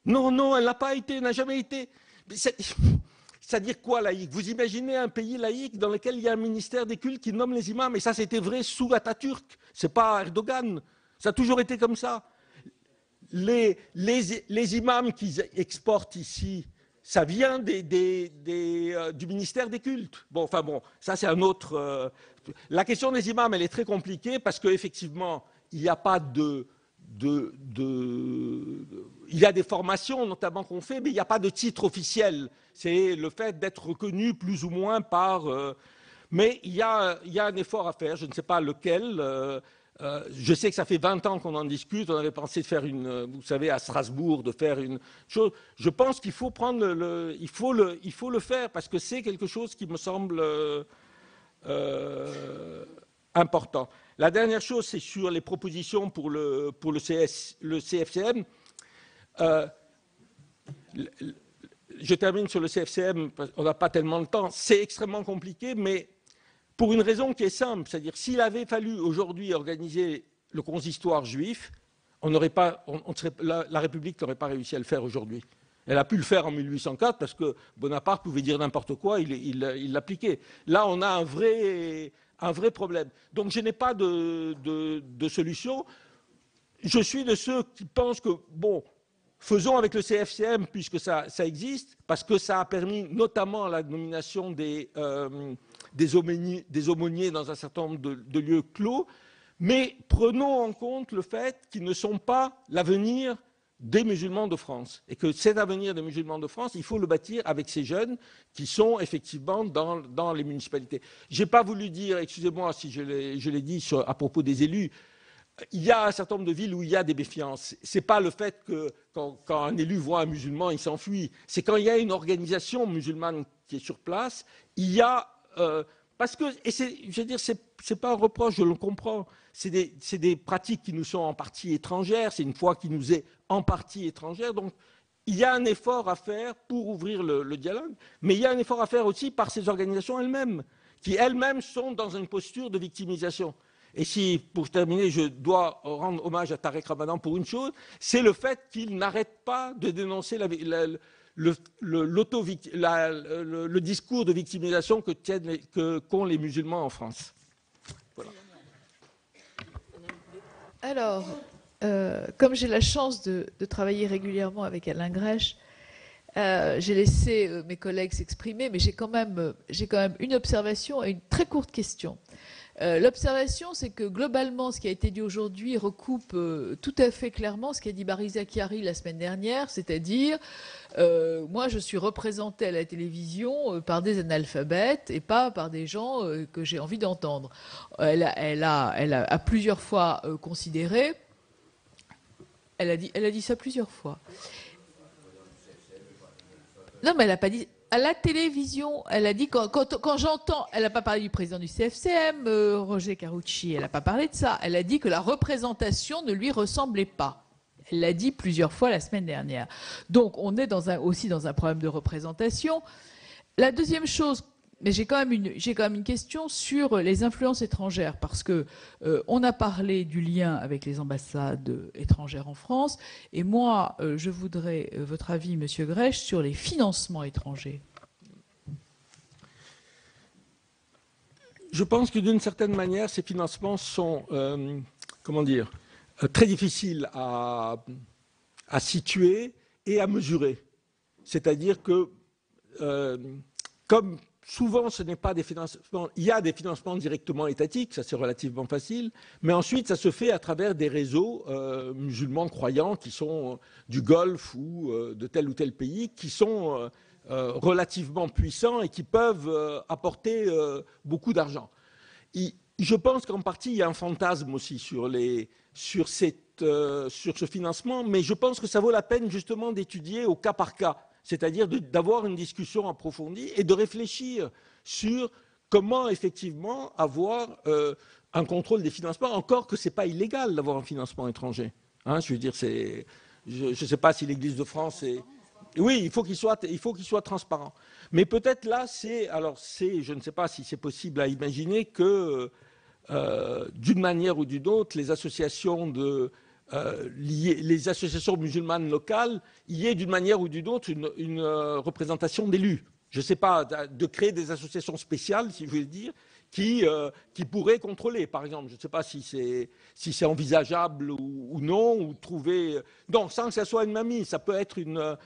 Non, non, elle n'a pas été, elle n'a jamais été. C'est-à-dire quoi laïque? Vous imaginez un pays laïque dans lequel il y a un ministère des cultes qui nomme les imams, et ça c'était vrai sous Atatürk. C'est pas Erdogan. Ça a toujours été comme ça. Les imams qu'ils exportent ici, ça vient du ministère des cultes. Bon, enfin bon, ça c'est un autre... La question des imams, elle est très compliquée parce qu'effectivement, il n'y a pas il y a des formations notamment qu'on fait, mais il n'y a pas de titre officiel. C'est le fait d'être reconnu plus ou moins par... mais il y a un effort à faire, je ne sais pas lequel... je sais que ça fait 20 ans qu'on en discute. On avait pensé de faire vous savez, à Strasbourg, de faire une chose. Je pense qu'il faut prendre il faut le faire parce que c'est quelque chose qui me semble important. La dernière chose, c'est sur les propositions pour le CFCM. Je termine sur le CFCM, on n'a pas tellement de temps. C'est extrêmement compliqué, mais pour une raison qui est simple, c'est-à-dire s'il avait fallu aujourd'hui organiser le consistoire juif, la République n'aurait pas réussi à le faire aujourd'hui. Elle a pu le faire en 1804 parce que Bonaparte pouvait dire n'importe quoi, il l'appliquait. Là, on a un vrai problème. Donc je n'ai pas de solution. Je suis de ceux qui pensent que, bon, faisons avec le CFCM puisque ça existe, parce que ça a permis notamment la nomination des aumôniers dans un certain nombre de lieux clos, Mais prenons en compte le fait qu'ils ne sont pas l'avenir des musulmans de France. Et que cet avenir des musulmans de France, il faut le bâtir avec ces jeunes qui sont effectivement dans les municipalités. Je n'ai pas voulu dire, excusez-moi si je l'ai dit à propos des élus, il y a un certain nombre de villes où il y a des méfiances. Ce n'est pas le fait que quand un élu voit un musulman, il s'enfuit. C'est quand il y a une organisation musulmane qui est sur place, il y a... parce que, et je veux dire, c'est pas un reproche, je le comprends, c'est des pratiques qui nous sont en partie étrangères, c'est une foi qui nous est en partie étrangère, donc il y a un effort à faire pour ouvrir le dialogue, mais il y a un effort à faire aussi par ces organisations elles-mêmes, qui elles-mêmes sont dans une posture de victimisation. Et si, pour terminer, je dois rendre hommage à Tarek Ramadan pour une chose, c'est le fait qu'il n'arrête pas de dénoncer le discours de victimisation qu'ont les musulmans en France. Voilà. Alors, comme j'ai la chance de travailler régulièrement avec Alain Grèche, j'ai laissé mes collègues s'exprimer, mais j'ai quand même une observation et une très courte question. L'observation, c'est que globalement, ce qui a été dit aujourd'hui recoupe tout à fait clairement ce qu'a dit Barry Zakiari la semaine dernière, c'est-à-dire, moi je suis représentée à la télévision par des analphabètes et pas par des gens que j'ai envie d'entendre. Elle a plusieurs fois considéré, elle a dit ça plusieurs fois. Non, mais elle n'a pas dit... À la télévision, elle a dit, quand j'entends, elle n'a pas parlé du président du CFCM, Roger Carucci, elle n'a pas parlé de ça. Elle a dit que la représentation ne lui ressemblait pas. Elle l'a dit plusieurs fois la semaine dernière. Donc on est aussi dans un problème de représentation. La deuxième chose, mais j'ai quand même une question sur les influences étrangères, parce que on a parlé du lien avec les ambassades étrangères en France, et moi, je voudrais votre avis, Monsieur Grèche, sur les financements étrangers. Je pense que d'une certaine manière, ces financements sont, comment dire, très difficiles à situer et à mesurer. C'est-à-dire que, comme souvent, ce n'est pas des financements. Il y a des financements directement étatiques, ça c'est relativement facile, mais ensuite ça se fait à travers des réseaux musulmans croyants qui sont du Golfe ou de tel ou tel pays, qui sont relativement puissants et qui peuvent apporter beaucoup d'argent. Je pense qu'en partie il y a un fantasme aussi sur ce financement, mais je pense que ça vaut la peine justement d'étudier au cas par cas. C'est-à-dire d'avoir une discussion approfondie et de réfléchir sur comment effectivement avoir un contrôle des financements, encore que ce n'est pas illégal d'avoir un financement étranger. Hein, je veux dire, je ne sais pas si l'Église de France est... Oui, il faut qu'il soit transparent. Mais peut-être là, je ne sais pas si c'est possible à imaginer que, d'une manière ou d'une autre, les associations les associations musulmanes locales, il y ait d'une manière ou d'une autre une représentation d'élus. Je ne sais pas, de créer des associations spéciales, si je veux dire, qui pourraient contrôler, par exemple. Je ne sais pas si c'est envisageable ou non, ou trouver... Non, sans que ça soit une mamie, ça peut être une...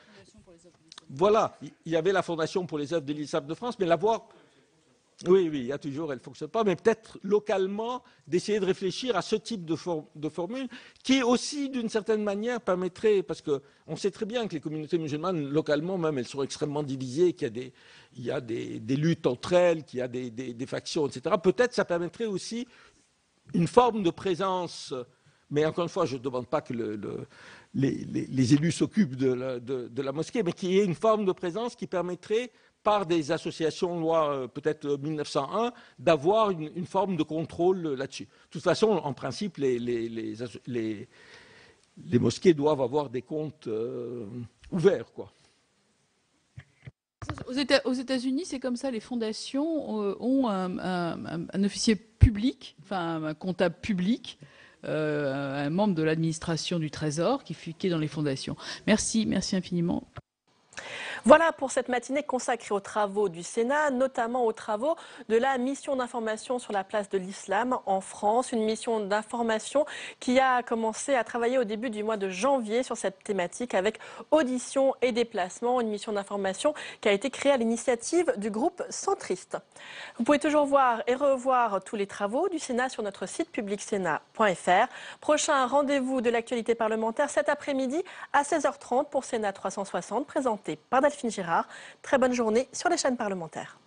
Voilà, il y avait la Fondation pour les œuvres de l'Islam de France, mais l'avoir... Oui, il y a toujours, elle ne fonctionne pas, mais peut-être localement d'essayer de réfléchir à ce type de formule qui aussi, d'une certaine manière, permettrait, parce qu'on sait très bien que les communautés musulmanes, localement même, elles sont extrêmement divisées, qu'il y a des luttes entre elles, qu'il y a des factions, etc. Peut-être ça permettrait aussi une forme de présence, mais encore une fois, je ne demande pas que les élus s'occupent de la mosquée, mais qu'il y ait une forme de présence qui permettrait, par des associations, loi peut-être 1901, d'avoir une forme de contrôle là-dessus. De toute façon, en principe, les mosquées doivent avoir des comptes ouverts, quoi. Aux États-Unis, c'est comme ça, les fondations ont un officier public, enfin un comptable public, un membre de l'administration du Trésor qui est dans les fondations. Merci infiniment. Voilà pour cette matinée consacrée aux travaux du Sénat, notamment aux travaux de la mission d'information sur la place de l'islam en France. Une mission d'information qui a commencé à travailler au début du mois de janvier sur cette thématique avec audition et déplacement. Une mission d'information qui a été créée à l'initiative du groupe centriste. Vous pouvez toujours voir et revoir tous les travaux du Sénat sur notre site publicsénat.fr. Prochain rendez-vous de l'actualité parlementaire cet après-midi à 16h30 pour Sénat 360, présenté par Delphine Girard. Très bonne journée sur les chaînes parlementaires.